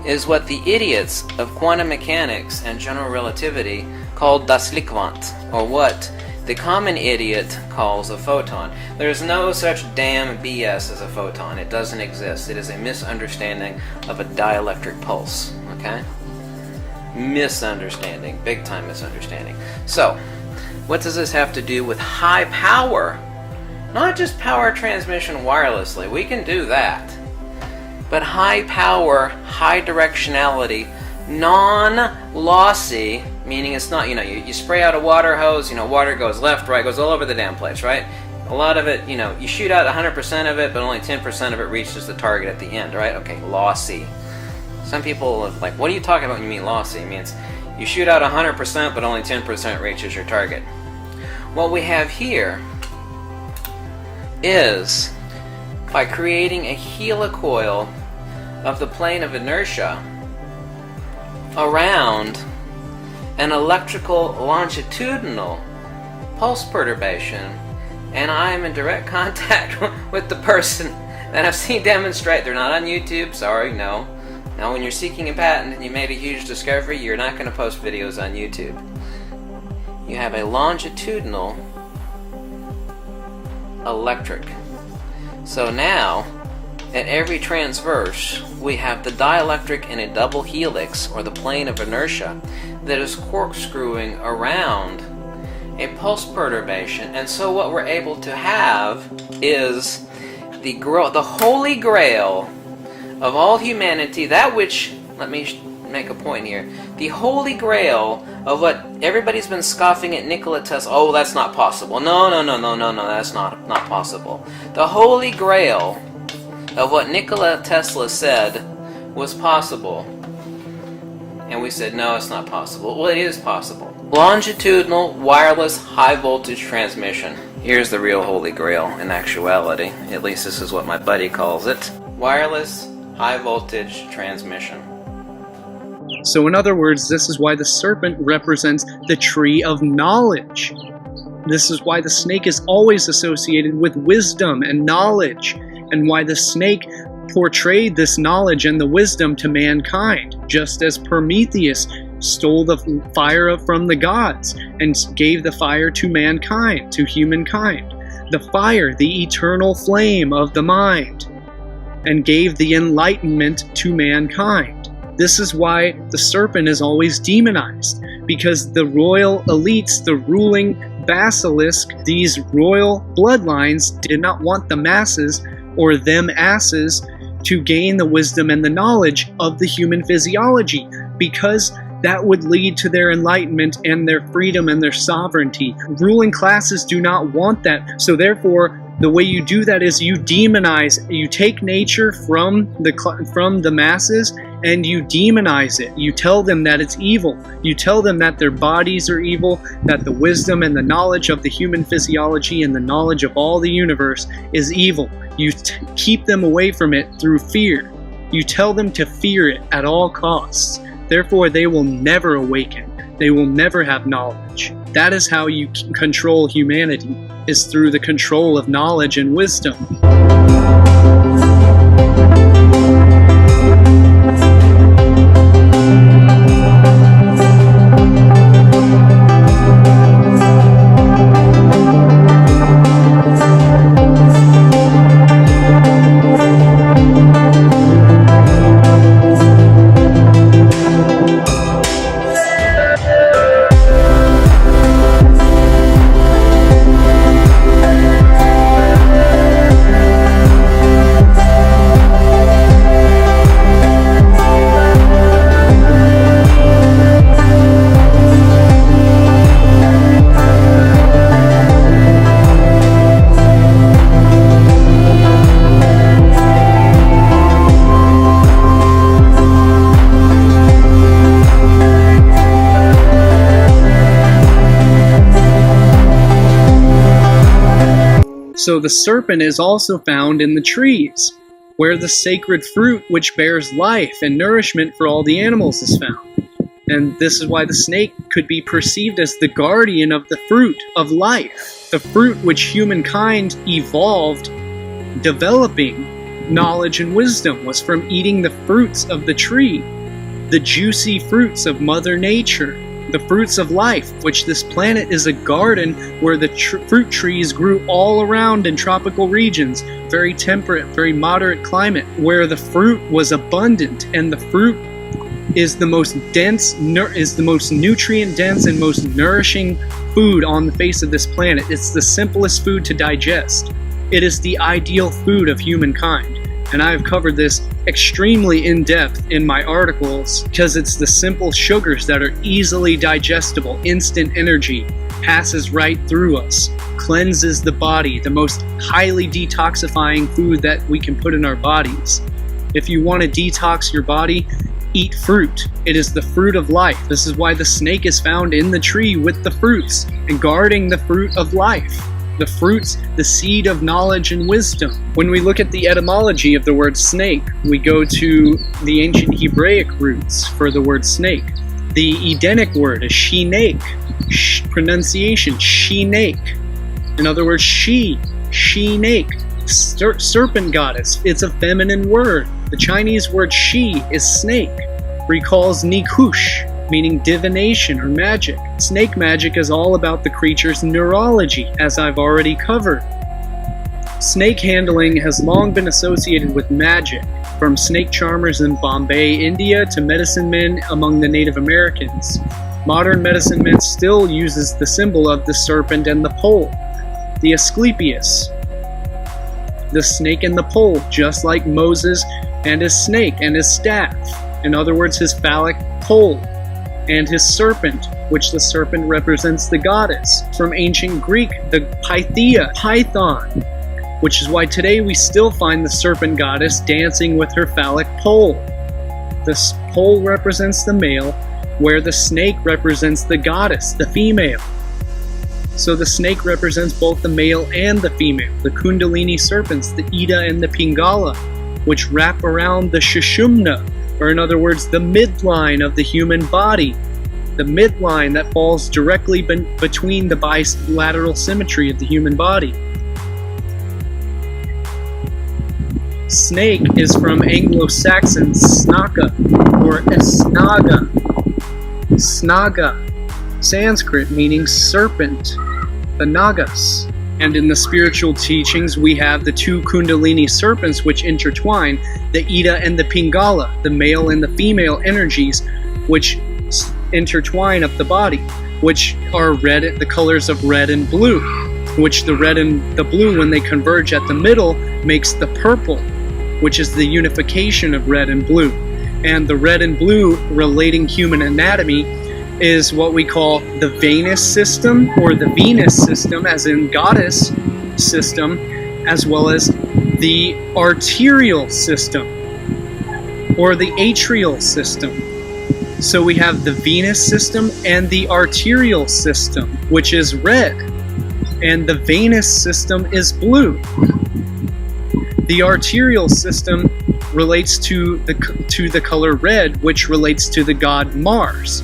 is what the idiots of quantum mechanics and general relativity called das Lichtquant, or what the common idiot calls a photon. There's no such damn BS as a photon. It doesn't exist. It is a misunderstanding of a dielectric pulse. Okay? Misunderstanding. Big time misunderstanding. So, what does this have to do with high power? Not just power transmission wirelessly. We can do that. But high power, high directionality, non-lossy, meaning it's not, you spray out a water hose, water goes left, right, goes all over the damn place, right? A lot of it, you shoot out 100% of it, but only 10% of it reaches the target at the end, right? Okay, lossy. Some people are like, what are you talking about when you mean lossy? It means you shoot out 100%, but only 10% reaches your target. What we have here is, by creating a helicoil of the plane of inertia around an electrical longitudinal pulse perturbation, and I am in direct contact with the person that I've seen demonstrate. They're not on YouTube, sorry, no. Now when you're seeking a patent and you made a huge discovery, you're not going to post videos on YouTube. You have a longitudinal electric. So now, at every transverse, we have the dielectric in a double helix, or the plane of inertia, that is corkscrewing around a pulse perturbation. And so what we're able to have is the holy grail of all humanity, that which, let me make a point here, the holy grail of what everybody's been scoffing at Nikola Tesla. Oh, that's not possible. No, that's not possible. The holy grail of what Nikola Tesla said was possible. And we said, no, it's not possible. Well, it is possible. Longitudinal, wireless, high voltage transmission. Here's the real holy grail in actuality. At least this is what my buddy calls it. Wireless, high voltage transmission. So in other words, this is why the serpent represents the tree of knowledge. This is why the snake is always associated with wisdom and knowledge, and why the snake portrayed this knowledge and the wisdom to mankind, just as Prometheus stole the fire from the gods and gave the fire to mankind, to humankind. The fire, the eternal flame of the mind, and gave the enlightenment to mankind. This is why the serpent is always demonized, because the royal elites, the ruling basilisk, these royal bloodlines did not want the masses, or them asses, to gain the wisdom and the knowledge of the human physiology, because that would lead to their enlightenment and their freedom and their sovereignty. Ruling classes do not want that, so therefore the way you do that is you demonize, you take nature from the masses and you demonize it. You tell them that it's evil. You tell them that their bodies are evil, that the wisdom and the knowledge of the human physiology and the knowledge of all the universe is evil. You keep them away from it through fear. You tell them to fear it at all costs. Therefore, they will never awaken. They will never have knowledge. That is how you control humanity, is through the control of knowledge and wisdom. So the serpent is also found in the trees, where the sacred fruit which bears life and nourishment for all the animals is found. And this is why the snake could be perceived as the guardian of the fruit of life, the fruit which humankind evolved, developing knowledge and wisdom, was from eating the fruits of the tree, the juicy fruits of Mother Nature, The fruits of life, which this planet is a garden where the fruit trees grew all around in tropical regions, very temperate, very moderate climate, where the fruit was abundant, and the fruit is the most dense, is the most nutrient dense and most nourishing food on the face of this planet. It's the simplest food to digest. It is the ideal food of humankind. And I have covered this extremely in depth in my articles because it's the simple sugars that are easily digestible, instant energy, passes right through us, cleanses the body, the most highly detoxifying food that we can put in our bodies. If you want to detox your body, eat fruit. It is the fruit of life. This is why the snake is found in the tree with the fruits and guarding the fruit of life. The fruits, the seed of knowledge and wisdom. When we look at the etymology of the word snake, we go to the ancient Hebraic roots for the word snake. The Edenic word is she-nake, pronunciation, she-nake. In other words, she-nake, serpent goddess. It's a feminine word. The Chinese word she is snake, recalls nikush, meaning divination or magic. Snake magic is all about the creature's neurology, as I've already covered. Snake handling has long been associated with magic, from snake charmers in Bombay, India, to medicine men among the Native Americans. Modern medicine men still uses the symbol of the serpent and the pole, the Asclepius, the snake and the pole, just like Moses and his snake and his staff. In other words, his phallic pole, and his serpent, which the serpent represents the goddess. From ancient Greek, the Pythia, Python, which is why today we still find the serpent goddess dancing with her phallic pole. The pole represents the male, where the snake represents the goddess, the female. So the snake represents both the male and the female, the Kundalini serpents, the Ida and the Pingala, which wrap around the Sushumna, or in other words, the midline of the human body, the midline that falls directly between the bilateral symmetry of the human body. Snake is from Anglo-Saxon snaka, or esnaga. Snaga, Sanskrit meaning serpent, the Nagas. And in the spiritual teachings, we have the two Kundalini serpents which intertwine, the Ida and the Pingala, the male and the female energies, which intertwine up the body, which are red, the colors of red and blue, which the red and the blue, when they converge at the middle, makes the purple, which is the unification of red and blue. And the red and blue relating human anatomy is what we call the Venus system, or the Venus system, as in goddess system, as well as the arterial system, or the atrial system. So we have the Venus system and the arterial system, which is red, and the Venus system is blue. The arterial system relates to the color red, which relates to the god Mars.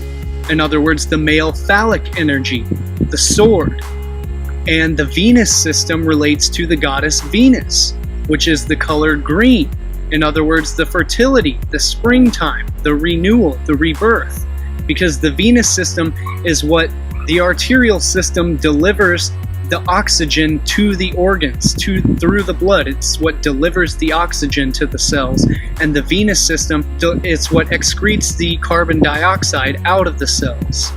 In other words, the male phallic energy, the sword. And the Venus system relates to the goddess Venus, which is the color green. In other words, the fertility, the springtime, the renewal, the rebirth. Because the Venus system is what the arterial system delivers the oxygen to the organs, through the blood. It's what delivers the oxygen to the cells. And the Venus system, it's what excretes the carbon dioxide out of the cells.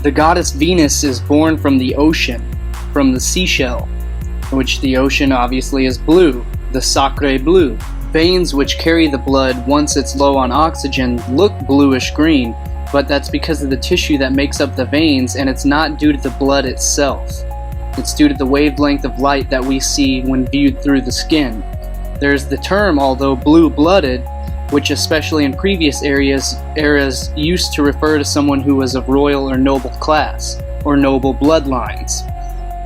The goddess Venus is born from the ocean, from the seashell, which the ocean obviously is blue, the sacre bleu. Veins which carry the blood once it's low on oxygen look bluish-green, but that's because of the tissue that makes up the veins, and it's not due to the blood itself. It's due to the wavelength of light that we see when viewed through the skin. There's the term, although blue-blooded, which especially in previous eras used to refer to someone who was of royal or noble class, or noble bloodlines.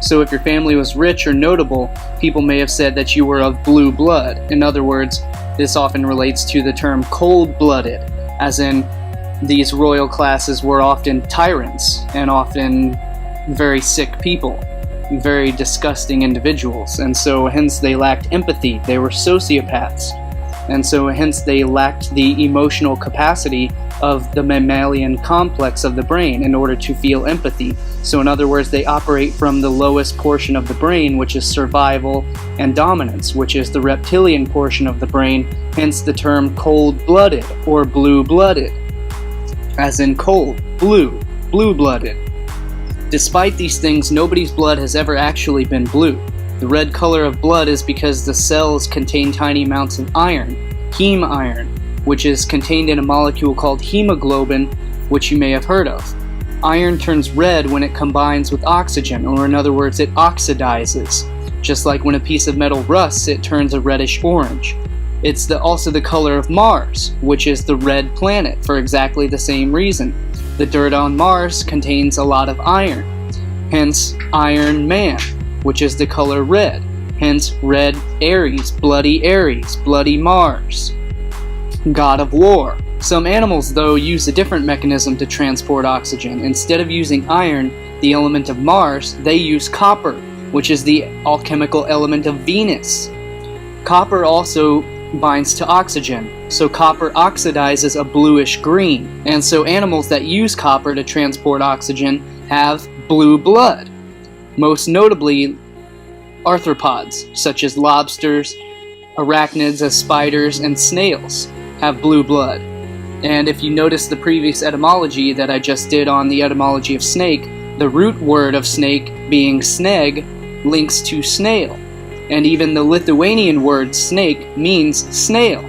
So if your family was rich or notable, people may have said that you were of blue blood. In other words, this often relates to the term cold-blooded, as in these royal classes were often tyrants and often very sick people, very disgusting individuals, and so hence they lacked empathy. They were sociopaths, and so hence they lacked the emotional capacity of the mammalian complex of the brain in order to feel empathy. So in other words, they operate from the lowest portion of the brain, which is survival and dominance, which is the reptilian portion of the brain, hence the term cold-blooded or blue-blooded, as in cold, blue-blooded. Despite these things, nobody's blood has ever actually been blue. The red color of blood is because the cells contain tiny amounts of iron, heme iron, which is contained in a molecule called hemoglobin, which you may have heard of. Iron turns red when it combines with oxygen, or in other words, it oxidizes. Just like when a piece of metal rusts, it turns a reddish orange. It's also the color of Mars, which is the red planet, for exactly the same reason. The dirt on Mars contains a lot of iron, hence Iron Man, which is the color red, hence red Ares, bloody Mars, god of war. Some animals, though, use a different mechanism to transport oxygen. Instead of using iron, the element of Mars, they use copper, which is the alchemical element of Venus. Copper also binds to oxygen, so copper oxidizes a bluish green, and so animals that use copper to transport oxygen have blue blood. Most notably, arthropods, such as lobsters, arachnids as spiders, and snails, have blue blood. And if you notice the previous etymology that I just did on the etymology of snake, the root word of snake being sneg links to snail, and even the Lithuanian word snake means snail,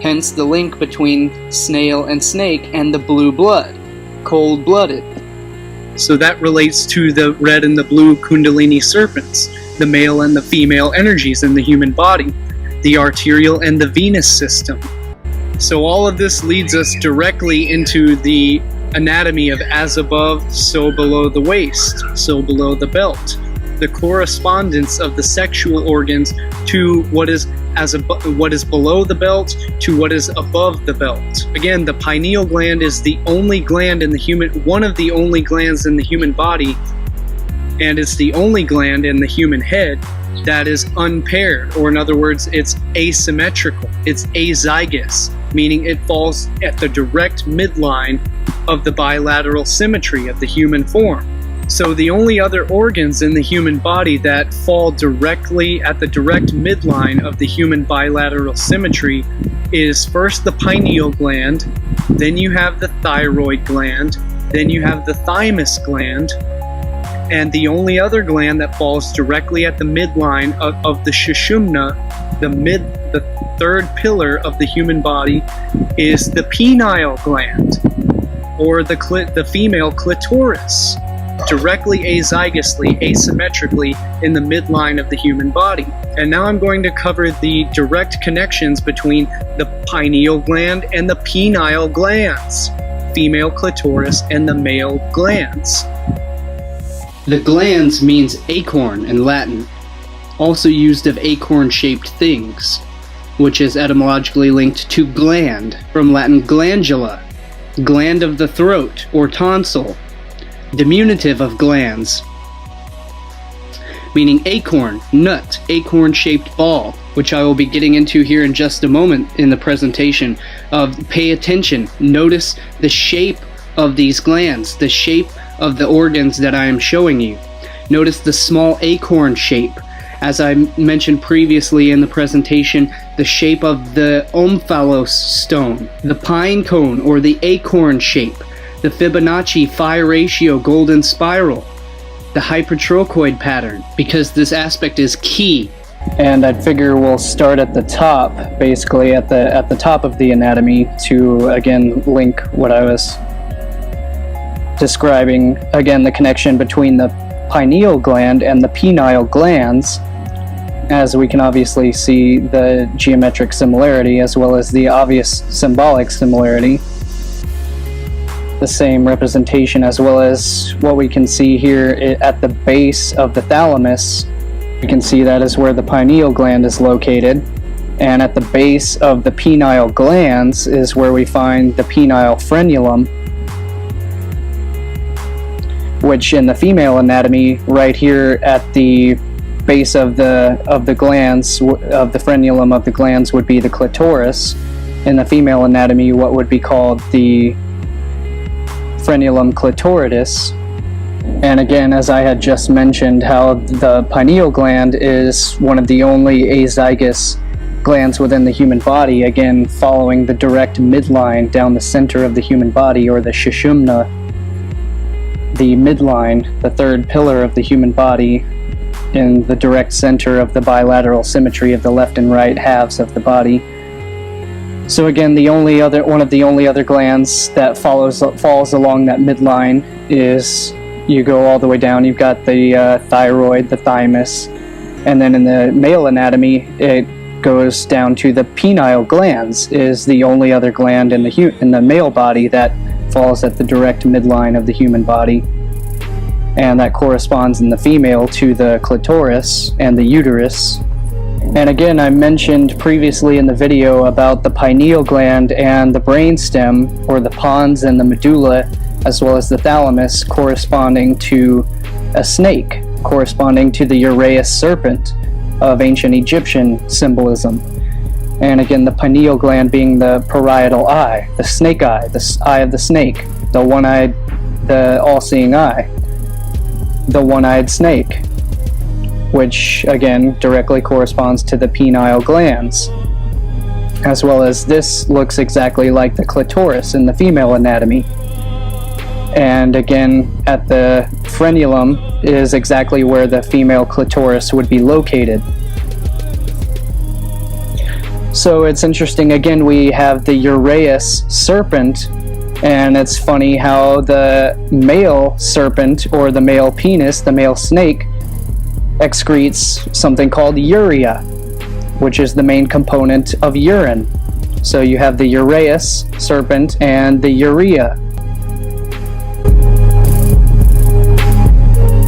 hence the link between snail and snake and the blue blood, cold-blooded. So that relates to the red and the blue Kundalini serpents, the male and the female energies in the human body, the arterial and the venous system. So all of this leads us directly into the anatomy of as above, so below the waist, so below the belt. The correspondence of the sexual organs to what is below the belt to what is above the belt. Again, the pineal gland is the only gland in the one of the only glands in the human body, and it's the only gland in the human head that is unpaired, or in other words, it's asymmetrical. It's azygous, meaning it falls at the direct midline of the bilateral symmetry of the human form. So the only other organs in the human body that fall directly at the direct midline of the human bilateral symmetry is first the pineal gland, then you have the thyroid gland, then you have the thymus gland, and the only other gland that falls directly at the midline of the Sushumna, the third pillar of the human body, is the penile gland, or the female clitoris, directly azygously, asymmetrically in the midline of the human body. And now I'm going to cover the direct connections between the pineal gland and the penile glands, female clitoris and the male glands. The glands means acorn in Latin, also used of acorn-shaped things, which is etymologically linked to gland, from Latin glandula, gland of the throat or tonsil, diminutive of glands, meaning acorn, nut, acorn-shaped ball, which I will be getting into here in just a moment in the presentation. Pay attention, notice the shape of these glands, the shape of the organs that I am showing you. Notice the small acorn shape. As I mentioned previously in the presentation, the shape of the omphalos stone, the pine cone or the acorn shape, the Fibonacci phi ratio golden spiral, the hypertrochoid pattern, because this aspect is key. And I figure we'll start at the top, basically at the top of the anatomy, to again link what I was describing, again the connection between the pineal gland and the penile glands, as we can obviously see the geometric similarity as well as the obvious symbolic similarity, the same representation, as well as what we can see here at the base of the thalamus. We can see that is where the pineal gland is located, and at the base of the penile glands is where we find the penile frenulum, which in the female anatomy, right here at the base of the glands, of the frenulum of the glands, would be the clitoris, in the female anatomy what would be called the frenulum clitoridis. And again, as I had just mentioned, how the pineal gland is one of the only azygous glands within the human body, again following the direct midline down the center of the human body, or the sushumna, the midline, the third pillar of the human body, in the direct center of the bilateral symmetry of the left and right halves of the body. So again, one of the only other glands that falls along that midline is, you go all the way down, you've got the thyroid, the thymus, and then in the male anatomy it goes down to the penile glands, is the only other gland in the male body that falls at the direct midline of the human body. And that corresponds in the female to the clitoris and the uterus. And again, I mentioned previously in the video about the pineal gland and the brainstem, or the pons and the medulla, as well as the thalamus, corresponding to a snake, corresponding to the Uraeus serpent of ancient Egyptian symbolism. And again, the pineal gland being the parietal eye, the snake eye, the eye of the snake, the one-eyed, the all-seeing eye, the one-eyed snake, which again directly corresponds to the penile glands, as well as this looks exactly like the clitoris in the female anatomy. And again, at the frenulum is exactly where the female clitoris would be located. So it's interesting, again, we have the Uraeus serpent, and it's funny how the male serpent, or the male penis, the male snake, excretes something called urea, which is the main component of urine. So you have the Uraeus serpent and the urea.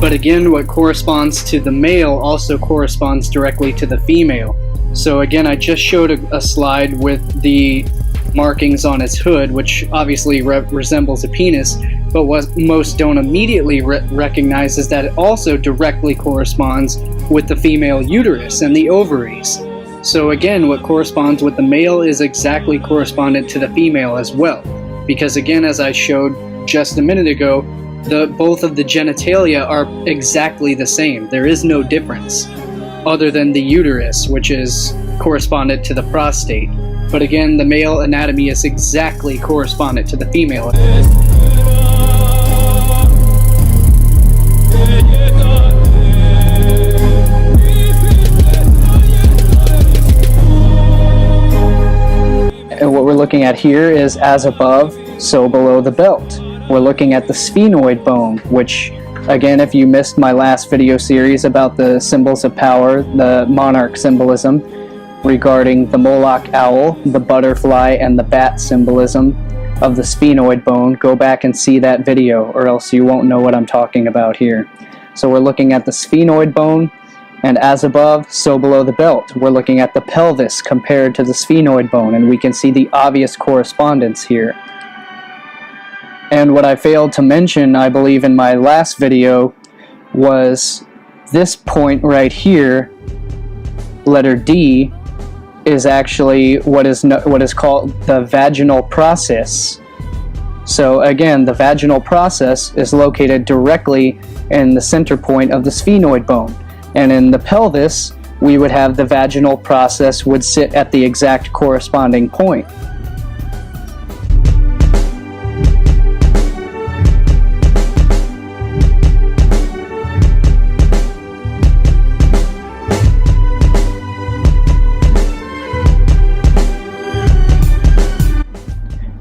But again, what corresponds to the male also corresponds directly to the female. So again, I just showed a slide with the markings on its hood, which obviously resembles a penis, but what most don't immediately recognize is that it also directly corresponds with the female uterus and the ovaries. So again, what corresponds with the male is exactly correspondent to the female as well, because again, as I showed just a minute ago, both of the genitalia are exactly the same. There is no difference, other than the uterus, which is correspondent to the prostate. But again, the male anatomy is exactly correspondent to the female. And what we're looking at here is as above, so below the belt. We're looking at the sphenoid bone, which, again, if you missed my last video series about the symbols of power, the monarch symbolism, regarding the Moloch owl, the butterfly, and the bat symbolism of the sphenoid bone, go back and see that video, or else you won't know what I'm talking about here. So we're looking at the sphenoid bone, and as above, so below the belt. We're looking at the pelvis compared to the sphenoid bone, and we can see the obvious correspondence here. And what I failed to mention, I believe, in my last video, was this point right here, letter D, is actually what is called the vaginal process. So again, the vaginal process is located directly in the center point of the sphenoid bone. And in the pelvis, we would have the vaginal process would sit at the exact corresponding point.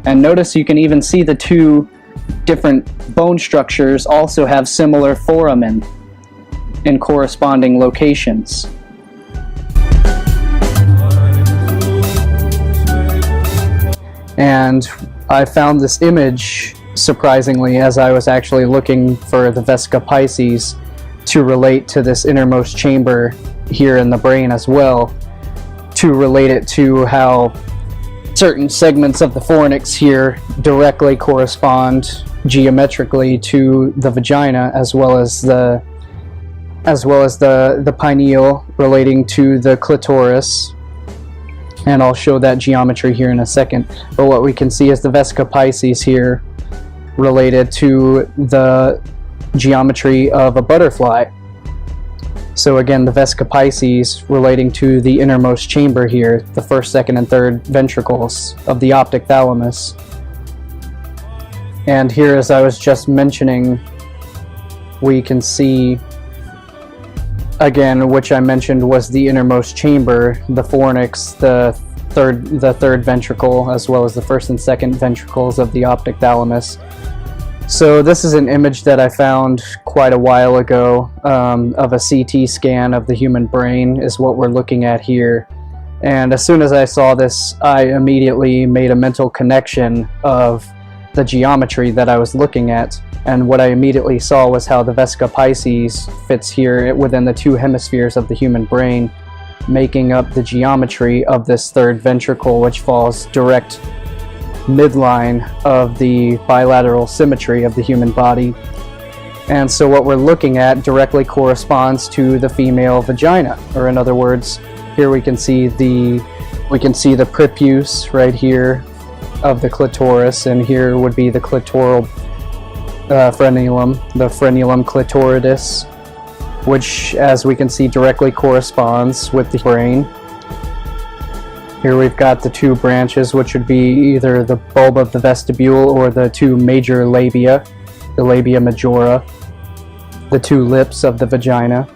And notice you can even see the two different bone structures also have similar foramen in corresponding locations. And I found this image, surprisingly, as I was actually looking for the Vesica Pisces to relate to this innermost chamber here in the brain as well, to relate it to how certain segments of the fornix here directly correspond geometrically to the vagina, as well as the pineal relating to the clitoris, and I'll show that geometry here in a second. But what we can see is the Vesica Pisces here related to the geometry of a butterfly. So again, the Vesica Pisces relating to the innermost chamber here, the first, second, and third ventricles of the optic thalamus. And here, as I was just mentioning, we can see, again, which I mentioned was the innermost chamber, the fornix, the third ventricle, as well as the first and second ventricles of the optic thalamus. So this is an image that I found quite a while ago of a CT scan of the human brain is what we're looking at here. And as soon as I saw this, I immediately made a mental connection of the geometry that I was looking at. And what I immediately saw was how the Vesica Pisces fits here within the two hemispheres of the human brain, making up the geometry of this third ventricle, which falls direct midline of the bilateral symmetry of the human body. And so what we're looking at directly corresponds to the female vagina, or in other words, here we can see the prepuce right here of the clitoris, and here would be the clitoral frenulum, the frenulum clitoridis, which, as we can see, directly corresponds with the brain. Here we've got the two branches, which would be either the bulb of the vestibule or the two major labia, the labia majora, the two lips of the vagina,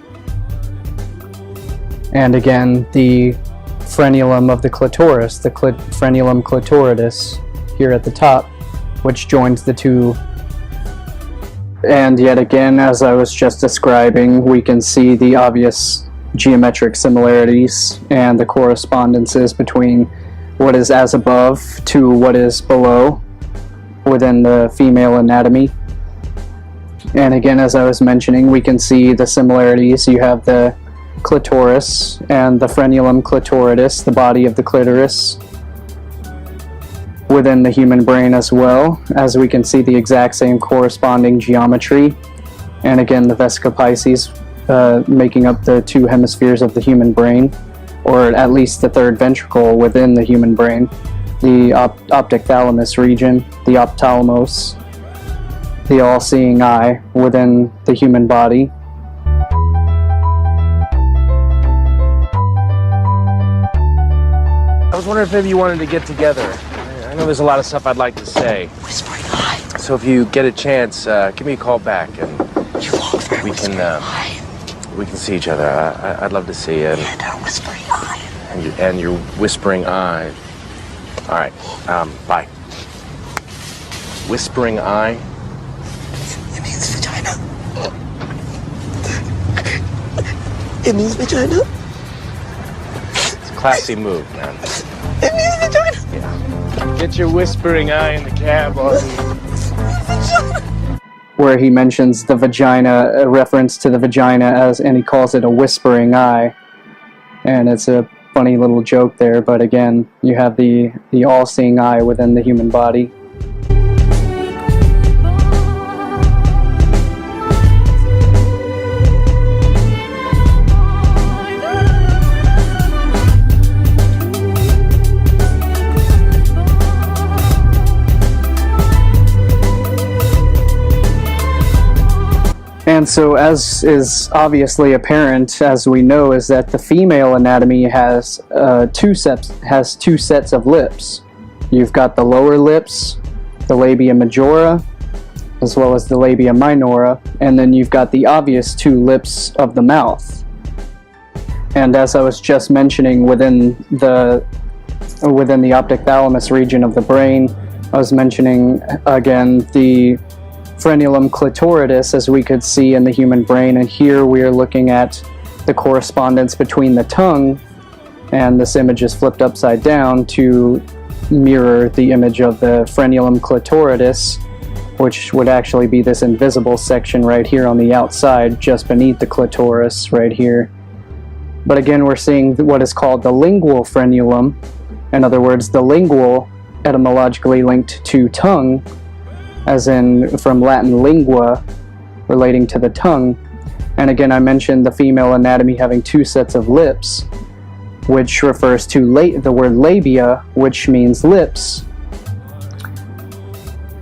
and again the frenulum of the clitoris, the frenulum clitoridis, here at the top, which joins the two. And yet again, as I was just describing, we can see the obvious geometric similarities and the correspondences between what is as above to what is below within the female anatomy. And again, as I was mentioning, we can see the similarities. You have the clitoris and the frenulum clitoridis, the body of the clitoris, within the human brain as well, as we can see the exact same corresponding geometry. And again, the Vesica Pisces making up the two hemispheres of the human brain, or at least the third ventricle within the human brain, the optic thalamus region, the ophthalmos, the all-seeing eye within the human body. I was wondering if maybe you wanted to get together. I know there's a lot of stuff I'd like to say. Whispering eye. So if you get a chance, give me a call back and we can see each other. I'd love to see you. And our whispering eye. And your whispering eye. All right. Bye. Whispering eye. It means vagina. It means vagina. It's a classy move, man. It means vagina. Yeah. Get your whispering eye in the cab, Aussie. Where he mentions the vagina, a reference to the vagina, and he calls it a whispering eye. And it's a funny little joke there, but again, you have the all-seeing eye within the human body. And so, as is obviously apparent, as we know, is that the female anatomy has two sets of lips. You've got the lower lips, the labia majora, as well as the labia minora, and then you've got the obvious two lips of the mouth. And as I was just mentioning, within the optic thalamus region of the brain, I was mentioning again the frenulum clitoridis, as we could see in the human brain, and here we are looking at the correspondence between the tongue, and this image is flipped upside down to mirror the image of the frenulum clitoridis, which would actually be this invisible section right here on the outside, just beneath the clitoris right here. But again, we're seeing what is called the lingual frenulum, in other words, the lingual, etymologically linked to tongue, as in from Latin lingua, relating to the tongue. And again, I mentioned the female anatomy having two sets of lips. which refers to the word labia, which means lips,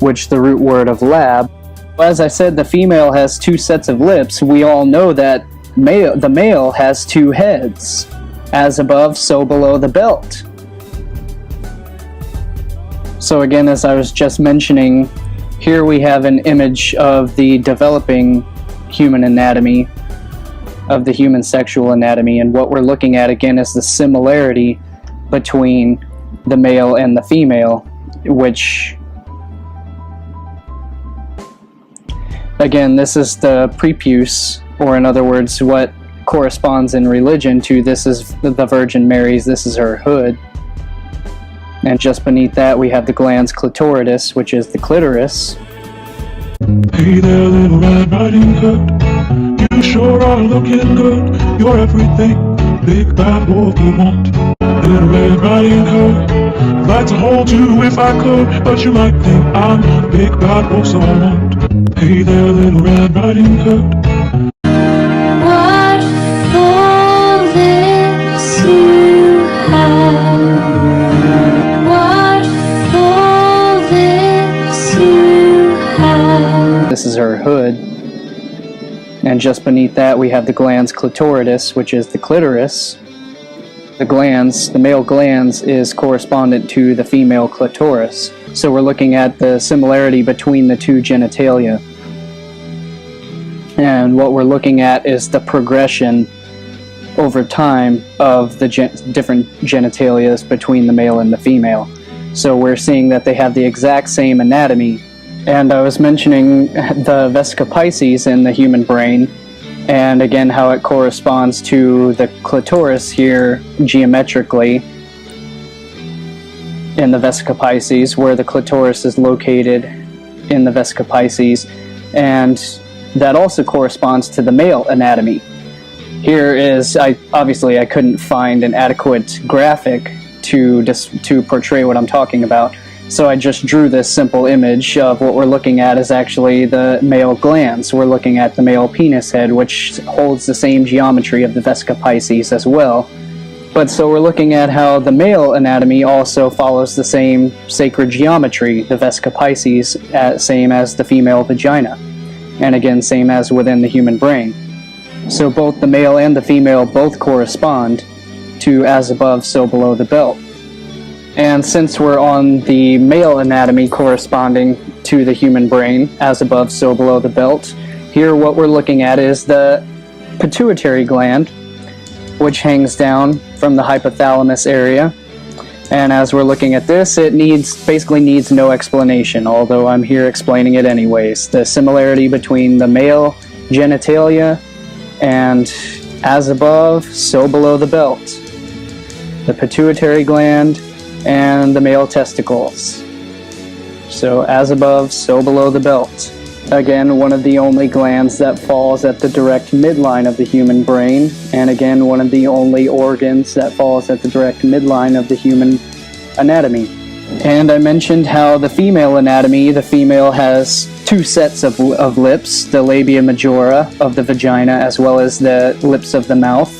which the root word of lab. As I said, the female has two sets of lips. We all know that the male has two heads, as above, so below the belt. So again, as I was just mentioning, here we have an image of the developing human anatomy, of the human sexual anatomy, and what we're looking at again is the similarity between the male and the female, which, again, this is the prepuce, or in other words, what corresponds in religion to this is the Virgin Mary's, this is her hood. And just beneath that we have the glans clitoridis, which is the clitoris. Hey there, little Red Riding Hood. You sure are looking good. You're everything big bad wolf would want. Little Red Riding Hood. I'd like to hold you if I could, but you might think I'm a big bad wolf, so I won't. Hey there, little Red Riding Hood. What for lips you have? What for lips you have? This is her hood. And just beneath that we have the glans clitoridis, which is the clitoris. The glans, the male glans, is correspondent to the female clitoris. So we're looking at the similarity between the two genitalia. And what we're looking at is the progression over time of the different genitalias between the male and the female. So we're seeing that they have the exact same anatomy. And I was mentioning the vesica piscis in the human brain, and again how it corresponds to the clitoris here geometrically in the vesica piscis, where the clitoris is located in the vesica piscis, and that also corresponds to the male anatomy. Here is, obviously I couldn't find an adequate graphic to portray what I'm talking about, so I just drew this simple image of what we're looking at is actually the male glans. We're looking at the male penis head, which holds the same geometry of the vesica piscis as well. But so we're looking at how the male anatomy also follows the same sacred geometry, the vesica piscis, same as the female vagina. And again, same as within the human brain. So both the male and the female both correspond to as above, so below the belt. And since we're on the male anatomy corresponding to the human brain, as above, so below the belt, here what we're looking at is the pituitary gland, which hangs down from the hypothalamus area. And as we're looking at this, it basically needs no explanation, although I'm here explaining it anyways. The similarity between the male genitalia and as above, so below the belt. The pituitary gland and the male testicles. So as above, so below the belt. Again, one of the only glands that falls at the direct midline of the human brain, and again, one of the only organs that falls at the direct midline of the human anatomy. And I mentioned how the female anatomy, the female has two sets of lips, the labia majora of the vagina as well as the lips of the mouth.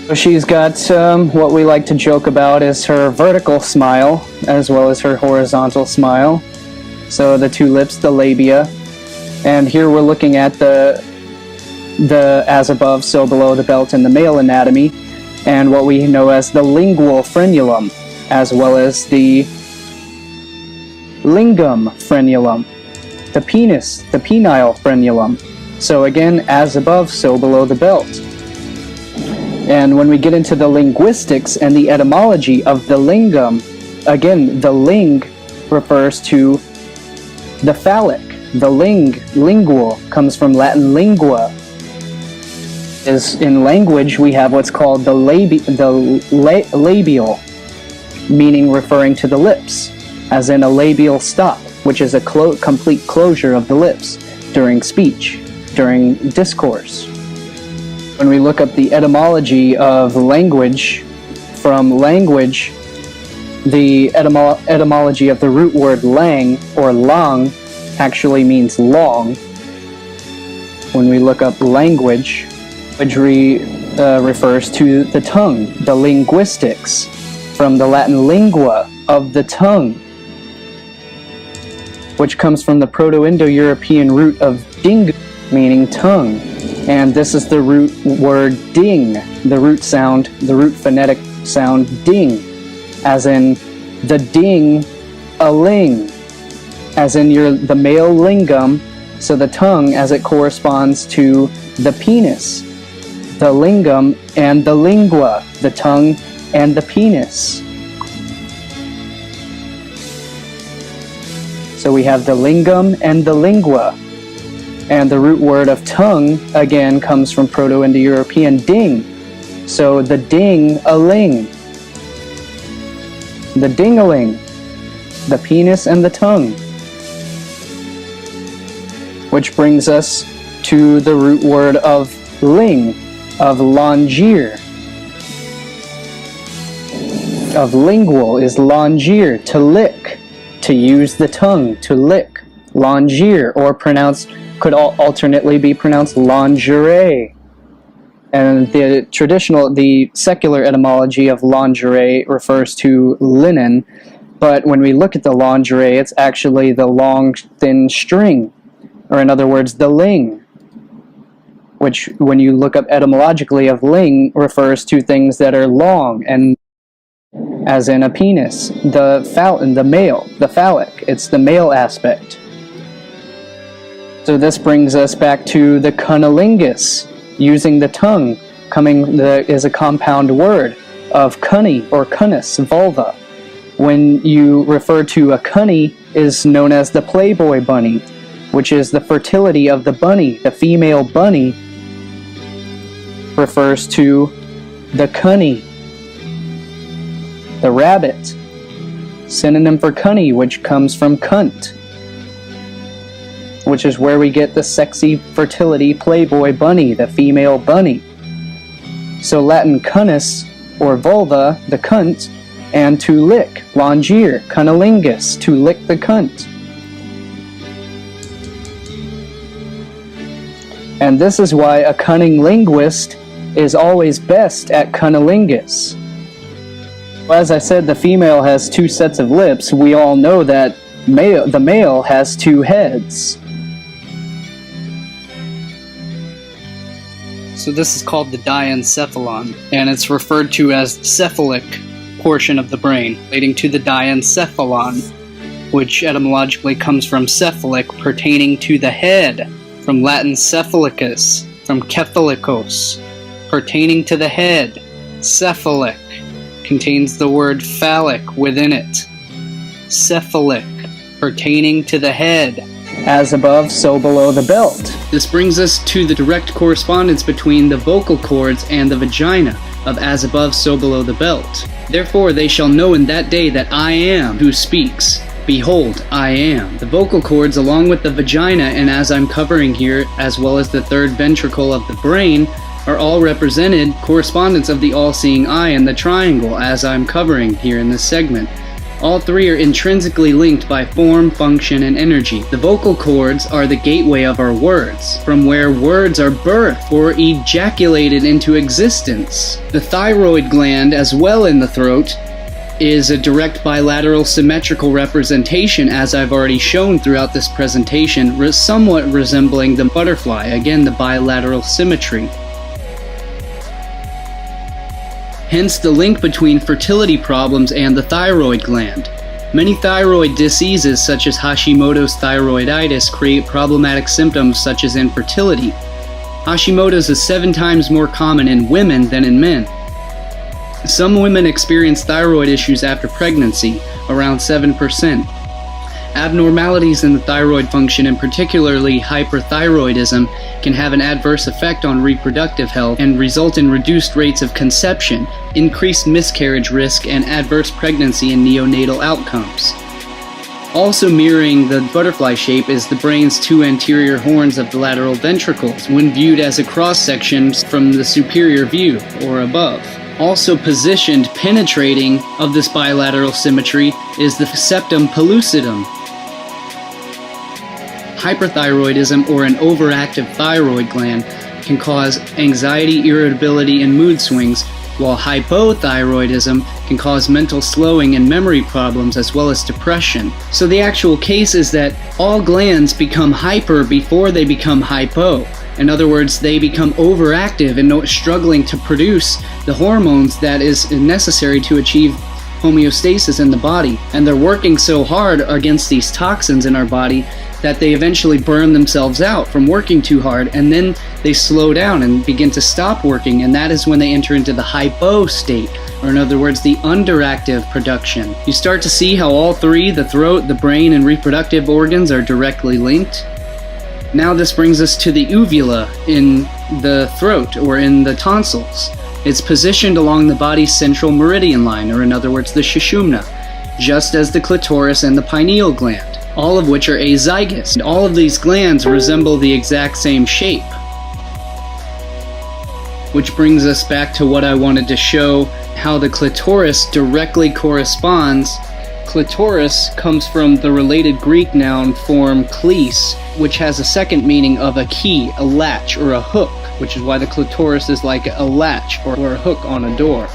So she's got what we like to joke about is her vertical smile as well as her horizontal smile. So the two lips, the labia. And here we're looking at the as above, so below the belt in the male anatomy, and what we know as the lingual frenulum, as well as the lingam frenulum, the penis, the penile frenulum. So again, as above, so below the belt. And when we get into the linguistics and the etymology of the lingam, again, the ling refers to the phallic. The lingual, comes from Latin lingua. Is in language we have what's called the labial, meaning referring to the lips, as in a labial stop, which is a complete closure of the lips during speech, during discourse. When we look up the etymology of language, from language, the etymology of the root word lang or lang actually means long. When we look up language, refers to the tongue, the linguistics, from the Latin lingua, of the tongue, which comes from the Proto-Indo-European root of ding, meaning tongue. And this is the root word ding, the root sound, the root phonetic sound ding, as in the ding-a-ling, as in the male lingam, so the tongue as it corresponds to the penis, the lingam and the lingua, the tongue and the penis. So we have the lingam and the lingua. And the root word of tongue, again, comes from Proto-Indo-European ding. So the ding-a-ling. The ding-a-ling. The penis and the tongue. Which brings us to the root word of ling, of longeer. Of lingual is longeer, to lick, to use the tongue, to lick. Longeer, or pronounced, could alternately be pronounced lingerie. And the secular etymology of lingerie refers to linen, but when we look at the lingerie, it's actually the long, thin string, or in other words, the ling, which, when you look up etymologically of ling, refers to things that are long, and as in a penis, the male, the phallic, it's the male aspect. So this brings us back to the cunnilingus, using the tongue, is a compound word of cunny or cunnus, vulva. When you refer to a cunny, is known as the playboy bunny, which is the fertility of the bunny. The female bunny refers to the cunny. The rabbit, synonym for cunny, which comes from cunt, which is where we get the sexy fertility playboy bunny, the female bunny. So Latin cunnus, or vulva, the cunt, and to lick, longeer, cunnilingus, to lick the cunt. And this is why a cunning linguist is always best at cunnilingus. As I said, the female has two sets of lips. We all know that the male has two heads. So this is called the diencephalon, and it's referred to as the cephalic portion of the brain, relating to the diencephalon, which etymologically comes from cephalic, pertaining to the head, from Latin cephalicus, from cephalikos, pertaining to the head. Cephalic contains the word phallic within it. Cephalic, pertaining to the head. As above, so below the belt. This brings us to the direct correspondence between the vocal cords and the vagina of as above, so below the belt. Therefore they shall know in that day that I am who speaks. Behold, I am. The vocal cords, along with the vagina, and as I'm covering here, as well as the third ventricle of the brain, are all represented correspondents of the all-seeing eye and the triangle, as I'm covering here in this segment. All three are intrinsically linked by form, function, and energy. The vocal cords are the gateway of our words, from where words are birthed or ejaculated into existence. The thyroid gland, as well in the throat, is a direct bilateral symmetrical representation, as I've already shown throughout this presentation, somewhat resembling the butterfly, again the bilateral symmetry. Hence the link between fertility problems and the thyroid gland. Many thyroid diseases such as Hashimoto's thyroiditis create problematic symptoms such as infertility. Hashimoto's is 7 times more common in women than in men. Some women experience thyroid issues after pregnancy, around 7%. Abnormalities in the thyroid function, and particularly hyperthyroidism, can have an adverse effect on reproductive health and result in reduced rates of conception, increased miscarriage risk, and adverse pregnancy and neonatal outcomes. Also mirroring the butterfly shape is the brain's 2 anterior horns of the lateral ventricles, when viewed as a cross-section from the superior view, or above. Also positioned penetrating of this bilateral symmetry is the septum pellucidum. Hyperthyroidism, or an overactive thyroid gland, can cause anxiety, irritability, and mood swings, while hypothyroidism can cause mental slowing and memory problems as well as depression. So the actual case is that all glands become hyper before they become hypo. In other words, they become overactive and struggling to produce the hormones that is necessary to achieve homeostasis in the body. And they're working so hard against these toxins in our body that they eventually burn themselves out from working too hard, and then they slow down and begin to stop working, and that is when they enter into the hypo state, or in other words, the underactive production. You start to see how all three, the throat, the brain, and reproductive organs, are directly linked. Now this brings us to the uvula in the throat, or in the tonsils. It's positioned along the body's central meridian line, or in other words, the sushumna, just as the clitoris and the pineal gland, all of which are azygous. And all of these glands resemble the exact same shape. Which brings us back to what I wanted to show, how the clitoris directly corresponds. Clitoris comes from the related Greek noun form kleis, which has a second meaning of a key, a latch, or a hook, which is why the clitoris is like a latch or a hook on a door.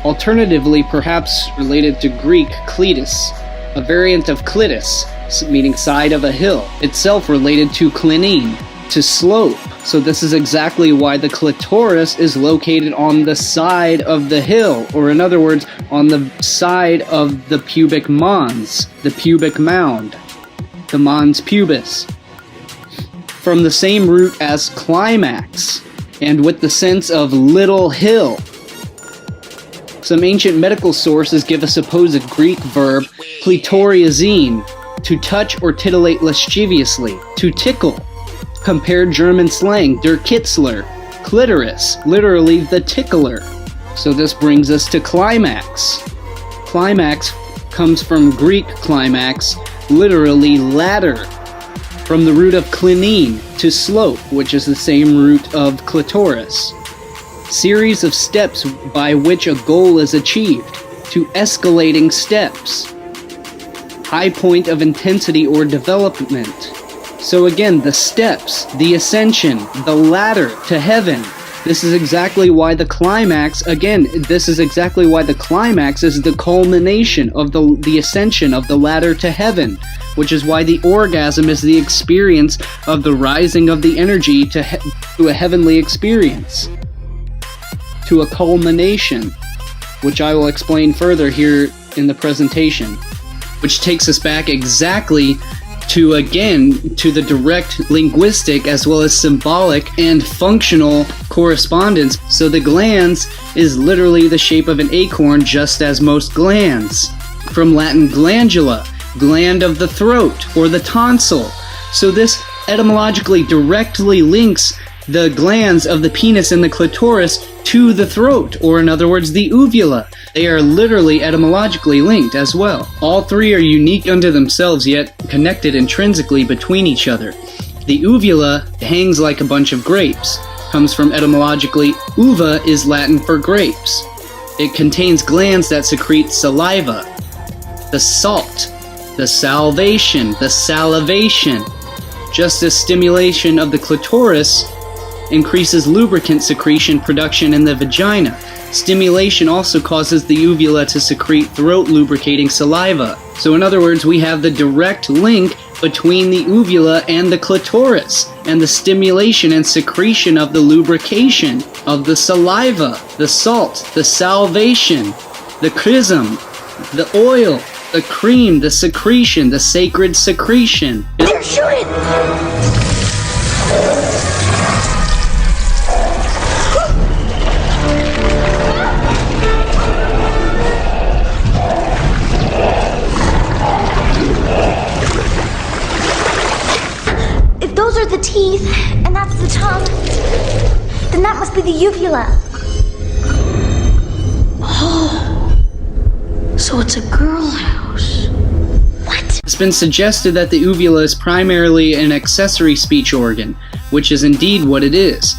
Alternatively, perhaps related to Greek cleitus, a variant of clitus, meaning side of a hill, itself related to klinine, to slope. So this is exactly why the clitoris is located on the side of the hill, or in other words, on the side of the pubic mons, the pubic mound, the mons pubis. From the same root as climax, and with the sense of little hill. Some ancient medical sources give a supposed Greek verb, klitoriazine, to touch or titillate lasciviously, to tickle. Compare German slang, der Kitzler, clitoris, literally the tickler. So this brings us to climax. Climax comes from Greek climax, literally ladder, from the root of klinine, to slope, which is the same root of clitoris. Series of steps by which a goal is achieved, to escalating steps. High point of intensity or development. So again, the steps, the ascension, the ladder to heaven. This is exactly why the climax, this is exactly why the climax is the culmination of the ascension of the ladder to heaven, which is why the orgasm is the experience of the rising of the energy to a heavenly experience, to a culmination, which I will explain further here in the presentation, which takes us back exactly to the direct linguistic as well as symbolic and functional correspondence. So the glans is literally the shape of an acorn, just as most glands. From Latin glandula, gland of the throat or the tonsil. So this etymologically directly links the glands of the penis and the clitoris to the throat, or in other words, the uvula. They are literally etymologically linked as well. All three are unique unto themselves, yet connected intrinsically between each other. The uvula hangs like a bunch of grapes. Comes from etymologically, uva is Latin for grapes. It contains glands that secrete saliva, the salt, the salvation, the salivation. Just as stimulation of the clitoris increases lubricant secretion production in the vagina, stimulation also causes the uvula to secrete throat lubricating saliva. So in other words, we have the direct link between the uvula and the clitoris, and the stimulation and secretion of the lubrication of the saliva, the salt, the salvation, the chrism, the oil, the cream, the secretion, the sacred secretion. Shoot it! If those are the teeth, and that's the tongue, then that must be the uvula. Oh, so it's a girl house. What? It's been suggested that the uvula is primarily an accessory speech organ, which is indeed what it is.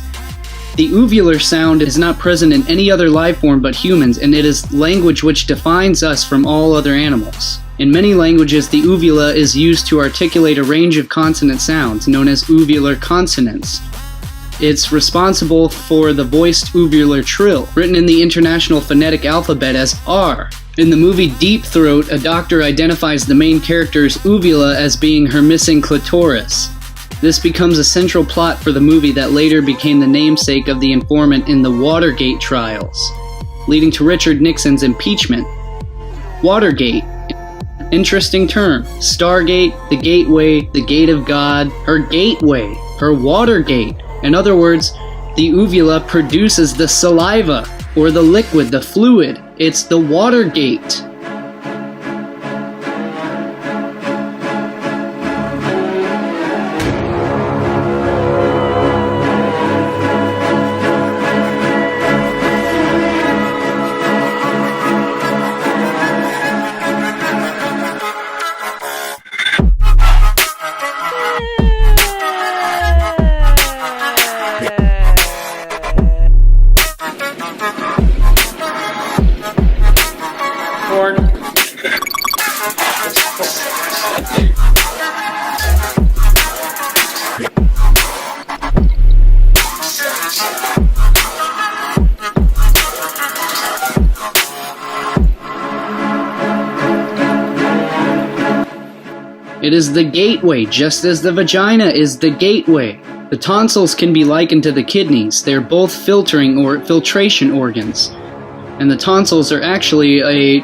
The uvular sound is not present in any other life form but humans, and it is language which defines us from all other animals. In many languages, the uvula is used to articulate a range of consonant sounds, known as uvular consonants. It's responsible for the voiced uvular trill, written in the International Phonetic Alphabet as R. In the movie Deep Throat, a doctor identifies the main character's uvula as being her missing clitoris. This becomes a central plot for the movie that later became the namesake of the informant in the Watergate trials, leading to Richard Nixon's impeachment. Watergate. Interesting term. Stargate, the gateway, the gate of God, her gateway, her Watergate. In other words, the uvula produces the saliva, or the liquid, the fluid. It's the Watergate. It is the gateway, just as the vagina is the gateway. The tonsils can be likened to the kidneys. They are both filtering or filtration organs. And the tonsils are actually a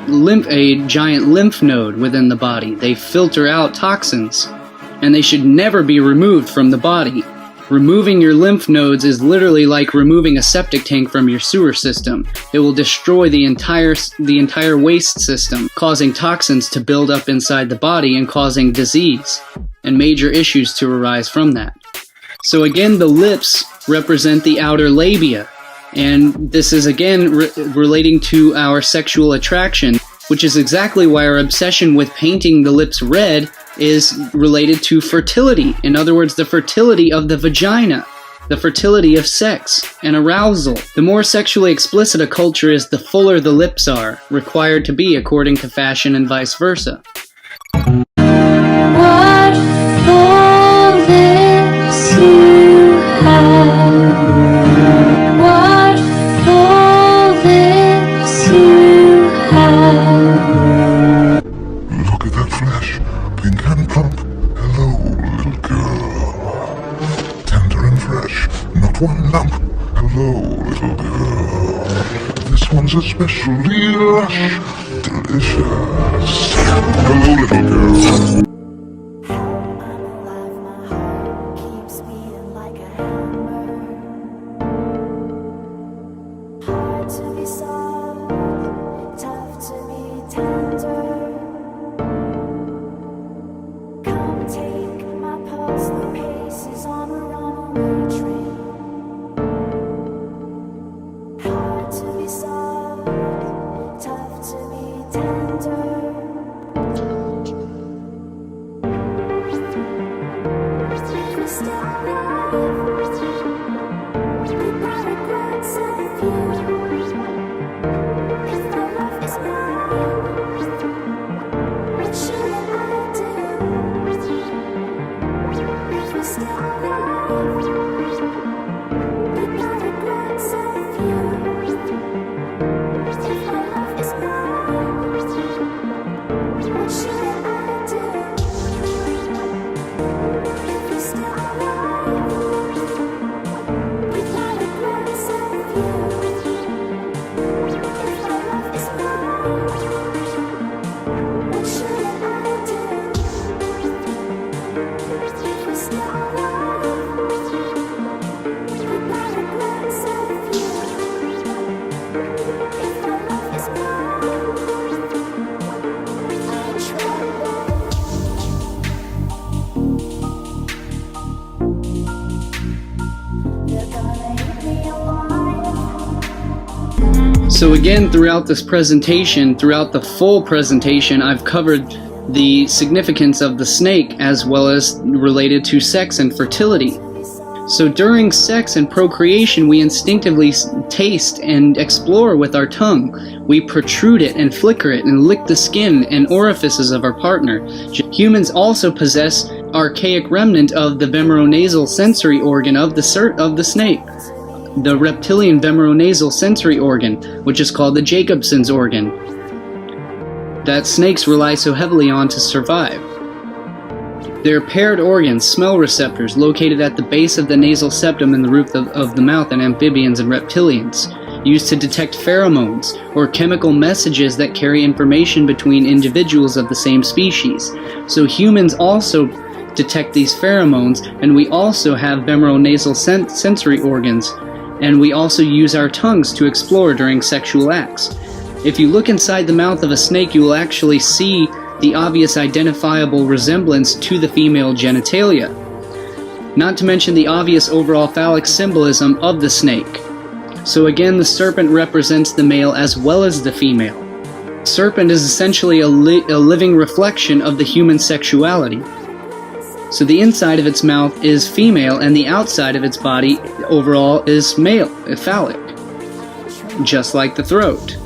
giant lymph node within the body. They filter out toxins, and they should never be removed from the body. Removing your lymph nodes is literally like removing a septic tank from your sewer system. It will destroy the entire waste system, causing toxins to build up inside the body and causing disease and major issues to arise from that. So again, the lips represent the outer labia, and this is again relating to our sexual attraction, which is exactly why our obsession with painting the lips red is related to fertility. In other words, the fertility of the vagina, the fertility of sex and arousal. The more sexually explicit a culture is, the fuller the lips are required to be according to fashion and vice versa. What full lips you have. What full lips you have. Look at that flesh, pink and plump. Hello, little girl. Tender and fresh, not one lump. Hello, little girl. This one's especially lush, delicious. Hello, little girl. So again, throughout this presentation, throughout the full presentation, I've covered the significance of the snake as well as related to sex and fertility. So during sex and procreation, we instinctively taste and explore with our tongue. We protrude it and flicker it and lick the skin and orifices of our partner. Humans also possess archaic remnant of the vemeronasal sensory organ of the snake, the reptilian vemeronasal sensory organ, which is called the Jacobson's organ, that snakes rely so heavily on to survive. They're paired organs, smell receptors, located at the base of the nasal septum and the roof of the mouth in amphibians and reptilians, used to detect pheromones, or chemical messages that carry information between individuals of the same species. So humans also detect these pheromones, and we also have vemeronasal sensory organs, and we also use our tongues to explore during sexual acts. If you look inside the mouth of a snake, you will actually see the obvious identifiable resemblance to the female genitalia, not to mention the obvious overall phallic symbolism of the snake. So again, the serpent represents the male as well as the female. Serpent is essentially a living reflection of the human sexuality. So the inside of its mouth is female and the outside of its body overall is male, phallic, just like the throat.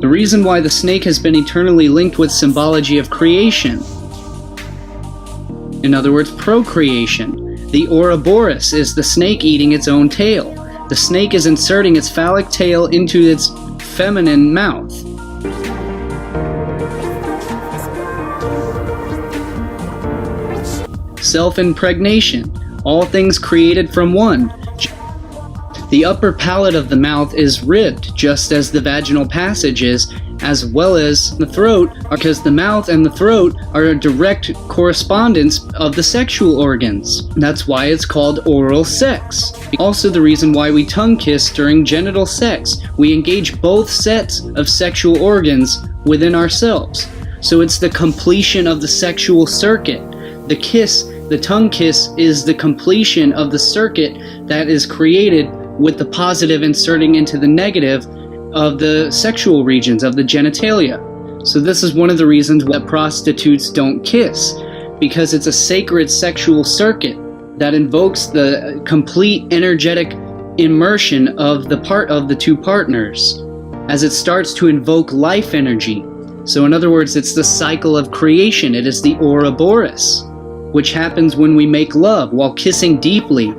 The reason why the snake has been eternally linked with symbology of creation, in other words, procreation. The Ouroboros is the snake eating its own tail. The snake is inserting its phallic tail into its feminine mouth. Self-impregnation, all things created from one. The upper palate of the mouth is ribbed, just as the vaginal passage is, as well as the throat, because the mouth and the throat are a direct correspondence of the sexual organs. That's why it's called oral sex. Also the reason why we tongue kiss during genital sex. We engage both sets of sexual organs within ourselves. So it's the completion of the sexual circuit. The kiss, the tongue kiss, is the completion of the circuit that is created with the positive inserting into the negative of the sexual regions of the genitalia. So this is one of the reasons why prostitutes don't kiss, because it's a sacred sexual circuit that invokes the complete energetic immersion of the two partners as it starts to invoke life energy. So in other words, it's the cycle of creation. It is the Ouroboros, which happens when we make love while kissing deeply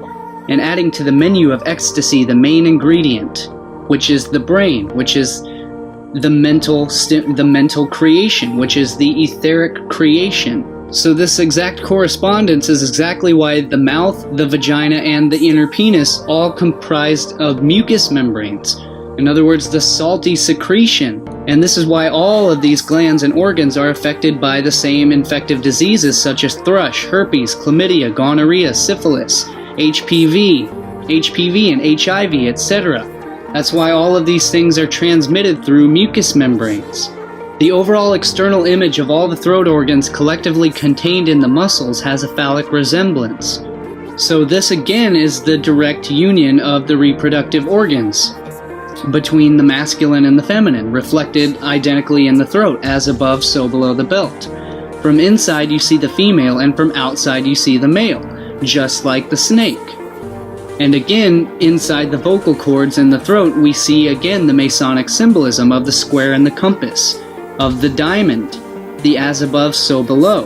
and adding to the menu of ecstasy the main ingredient, which is the brain, which is the mental creation, which is the etheric creation. So this exact correspondence is exactly why the mouth, the vagina, and the inner penis all comprised of mucous membranes. In other words, the salty secretion. And this is why all of these glands and organs are affected by the same infective diseases such as thrush, herpes, chlamydia, gonorrhea, syphilis, HPV and HIV, etc. That's why all of these things are transmitted through mucous membranes. The overall external image of all the throat organs collectively contained in the muscles has a phallic resemblance. So this again is the direct union of the reproductive organs between the masculine and the feminine, reflected identically in the throat, as above, so below the belt. From inside you see the female, and from outside you see the male, just like the snake. And again, inside the vocal cords and the throat, we see again the Masonic symbolism of the square and the compass, of the diamond, the as above, so below,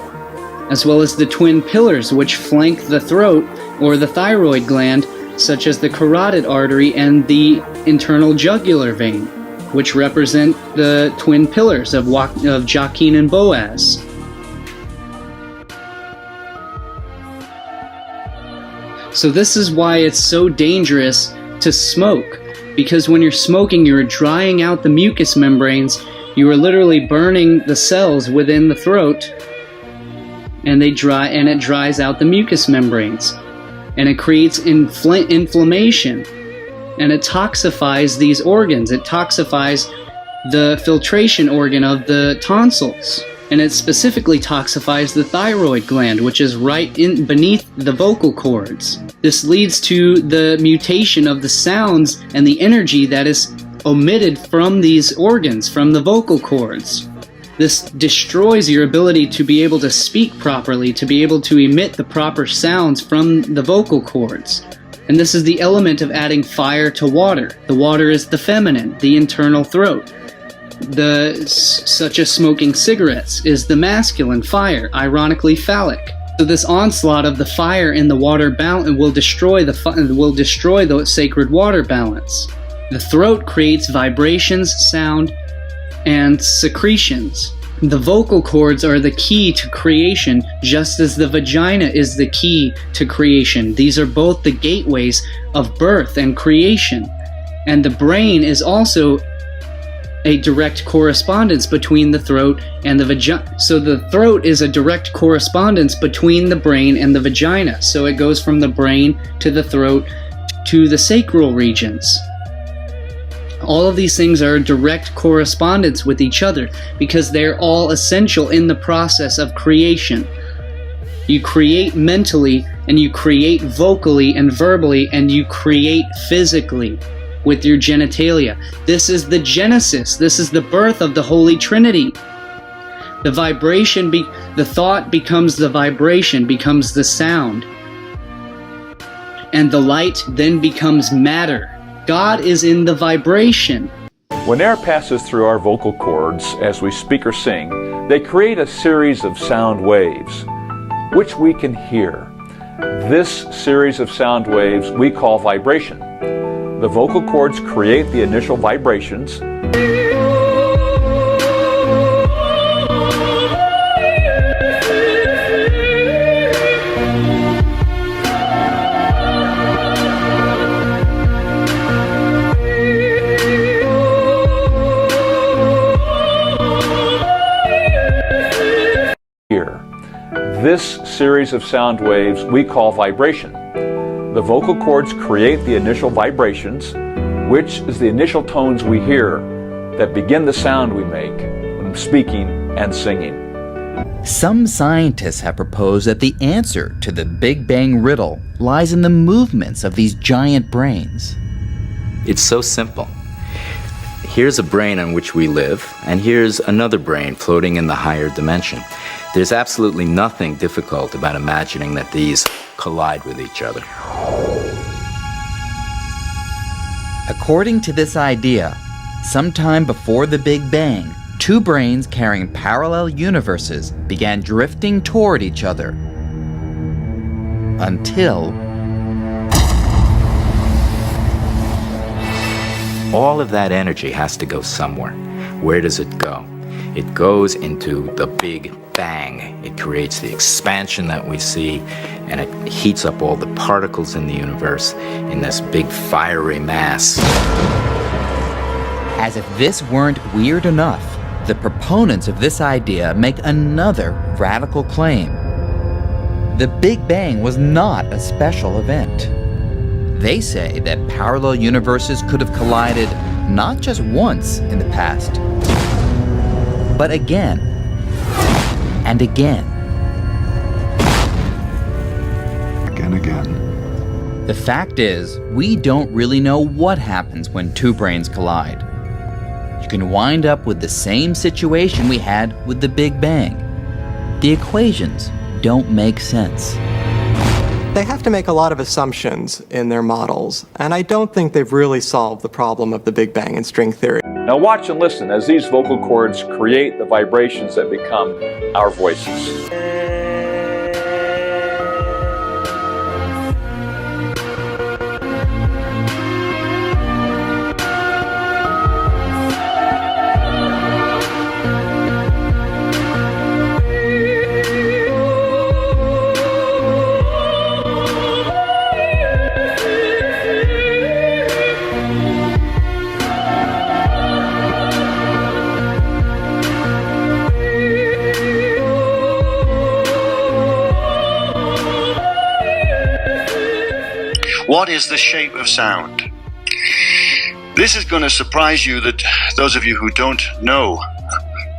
as well as the twin pillars which flank the throat or the thyroid gland, such as the carotid artery and the internal jugular vein, which represent the twin pillars of Jachin and Boaz. So this is why it's so dangerous to smoke, because when you're smoking, you're drying out the mucous membranes. You are literally burning the cells within the throat, and it dries out the mucous membranes, and it creates inflammation, and it toxifies these organs. It toxifies the filtration organ of the tonsils, and it specifically toxifies the thyroid gland, which is right beneath the vocal cords. This leads to the mutation of the sounds and the energy that is omitted from these organs, from the vocal cords. This destroys your ability to be able to speak properly, to be able to emit the proper sounds from the vocal cords. And this is the element of adding fire to water. The water is the feminine, the internal throat. Such as smoking cigarettes is the masculine fire, ironically phallic. So this onslaught of the fire in the water balance will destroy the sacred water balance. The throat creates vibrations, sound, and secretions. The vocal cords are the key to creation, just as the vagina is the key to creation. These are both the gateways of birth and creation. And the brain is also a direct correspondence between the throat and the vagina. So the throat is a direct correspondence between the brain and the vagina. So it goes from the brain to the throat to the sacral regions. All of these things are a direct correspondence with each other because they're all essential in the process of creation. You create mentally, and you create vocally and verbally, and you create physically with your genitalia. This is the genesis. This is the birth of the Holy Trinity. The vibration, the thought becomes the vibration, becomes the sound. And the light then becomes matter. God is in the vibration. When air passes through our vocal cords as we speak or sing, they create a series of sound waves, which we can hear. This series of sound waves we call vibration. The vocal cords create the initial vibrations. This series of sound waves we call vibration. The vocal cords create the initial vibrations, which is the initial tones we hear that begin the sound we make when speaking and singing. Some scientists have proposed that the answer to the Big Bang riddle lies in the movements of these giant brains. It's so simple. Here's a brain on which we live, and here's another brain floating in the higher dimension. There's absolutely nothing difficult about imagining that these collide with each other. According to this idea, sometime before the Big Bang, two brains carrying parallel universes began drifting toward each other. Until all of that energy has to go somewhere. Where does it go? It goes into the Big Bang. It creates the expansion that we see, and it heats up all the particles in the universe in this big fiery mass. As if this weren't weird enough, the proponents of this idea make another radical claim. The Big Bang was not a special event. They say that parallel universes could have collided not just once in the past, but again and again. Again. The fact is, we don't really know what happens when two brains collide. You can wind up with the same situation we had with the Big Bang. The equations don't make sense. They have to make a lot of assumptions in their models, and I don't think they've really solved the problem of the Big Bang in string theory. Now watch and listen as these vocal cords create the vibrations that become our voices. What is the shape of sound? This is going to surprise you, that those of you who don't know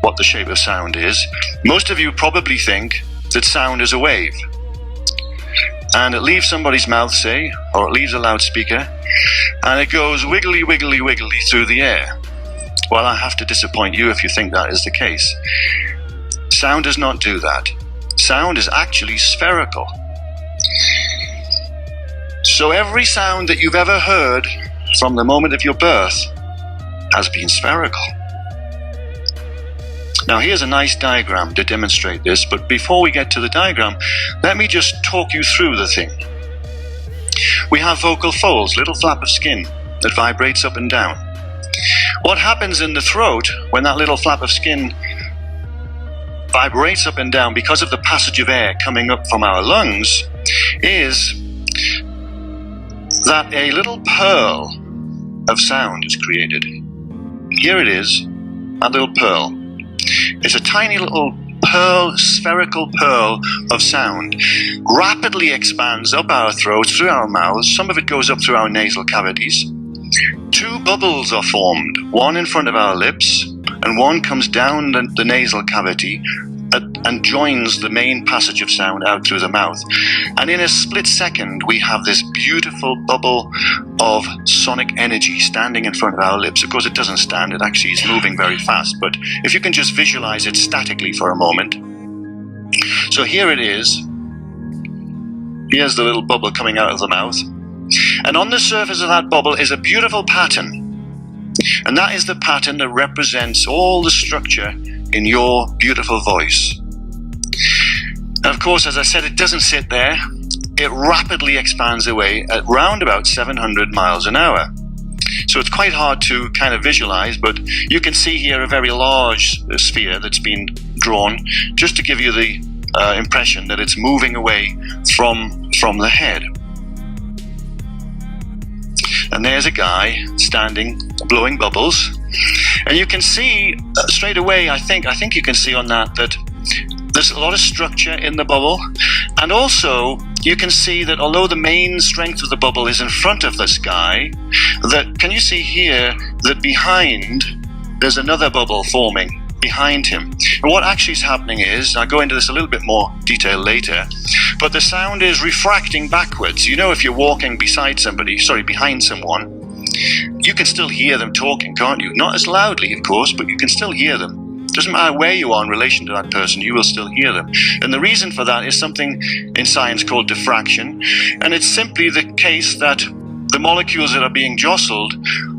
what the shape of sound is, most of you probably think that sound is a wave. And it leaves somebody's mouth, say, or it leaves a loudspeaker, and it goes wiggly, wiggly, wiggly through the air. Well, I have to disappoint you if you think that is the case. Sound does not do that. Sound is actually spherical. So every sound that you've ever heard from the moment of your birth has been spherical. Now here's a nice diagram to demonstrate this, but before we get to the diagram, let me just talk you through the thing. We have vocal folds, little flap of skin that vibrates up and down. What happens in the throat when that little flap of skin vibrates up and down because of the passage of air coming up from our lungs is that a little pearl of sound is created. Here it is, that little pearl. It's a tiny little pearl, spherical pearl of sound. Rapidly expands up our throats, through our mouths. Some of it goes up through our nasal cavities. Two bubbles are formed, one in front of our lips, and one comes down the nasal cavity and joins the main passage of sound out through the mouth. And in a split second, we have this beautiful bubble of sonic energy standing in front of our lips. Of course, it doesn't stand, it actually is moving very fast, but if you can just visualize it statically for a moment. So here it is. Here's the little bubble coming out of the mouth. And on the surface of that bubble is a beautiful pattern. And that is the pattern that represents all the structure in your beautiful voice. And of course, as I said, it doesn't sit there. It rapidly expands away at round about 700 miles an hour. So it's quite hard to kind of visualize, but you can see here a very large sphere that's been drawn just to give you the impression that it's moving away from the head. And there's a guy standing, blowing bubbles. And you can see straight away, I think you can see on that there's a lot of structure in the bubble. And also, you can see that although the main strength of the bubble is in front of this guy, can you see here that behind, there's another bubble forming behind him. And what actually is happening is, I'll go into this a little bit more detail later, but the sound is refracting backwards. You know, if you're walking behind someone, you can still hear them talking, can't you? Not as loudly, of course, but you can still hear them. Doesn't matter where you are in relation to that person, you will still hear them. And the reason for that is something in science called diffraction, and it's simply the case that the molecules that are being jostled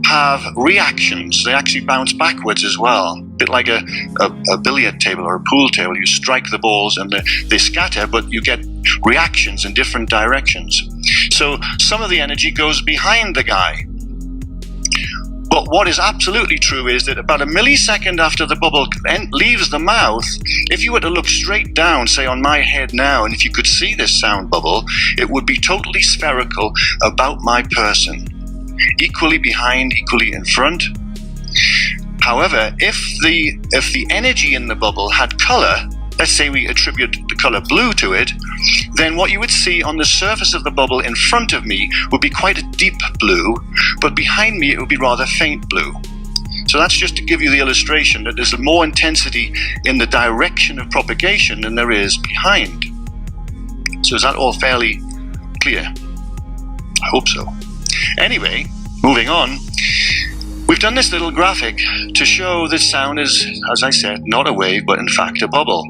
have reactions. They actually bounce backwards as well. A bit like a billiard table or a pool table. You strike the balls and they scatter, but you get reactions in different directions. So some of the energy goes behind the guy. But what is absolutely true is that about a millisecond after the bubble leaves the mouth, if you were to look straight down, say on my head now, and if you could see this sound bubble, it would be totally spherical about my person. Equally behind, equally in front. However, if the energy in the bubble had color, let's say we attribute the color blue to it, then what you would see on the surface of the bubble in front of me would be quite a deep blue, but behind me it would be rather faint blue. So that's just to give you the illustration that there's more intensity in the direction of propagation than there is behind. So is that all fairly clear? I hope so. Anyway, moving on. We've done this little graphic to show that sound is, as I said, not a wave, but in fact a bubble.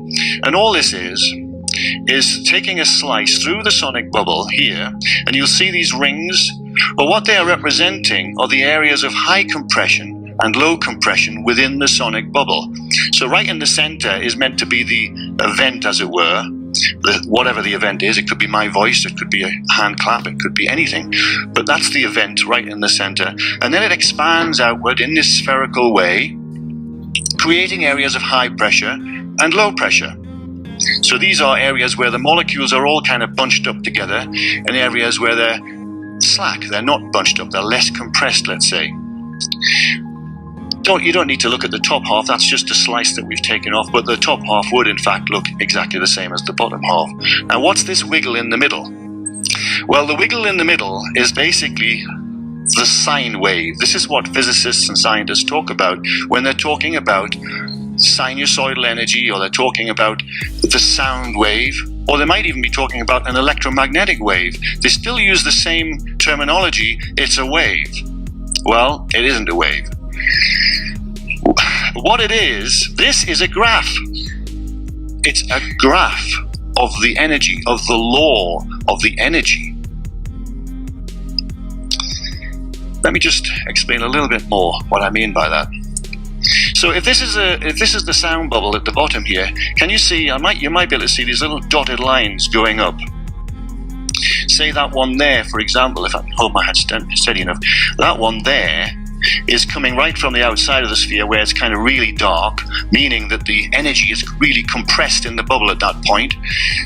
And all this is taking a slice through the sonic bubble here, and you'll see these rings. But what they are representing are the areas of high compression and low compression within the sonic bubble. So right in the center is meant to be the event, as it were. Whatever the event is, it could be my voice, it could be a hand clap, it could be anything, but that's the event right in the center. And then it expands outward in this spherical way, creating areas of high pressure and low pressure. So these are areas where the molecules are all kind of bunched up together, and areas where they're slack, they're not bunched up, they're less compressed, let's say. You don't need to look at the top half, that's just a slice that we've taken off, but the top half would in fact look exactly the same as the bottom half. Now what's this wiggle in the middle? Well, the wiggle in the middle is basically the sine wave. This is what physicists and scientists talk about when they're talking about sinusoidal energy, or they're talking about the sound wave. Or they might even be talking about an electromagnetic wave. They still use the same terminology, it's a wave. Well, it isn't a wave. What it is, this is a graph. It's a graph of the energy, of the law of the energy. Let me just explain a little bit more what I mean by that. So if this is the sound bubble at the bottom here, can you see? You might be able to see these little dotted lines going up. Say that one there, for example, if I can hold my hand steady enough, that one there is coming right from the outside of the sphere where it's kind of really dark, meaning that the energy is really compressed in the bubble at that point.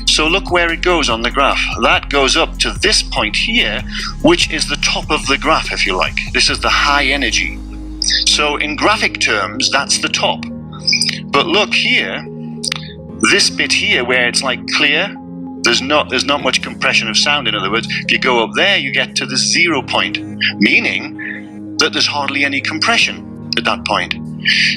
So look where it goes on the graph. That goes up to this point here, which is the top of the graph, if you like. This is the high energy. So in graphic terms, that's the top. But look here, this bit here where it's like clear, there's not much compression of sound. In other words, if you go up there, you get to the 0 point, meaning that there's hardly any compression at that point.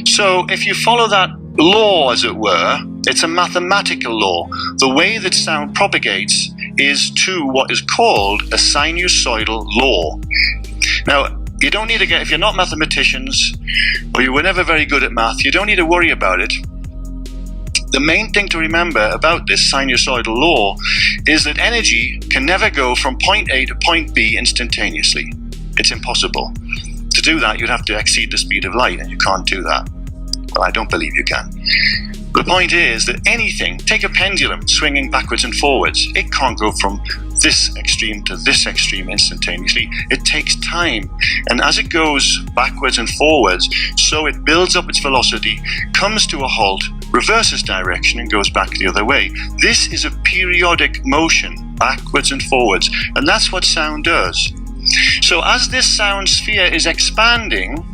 So if you follow that law, as it were, it's a mathematical law. The way that sound propagates is to what is called a sinusoidal law. Now, you don't need to get, if you're not mathematicians, or you were never very good at math, you don't need to worry about it. The main thing to remember about this sinusoidal law is that energy can never go from point A to point B instantaneously. It's impossible. To do that, you'd have to exceed the speed of light, and you can't do that. Well, I don't believe you can. The point is that anything, take a pendulum swinging backwards and forwards, it can't go from this extreme to this extreme instantaneously. It takes time. And as it goes backwards and forwards, so it builds up its velocity, comes to a halt, reverses direction, and goes back the other way. This is a periodic motion, backwards and forwards. And that's what sound does. So as this sound sphere is expanding,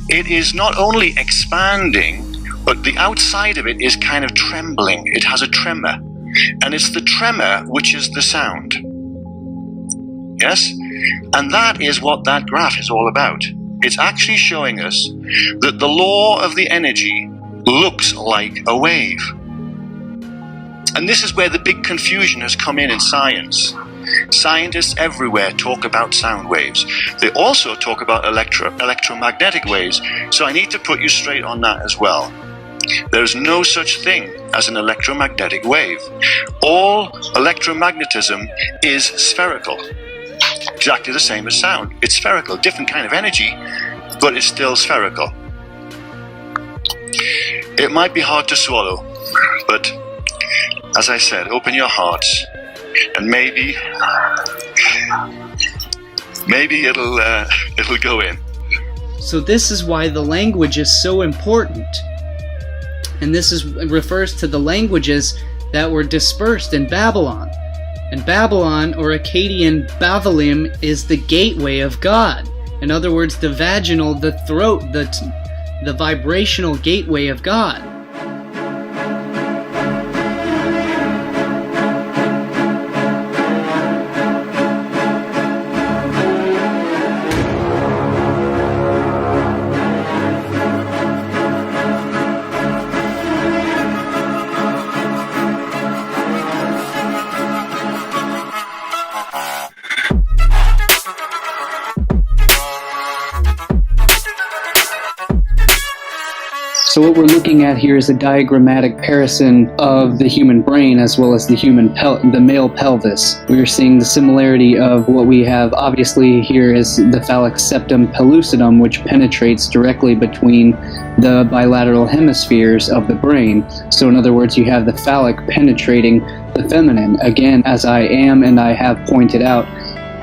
it is not only expanding, but the outside of it is kind of trembling. It has a tremor. And it's the tremor which is the sound. Yes? And that is what that graph is all about. It's actually showing us that the law of the energy looks like a wave. And this is where the big confusion has come in science. Scientists everywhere talk about sound waves. They also talk about electromagnetic waves. So I need to put you straight on that as well. There is no such thing as an electromagnetic wave. All electromagnetism is spherical. Exactly the same as sound. It's spherical, different kind of energy, but it's still spherical. It might be hard to swallow, but as I said, open your hearts, and maybe it'll go in. So this is why the language is so important. And this refers to the languages that were dispersed in Babylon. And Babylon, or Akkadian Bavalim, is the gateway of God. In other words, the vaginal, the throat, the vibrational gateway of God. So what we're looking at here is a diagrammatic comparison of the human brain as well as the male pelvis. We're seeing the similarity of what we have obviously here is the phallic septum pellucidum, which penetrates directly between the bilateral hemispheres of the brain. So in other words, you have the phallic penetrating the feminine. Again, as I am and I have pointed out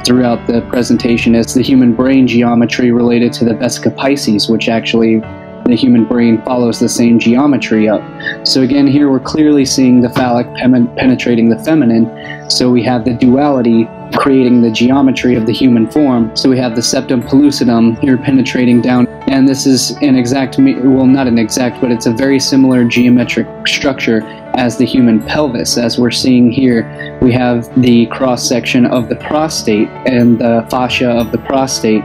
throughout the presentation, it's the human brain geometry related to the Vesica Pisces, which actually the human brain follows the same geometry up. So again, here we're clearly seeing the phallic penetrating the feminine. So we have the duality creating the geometry of the human form. So we have the septum pellucidum here penetrating down. And this is an exact, well, not an exact, but it's a very similar geometric structure as the human pelvis. As we're seeing here, we have the cross-section of the prostate and the fascia of the prostate.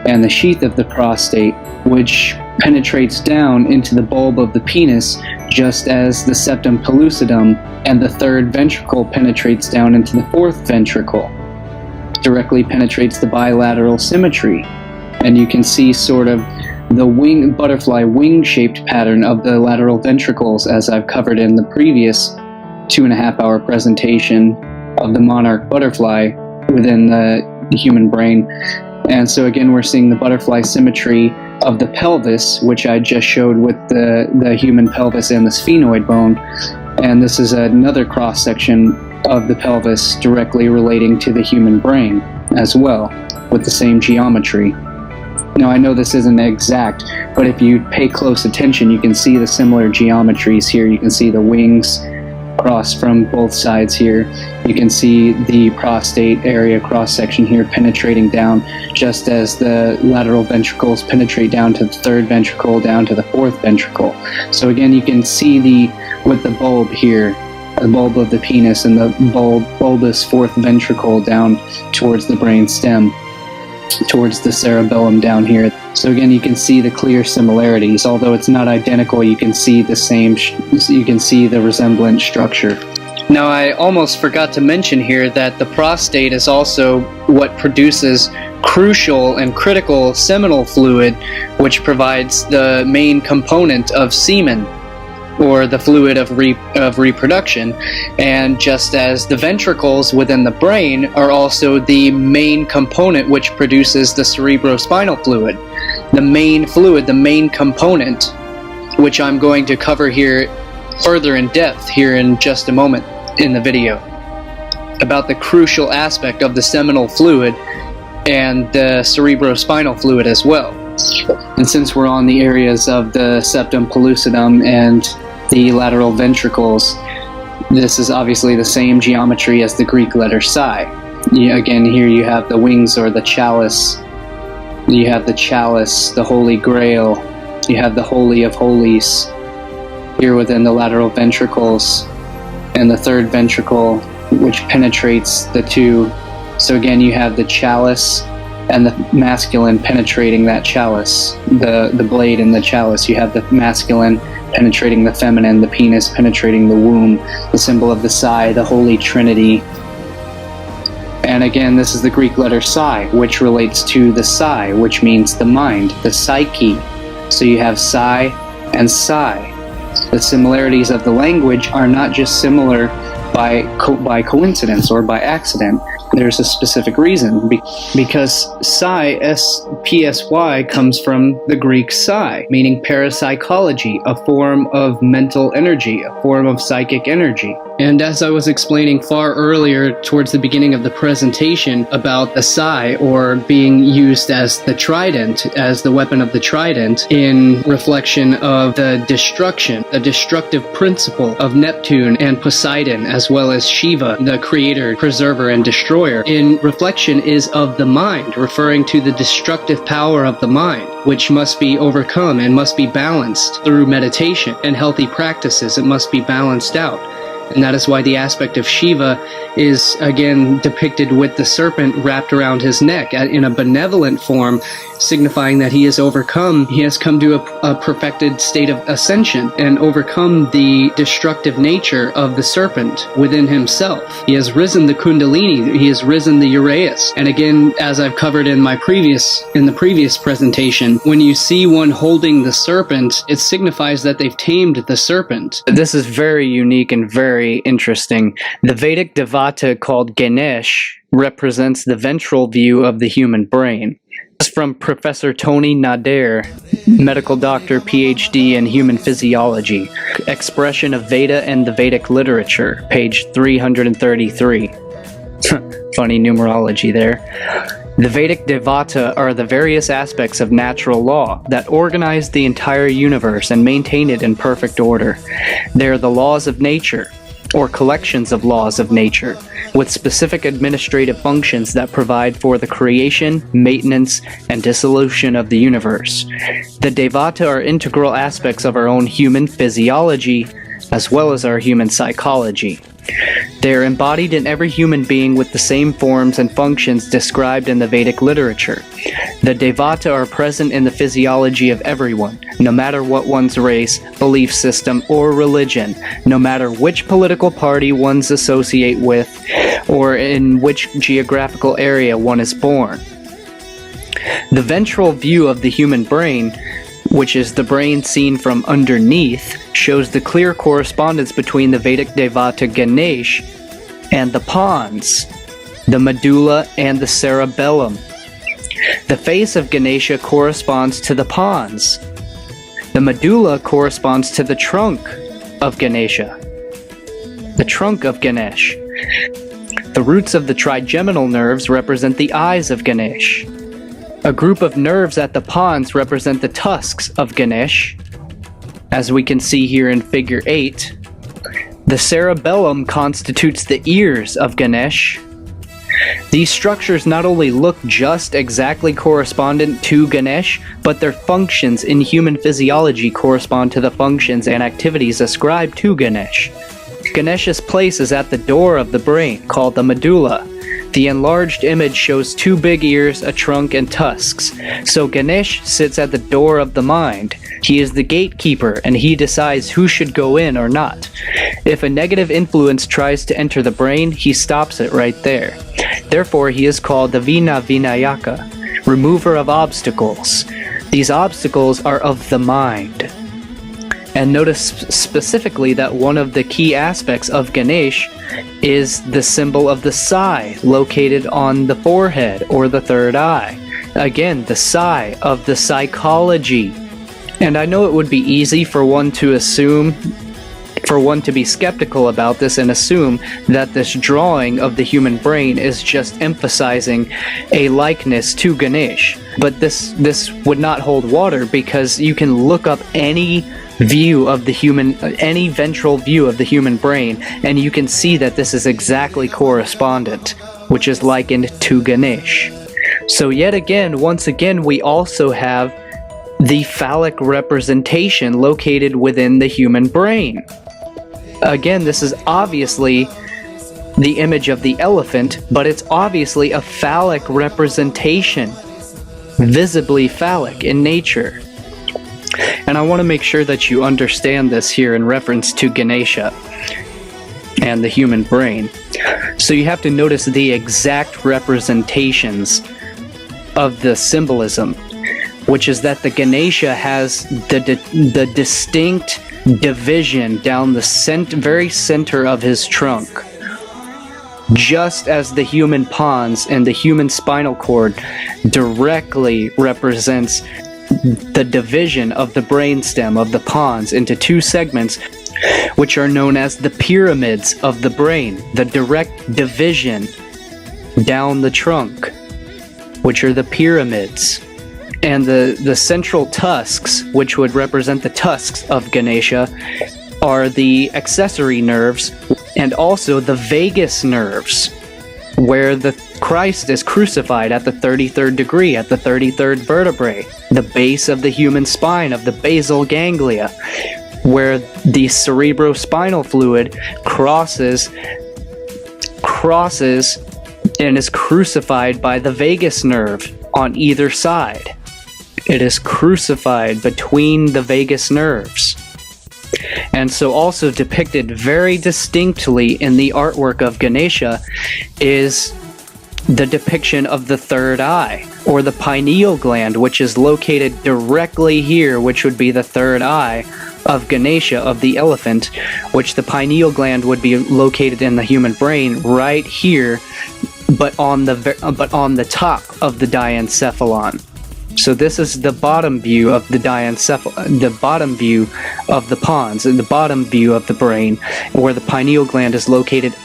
and the sheath of the prostate, which penetrates down into the bulb of the penis, just as the septum pellucidum and the third ventricle penetrates down into the fourth ventricle. Directly penetrates the bilateral symmetry, and you can see sort of the butterfly wing-shaped pattern of the lateral ventricles, as I've covered in the previous 2.5-hour presentation of the monarch butterfly within the human brain. And so again, we're seeing the butterfly symmetry of the pelvis, which I just showed with the human pelvis and the sphenoid bone. And this is another cross-section of the pelvis directly relating to the human brain as well, with the same geometry. Now, I know this isn't exact, but if you pay close attention, you can see the similar geometries here. You can see the wings cross from both sides here. You can see the prostate area cross-section here penetrating down, just as the lateral ventricles penetrate down to the third ventricle, down to the fourth ventricle. So again, you can see with the bulb here, the bulb of the penis and the bulbous fourth ventricle down towards the brain stem, towards the cerebellum down here. So again, you can see the clear similarities. Although it's not identical, you can see the same, you can see the resemblant structure. Now, I almost forgot to mention here that the prostate is also what produces crucial and critical seminal fluid, which provides the main component of semen, or the fluid of reproduction. And just as the ventricles within the brain are also the main component which produces the cerebrospinal fluid, the main fluid, the main component, which I'm going to cover here further in depth here in just a moment in the video, about the crucial aspect of the seminal fluid and the cerebrospinal fluid as well. And since we're on the areas of the septum pellucidum and the lateral ventricles, this is obviously the same geometry as the Greek letter psi. Again, here you have the wings or the chalice. You have the chalice, the Holy Grail. You have the Holy of Holies here within the lateral ventricles, and the third ventricle, which penetrates the two. So again, you have the chalice and the masculine penetrating that chalice, the blade in the chalice. You have the masculine penetrating the feminine, the penis penetrating the womb, the symbol of the psi, the Holy Trinity. And again, this is the Greek letter psi, which relates to the psi, which means the mind, the psyche. So you have psi and psi. The similarities of the language are not just similar by coincidence or by accident. There's a specific reason, because psi, S-P-S-Y, comes from the Greek psi, meaning parapsychology, a form of mental energy, a form of psychic energy. And as I was explaining far earlier towards the beginning of the presentation about the psi, or being used as the trident, as the weapon of the trident, in reflection of the destruction, the destructive principle of Neptune and Poseidon, as well as Shiva, the creator, preserver, and destroyer, in reflection is of the mind, referring to the destructive power of the mind, which must be overcome and must be balanced through meditation and healthy practices. It must be balanced out. And that is why the aspect of Shiva is again depicted with the serpent wrapped around his neck in a benevolent form, signifying that he has overcome, he has come to a perfected state of ascension and overcome the destructive nature of the serpent within himself. He has risen the Kundalini, he has risen the Uraeus. And again, as I've covered in the previous presentation, when you see one holding the serpent, it signifies that they've tamed the serpent. This is very unique and very interesting. The Vedic Devata called Ganesh represents the ventral view of the human brain. This is from Professor Tony Nader, medical doctor, PhD in human physiology. Expression of Veda and the Vedic literature, page 333. Funny numerology there. The Vedic Devata are the various aspects of natural law that organize the entire universe and maintain it in perfect order. They are the laws of nature, or collections of laws of nature, with specific administrative functions that provide for the creation, maintenance, and dissolution of the universe. The Devata are integral aspects of our own human physiology, as well as our human psychology. They are embodied in every human being with the same forms and functions described in the Vedic literature. The Devata are present in the physiology of everyone, no matter what one's race, belief system, or religion, no matter which political party one's associate with, or in which geographical area one is born. The ventral view of the human brain, which is the brain seen from underneath, shows the clear correspondence between the Vedic Devata Ganesh and the pons, the medulla and the cerebellum. The face of Ganesha corresponds to the pons. The medulla corresponds to the trunk of Ganesha. The trunk of Ganesh. The roots of the trigeminal nerves represent the eyes of Ganesh. A group of nerves at the pons represent the tusks of Ganesh, as we can see here in figure 8. The cerebellum constitutes the ears of Ganesh. These structures not only look just exactly correspondent to Ganesh, but their functions in human physiology correspond to the functions and activities ascribed to Ganesh. Ganesh's place is at the door of the brain, called the medulla. The enlarged image shows 2 big ears, a trunk, and tusks. So Ganesh sits at the door of the mind. He is the gatekeeper, and he decides who should go in or not. If a negative influence tries to enter the brain, he stops it right there. Therefore, he is called the Vina Vinayaka, remover of obstacles. These obstacles are of the mind. And notice specifically that one of the key aspects of Ganesh is the symbol of the psi located on the forehead or the third eye. Again, the psi of the psychology. And I know it would be easy for one to be skeptical about this and assume that this drawing of the human brain is just emphasizing a likeness to Ganesh. But this would not hold water, because you can look up any ventral view of the human brain, and you can see that this is exactly correspondent, which is likened to Ganesh. So once again, we also have the phallic representation located within the human brain. Again, this is obviously the image of the elephant, but it's obviously a phallic representation, visibly phallic in nature. And I want to make sure that you understand this here in reference to Ganesha and the human brain. So you have to notice the exact representations of the symbolism, which is that the Ganesha has the distinct division down the very center of his trunk, just as the human pons and the human spinal cord directly represents the division of the brainstem of the pons into 2 segments, which are known as the pyramids of the brain, the direct division down the trunk, which are the pyramids. And the central tusks, which would represent the tusks of Ganesha, are the accessory nerves, and also the vagus nerves, where the Christ is crucified at the 33rd degree, at the 33rd vertebrae, the base of the human spine, of the basal ganglia, where the cerebrospinal fluid crosses and is crucified by the vagus nerve on either side. It is crucified between the vagus nerves. And so also depicted very distinctly in the artwork of Ganesha is the depiction of the third eye, or the pineal gland, which is located directly here, which would be the third eye of Ganesha, of the elephant, which the pineal gland would be located in the human brain right here, but on the top of the diencephalon. So this is the bottom view of the bottom view of the pons, and the bottom view of the brain, where the pineal gland is located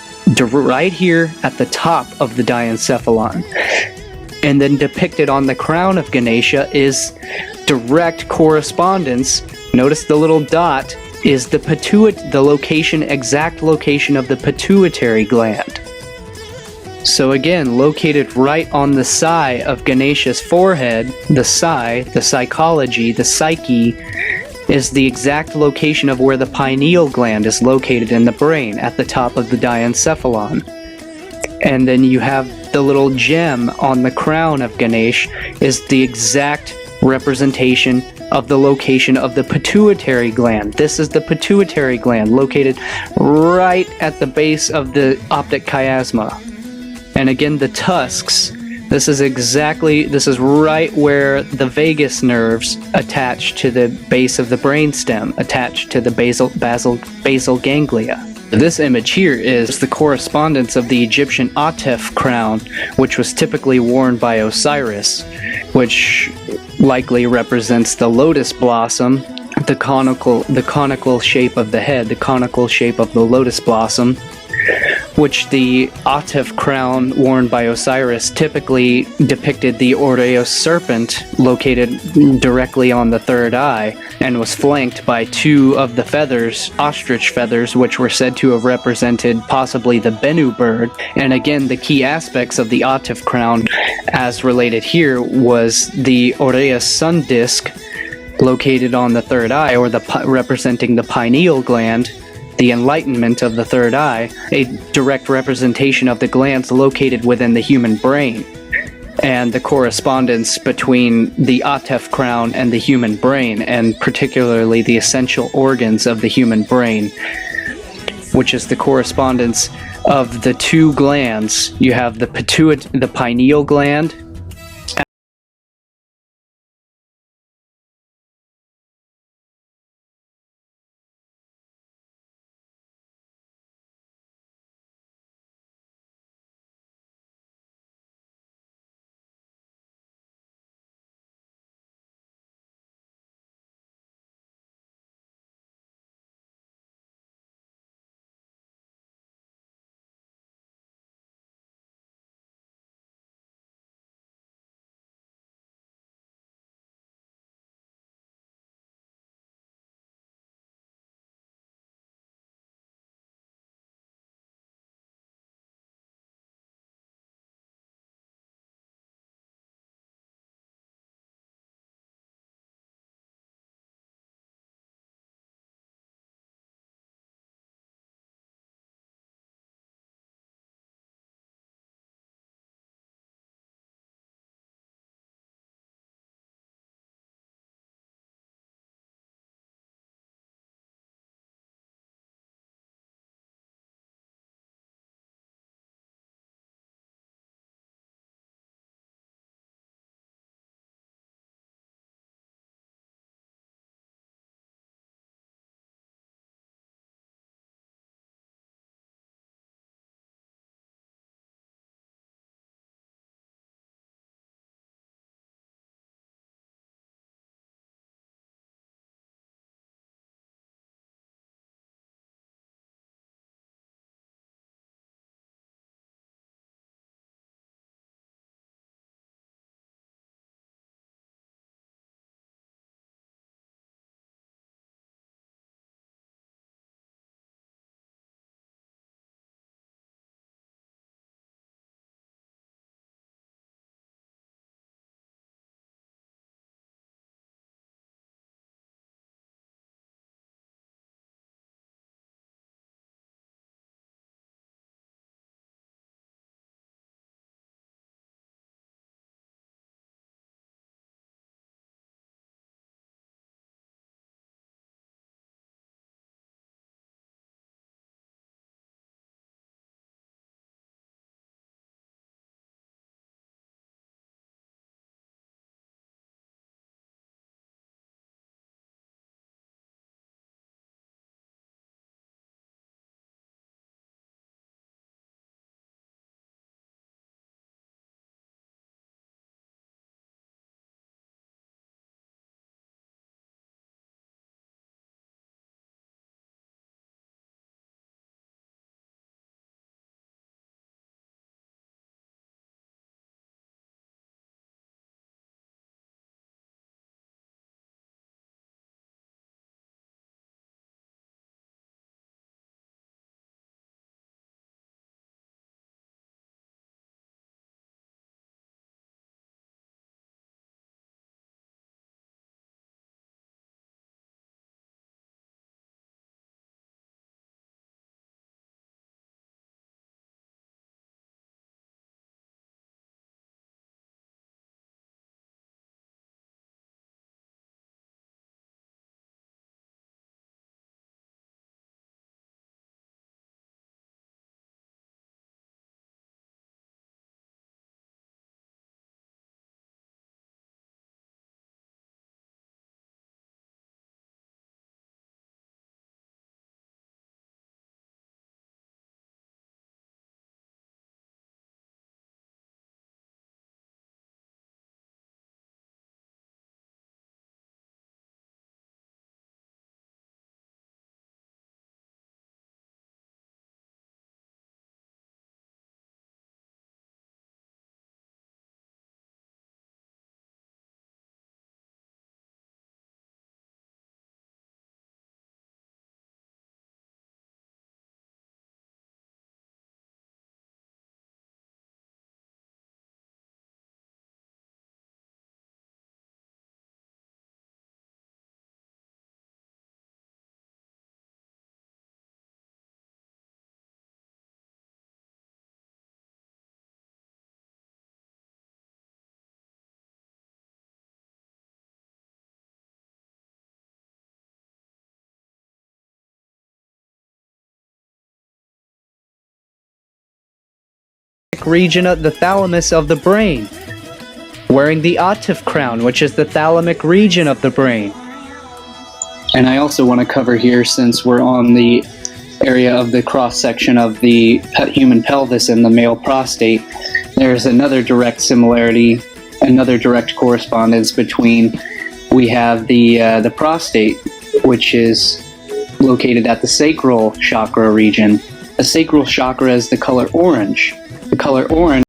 right here at the top of the diencephalon. And then depicted on the crown of Ganesha is direct correspondence. Notice the little dot is the exact location of the pituitary gland. So again, located right on the psi of Ganesha's forehead, the psi, the psychology, the psyche, is the exact location of where the pineal gland is located in the brain, at the top of the diencephalon. And then you have the little gem on the crown of Ganesh is the exact representation of the location of the pituitary gland. This is the pituitary gland located right at the base of the optic chiasma. And again, the tusks, this is right where the vagus nerves attach to the base of the brainstem, attached to the basal ganglia. This image here is the correspondence of the Egyptian Atef crown, which was typically worn by Osiris, which likely represents the lotus blossom, the conical shape of the head, the conical shape of the lotus blossom, which the Atef crown worn by Osiris typically depicted the Oreos serpent located directly on the third eye, and was flanked by two of the feathers, ostrich feathers, which were said to have represented possibly the Bennu bird. And again, the key aspects of the Atef crown, as related here, was the Oreos sun disk located on the third eye, or representing the pineal gland, the enlightenment of the third eye, a direct representation of the glands located within the human brain, and the correspondence between the Atef crown and the human brain, and particularly the essential organs of the human brain, which is the correspondence of the two glands. You have the pineal gland region of the thalamus of the brain, wearing the octave crown, which is the thalamic region of the brain. And I also want to cover here, since we're on the area of the cross-section of the human pelvis and the male prostate, there's another direct similarity, another direct correspondence between, we have the prostate, which is located at the sacral chakra region. The sacral chakra is the color orange. The color orange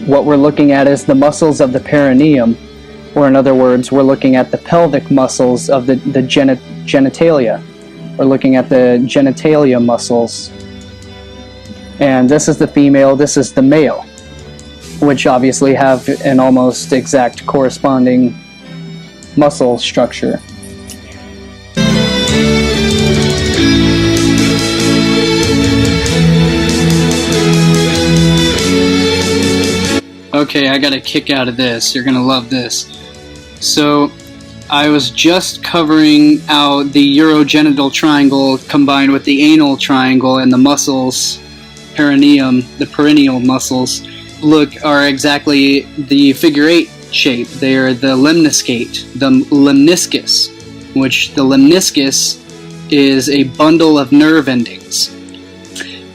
what we're looking at is the muscles of the perineum, or in other words, we're looking at the pelvic muscles of the genitalia. We're looking at the genitalia muscles. And this is the female, this is the male, which obviously have an almost exact corresponding muscle structure. Okay, I got a kick out of this. You're gonna love this. So, I was just covering out the urogenital triangle combined with the anal triangle, and the muscles, perineum, the perineal muscles, are exactly the figure 8 shape. They are the lemniscate, the lemniscus, which the lemniscus is a bundle of nerve endings,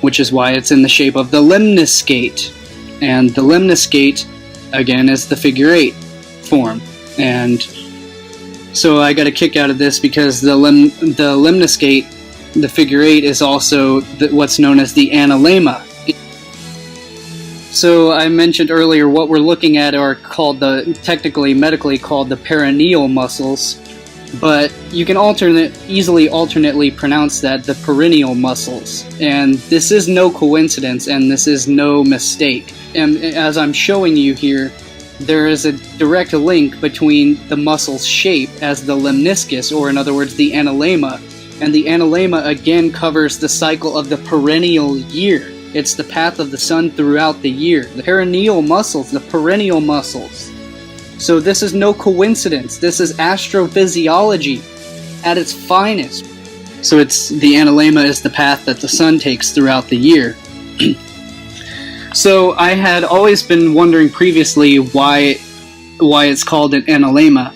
which is why it's in the shape of the lemniscate. And the lemniscate, again, is the figure 8 form. And so I got a kick out of this because the lemniscate, the figure 8, is also what's known as the analemma. So I mentioned earlier what we're looking at are called technically, medically called the perineal muscles. but you can easily alternately pronounce that the perineal muscles. And this is no coincidence, and this is no mistake. And as I'm showing you here, there is a direct link between the muscle's shape as the lemniscus, or in other words, the analemma, and the analemma again covers the cycle of the perennial year. It's the path of the sun throughout the year. The perineal muscles, the perennial muscles. So this is no coincidence. This is astrophysiology at its finest. So the analemma is the path that the sun takes throughout the year. So I had always been wondering previously why it's called an analemma.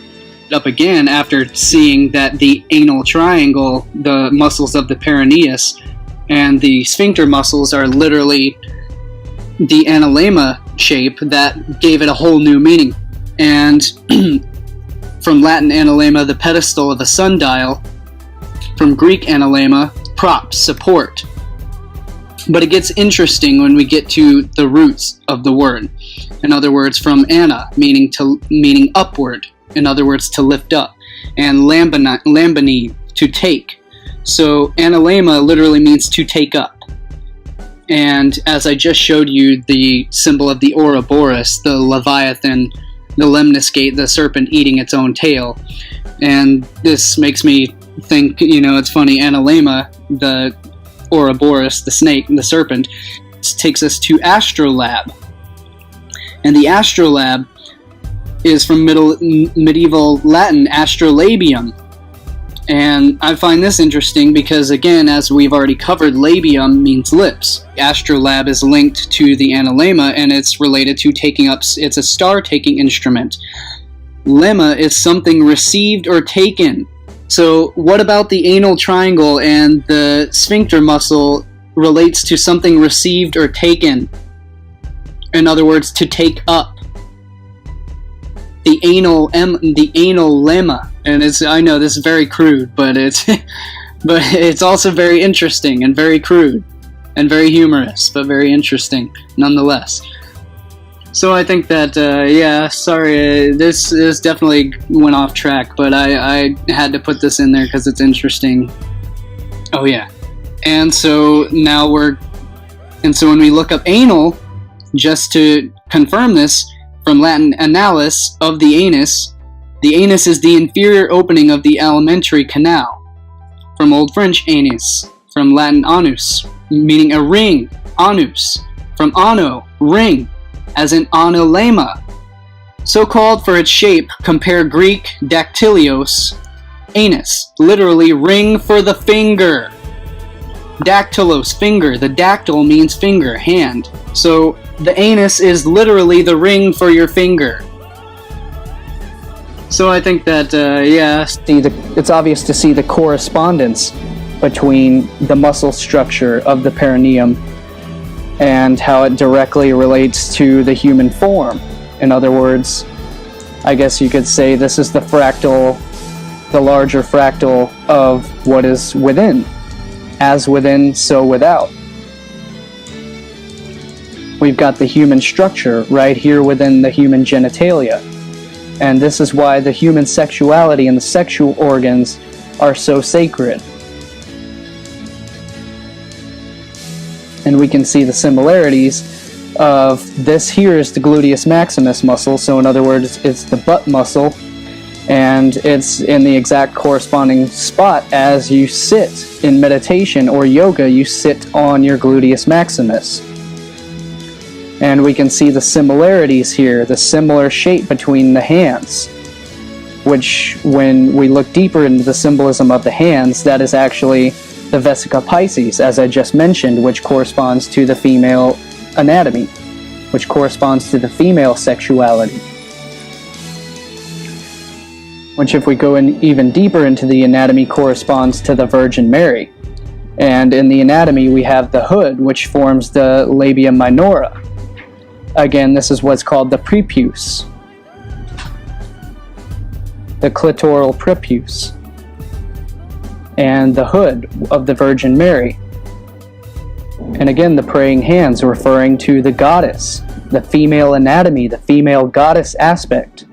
Up again after seeing that the anal triangle, the muscles of the perineus, and the sphincter muscles are literally the analemma shape, that gave it a whole new meaning. And from Latin analemma, the pedestal of a sundial. From Greek analemma, prop, support. But it gets interesting when we get to the roots of the word. In other words, from ana, meaning upward. In other words, to lift up. And lambani, to take. So analemma literally means to take up. And as I just showed you, the symbol of the Ouroboros, the Leviathan, the lemniscate, the serpent eating its own tail. And this makes me think, it's funny, analemma, the Ouroboros, the snake, the serpent, takes us to astrolabe. And the astrolabe is from medieval Latin, astrolabium. And I find this interesting because, again, as we've already covered, labium means lips. Astrolabe is linked to the analemma, and it's related to taking up, it's a star-taking instrument. Lemma is something received or taken. So what about the anal triangle and the sphincter muscle relates to something received or taken? In other words, to take up. The anal lemma. And I know this is very crude, but it's also very interesting and very crude and very humorous, but very interesting nonetheless. So I think that, this definitely went off track, but I had to put this in there because it's interesting. Oh yeah. And so when we look up anal, just to confirm this, from Latin analis, of the anus is the inferior opening of the alimentary canal. From Old French anus, from Latin anus, meaning a ring, anus. From ano, ring, as in analemma. So called for its shape, compare Greek dactylios, anus, literally ring for the finger. Dactylos, finger. The dactyl means finger, hand. So the anus is literally the ring for your finger. So I think that, it's obvious to see the correspondence between the muscle structure of the perineum and how it directly relates to the human form. In other words, I guess you could say this is the fractal, the larger fractal of what is within. As within, so without. We've got the human structure right here within the human genitalia. And this is why the human sexuality and the sexual organs are so sacred. And we can see the similarities of this here is the gluteus maximus muscle. So in other words, it's the butt muscle. And it's in the exact corresponding spot as you sit in meditation or yoga, you sit on your gluteus maximus. And we can see the similarities here, the similar shape between the hands, which when we look deeper into the symbolism of the hands, that is actually the vesica piscis, as I just mentioned, which corresponds to the female anatomy, which corresponds to the female sexuality. Which, if we go in even deeper into the anatomy, corresponds to the Virgin Mary. And in the anatomy, we have the hood, which forms the labia minora. Again, this is what's called the prepuce, the clitoral prepuce, and the hood of the Virgin Mary. And again, the praying hands referring to the goddess, the female anatomy, the female goddess aspect.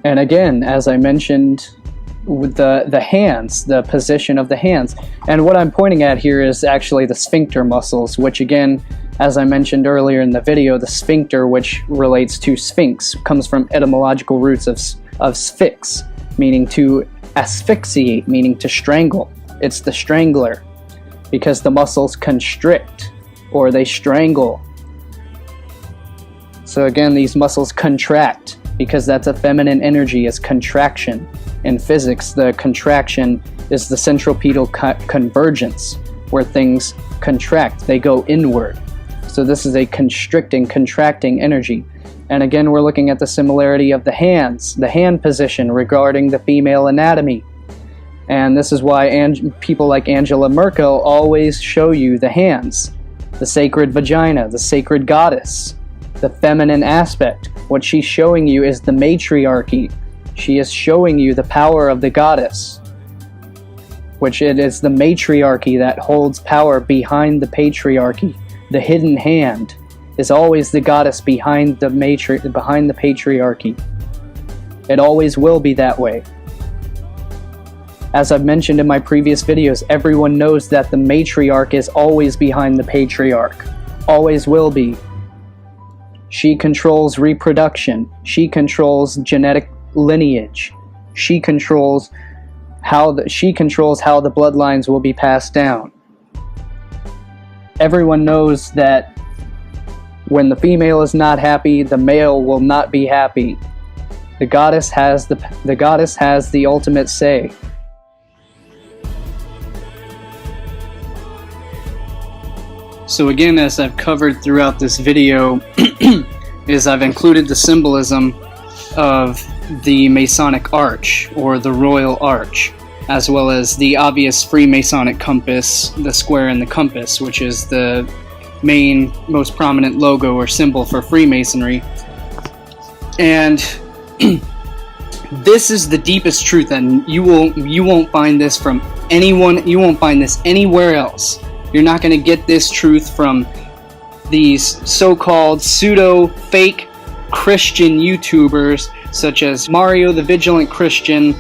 And again, as I mentioned, with the hands, the position of the hands. And what I'm pointing at here is actually the sphincter muscles, which again, as I mentioned earlier in the video, the sphincter, which relates to sphinx, comes from etymological roots of sphinx, meaning to asphyxiate, meaning to strangle. It's the strangler, because the muscles constrict, or they strangle. So again, these muscles contract, because that's a feminine energy, is contraction. In physics, the contraction is the centripetal convergence, where things contract, they go inward. So this is a constricting, contracting energy. And again, we're looking at the similarity of the hands, the hand position regarding the female anatomy. And this is why people like Angela Merkel always show you the hands, the sacred vagina, the sacred goddess, the feminine aspect. What she's showing you is the matriarchy. She is showing you the power of the goddess, which it is the matriarchy that holds power behind the patriarchy. The hidden hand is always the goddess behind the patriarchy. It always will be that way. As I've mentioned in my previous videos, everyone knows that the matriarch is always behind the patriarch. Always will be. She controls reproduction. She controls genetic lineage. She controls how the bloodlines will be passed down. Everyone knows that when the female is not happy, the male will not be happy. The goddess has the ultimate say. So again, as I've covered throughout this video, is I've included the symbolism of the Masonic arch, or the Royal Arch, as well as the obvious Freemasonic compass, the square and the compass, which is the main, most prominent logo or symbol for Freemasonry. And this is the deepest truth, and you won't find this from anyone. You won't find this anywhere else. You're not going to get this truth from these so-called pseudo-fake Christian YouTubers such as Mario the Vigilant Christian,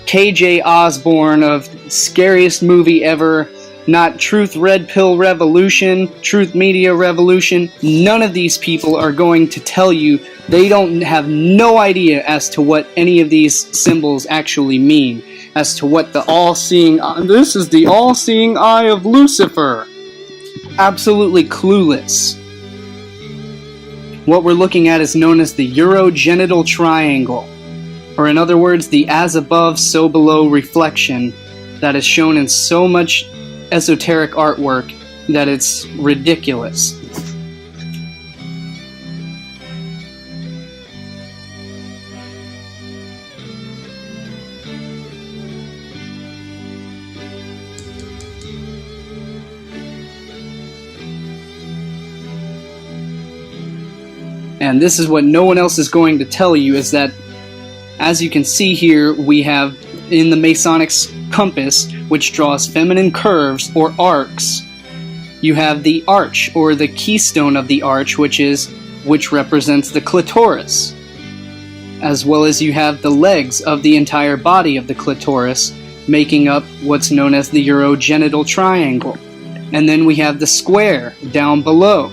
KJ Osborne of Scariest Movie Ever, not Truth Red Pill Revolution, Truth Media Revolution. None of these people are going to tell you. They don't have no idea as to what any of these symbols actually mean, as to what the all-seeing, this is the all-seeing eye of Lucifer. Absolutely clueless. What we're looking at is known as the urogenital triangle, or in other words, the as above, so below reflection that is shown in so much esoteric artwork that it's ridiculous. And this is what no one else is going to tell you, is that, as you can see here, we have in the Masonic compass, which draws feminine curves or arcs, you have the arch, or the keystone of the arch, which represents the clitoris, as well as you have the legs of the entire body of the clitoris, making up what's known as the urogenital triangle. And then we have the square down below,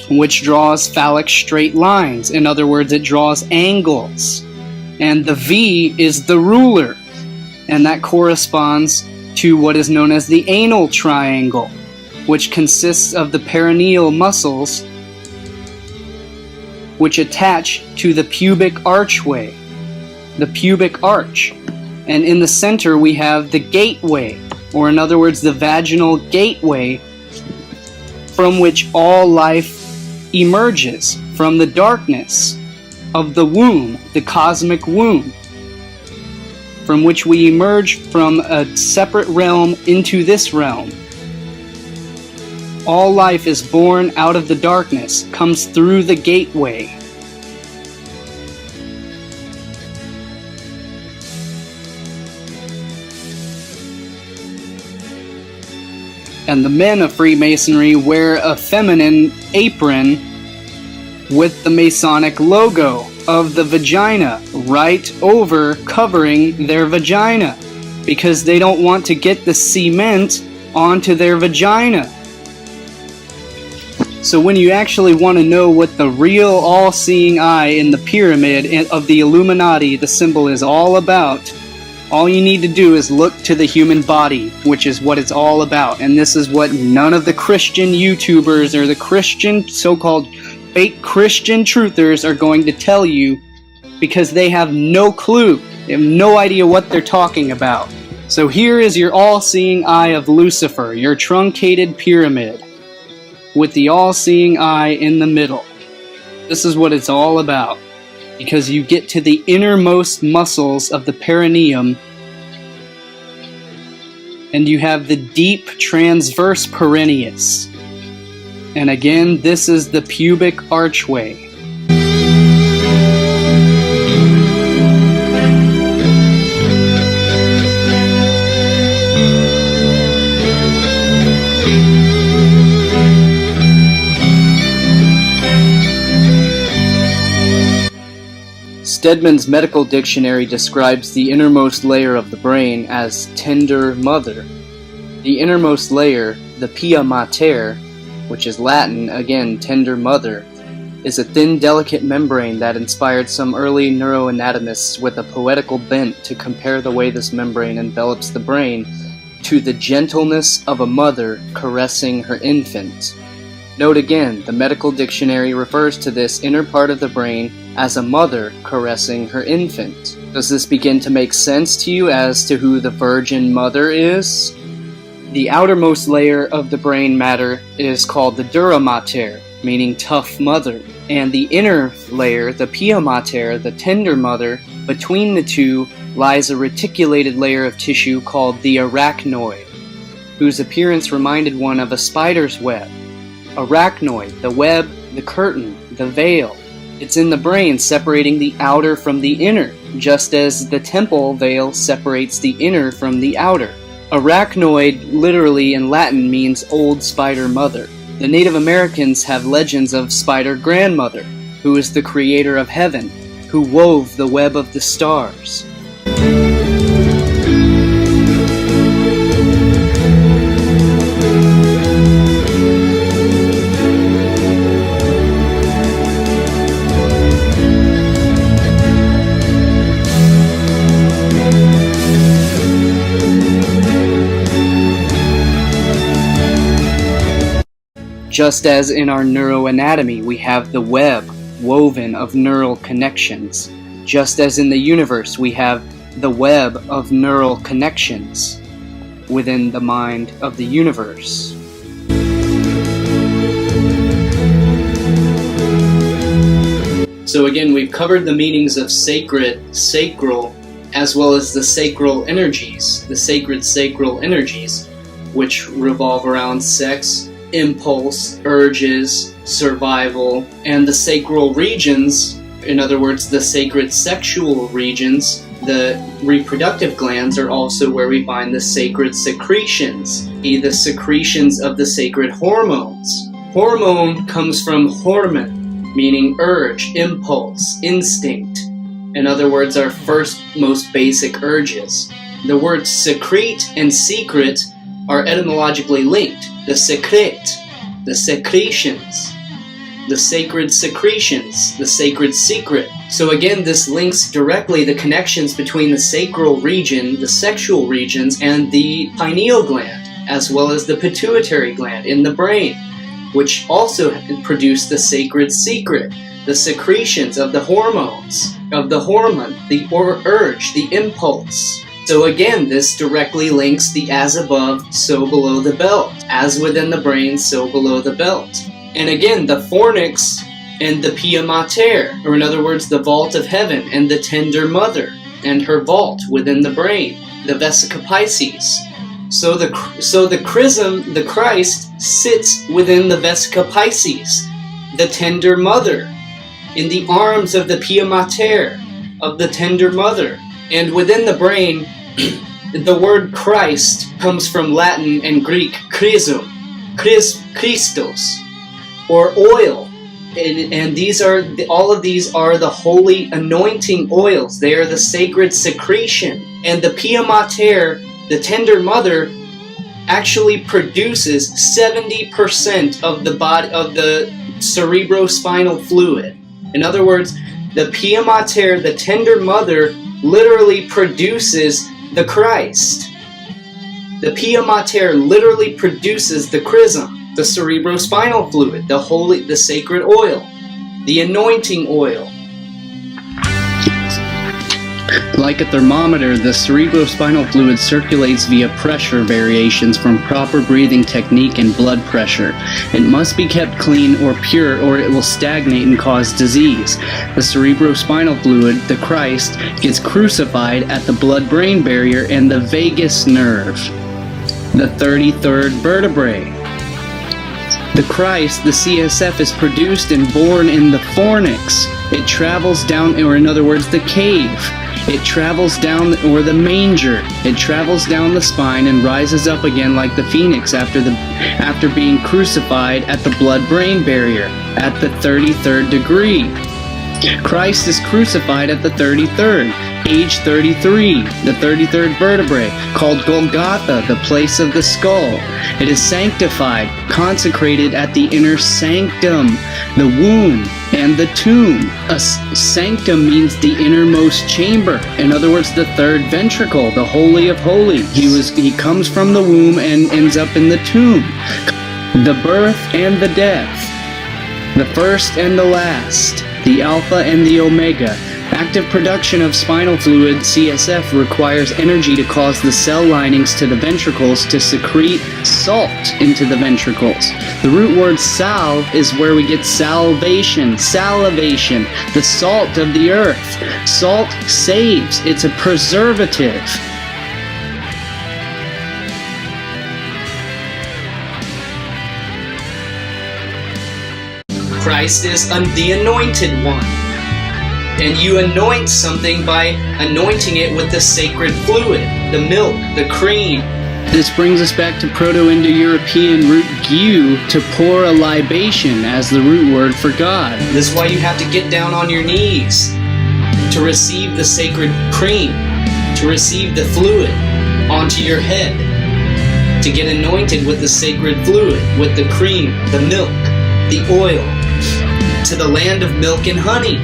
which draws phallic straight lines. In other words, it draws angles. And the V is the ruler, and that corresponds to what is known as the anal triangle, which consists of the perineal muscles which attach to the pubic archway, the pubic arch. And in the center we have the gateway, or in other words, the vaginal gateway, from which all life emerges, from the darkness of the womb, the cosmic womb, from which we emerge from a separate realm into this realm. All life is born out of the darkness, comes through the gateway. And the men of Freemasonry wear a feminine apron with the Masonic logo of the vagina right over covering their vagina because they don't want to get the cement onto their vagina. So when you actually want to know what the real all-seeing eye in the pyramid of the Illuminati, the symbol, is all about, all you need to do is look to the human body, which is what it's all about. And this is what none of the Christian YouTubers or the Christian, so-called fake Christian truthers are going to tell you, because they have no clue. They have no idea what they're talking about. So here is your all-seeing eye of Lucifer, your truncated pyramid, with the all-seeing eye in the middle. This is what it's all about, because you get to the innermost muscles of the perineum, and you have the deep transverse perennius. And again, this is the pubic archway. Stedman's medical dictionary describes the innermost layer of the brain as tender mother. The innermost layer, the pia mater, which is Latin, again, tender mother, is a thin, delicate membrane that inspired some early neuroanatomists with a poetical bent to compare the way this membrane envelops the brain to the gentleness of a mother caressing her infant. Note again, the medical dictionary refers to this inner part of the brain as a mother caressing her infant. Does this begin to make sense to you as to who the Virgin Mother is? The outermost layer of the brain matter is called the dura mater, meaning tough mother, and the inner layer, the pia mater, the tender mother, between the two lies a reticulated layer of tissue called the arachnoid, whose appearance reminded one of a spider's web. Arachnoid, the web, the curtain, the veil. It's in the brain, separating the outer from the inner, just as the temple veil separates the inner from the outer. Arachnoid, literally in Latin, means old spider mother. The Native Americans have legends of Spider Grandmother, who is the creator of heaven, who wove the web of the stars. Just as in our neuroanatomy we have the web woven of neural connections, just as in the universe we have the web of neural connections within the mind of the universe. So again, we've covered the meanings of sacred, sacral, as well as the sacral energies, the sacred sacral energies, which revolve around sex, impulse, urges, survival, and the sacral regions, in other words, the sacred sexual regions, the reproductive glands, are also where we find the sacred secretions, the secretions of the sacred hormones. Hormone comes from hormon, meaning urge, impulse, instinct. In other words, our first most basic urges. The words secrete and secret are etymologically linked. The secrete, the secretions, the sacred secretions, the sacred secret. So again, this links directly the connections between the sacral region, the sexual regions, and the pineal gland, as well as the pituitary gland in the brain, which also produce the sacred secret, the secretions of the hormones, of the hormone, the urge, the impulse. So again, this directly links the as above, so below the belt. As within the brain, so below the belt. And again, the fornix and the pia mater, or in other words, the vault of heaven and the tender mother and her vault within the brain, the vesica piscis. So the chrism, the Christ, sits within the vesica piscis, the tender mother, in the arms of the pia mater, of the tender mother. And within the brain, the word Christ comes from Latin and Greek chrism, Christos, or oil, and these are all of these are the holy anointing oils. They are the sacred secretion, and the Pia Mater, the tender mother, actually produces 70% of the body of the cerebrospinal fluid. In other words, the Pia Mater, the tender mother, literally produces the Christ. The Pia Mater literally produces the chrism, the cerebrospinal fluid, the holy, the sacred oil, the anointing oil. Like a thermometer, the cerebrospinal fluid circulates via pressure variations from proper breathing technique and blood pressure. It must be kept clean or pure, or it will stagnate and cause disease. The cerebrospinal fluid, the Christ, gets crucified at the blood-brain barrier and the vagus nerve, the 33rd vertebrae. The Christ, the CSF, is produced and born in the fornix. It travels down, or in other words, the cave. It travels down, or the manger. It travels down the spine and rises up again like the phoenix after being crucified at the blood-brain barrier at the 33rd degree. Christ is crucified at the 33rd, age 33, the 33rd vertebrae, called Golgotha, the place of the skull. It is sanctified, consecrated at the inner sanctum, the womb, and the tomb. A sanctum means the innermost chamber. In other words, the third ventricle, the Holy of Holies. He comes from the womb and ends up in the tomb. The birth and the death, the first and the last, the Alpha and the Omega. Active production of spinal fluid, CSF, requires energy to cause the cell linings to the ventricles to secrete salt into the ventricles. The root word sal is where we get salvation, salivation, the salt of the earth. Salt saves. It's a preservative. Christ is the anointed one. And you anoint something by anointing it with the sacred fluid, the milk, the cream. This brings us back to Proto-Indo-European root gu, to pour a libation as the root word for God. This is why you have to get down on your knees to receive the sacred cream, to receive the fluid onto your head, to get anointed with the sacred fluid, with the cream, the milk, the oil, to the land of milk and honey.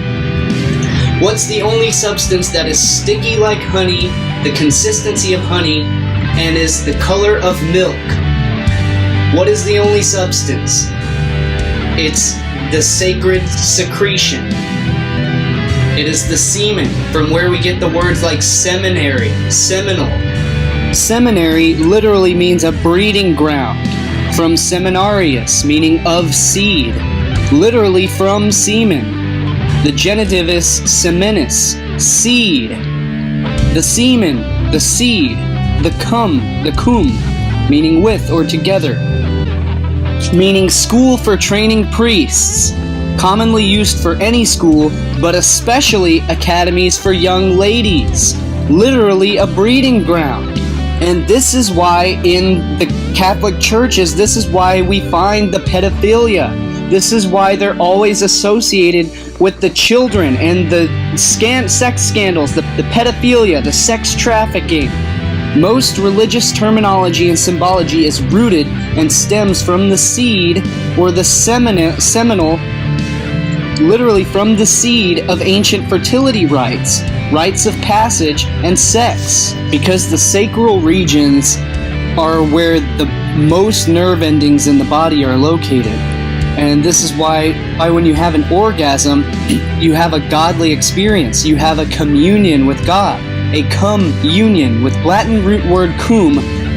What's the only substance that is sticky like honey, the consistency of honey, and is the color of milk? What is the only substance? It's the sacred secretion. It is the semen, from where we get the words like seminary, seminal. Seminary literally means a breeding ground, from seminarius, meaning of seed, literally from semen. The genitive is semenis, seed. The semen, the seed. The cum, meaning with or together. Meaning school for training priests. Commonly used for any school, but especially academies for young ladies. Literally a breeding ground. And this is why in the Catholic churches, this is why we find the pedophilia. This is why they're always associated with the children and the sex scandals, the pedophilia, the sex trafficking. Most religious terminology and symbology is rooted and stems from the seed, or the seminal, literally from the seed of ancient fertility rites, rites of passage, and sex. Because the sacral regions are where the most nerve endings in the body are located. And this is why when you have an orgasm, you have a godly experience. You have a communion with God. A cum-union, with Latin root word cum,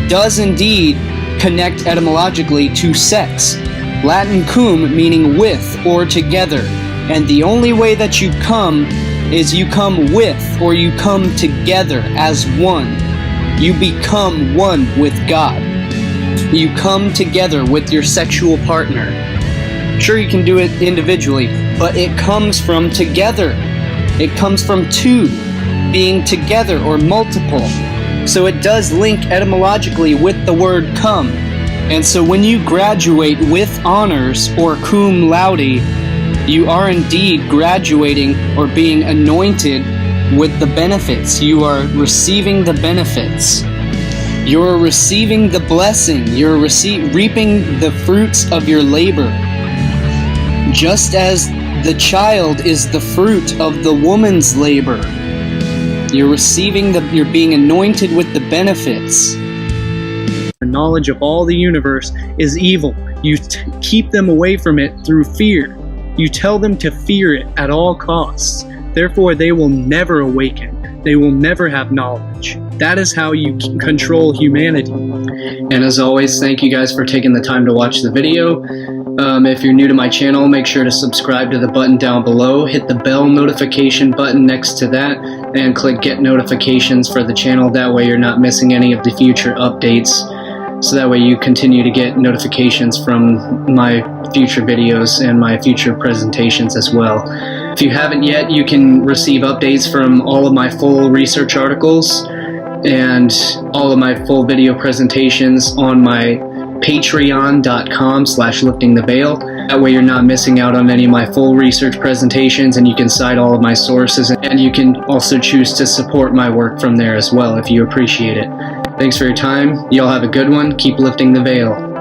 does indeed connect etymologically to sex. Latin cum meaning with or together. And the only way that you come is you come with, or you come together as one. You become one with God. You come together with your sexual partner. Sure, you can do it individually, but it comes from together. It comes from two, being together or multiple. So it does link etymologically with the word come. And so when you graduate with honors or cum laude, You are indeed graduating or being anointed with the benefits. You are receiving the benefits. You're receiving the blessing. You're reaping the fruits of your labor. Just as the child is the fruit of the woman's labor. You're being anointed with the benefits. The knowledge of all the universe is evil. You keep them away from it through fear. You tell them to fear it at all costs. Therefore, they will never awaken. They will never have knowledge. That is how you control humanity. And as always, thank you guys for taking the time to watch the video. If you're new to my channel, make sure to subscribe to the button down below. Hit the bell notification button next to that and click get notifications for the channel. That way you're not missing any of the future updates. So that way you continue to get notifications from my future videos and my future presentations as well. If you haven't yet, you can receive updates from all of my full research articles and all of my full video presentations on my patreon.com/liftingtheveil. That way you're not missing out on any of my full research presentations, and you can cite all of my sources, and you can also choose to support my work from there as well if you appreciate it. Thanks for your time. Y'all have a good one. Keep lifting the veil.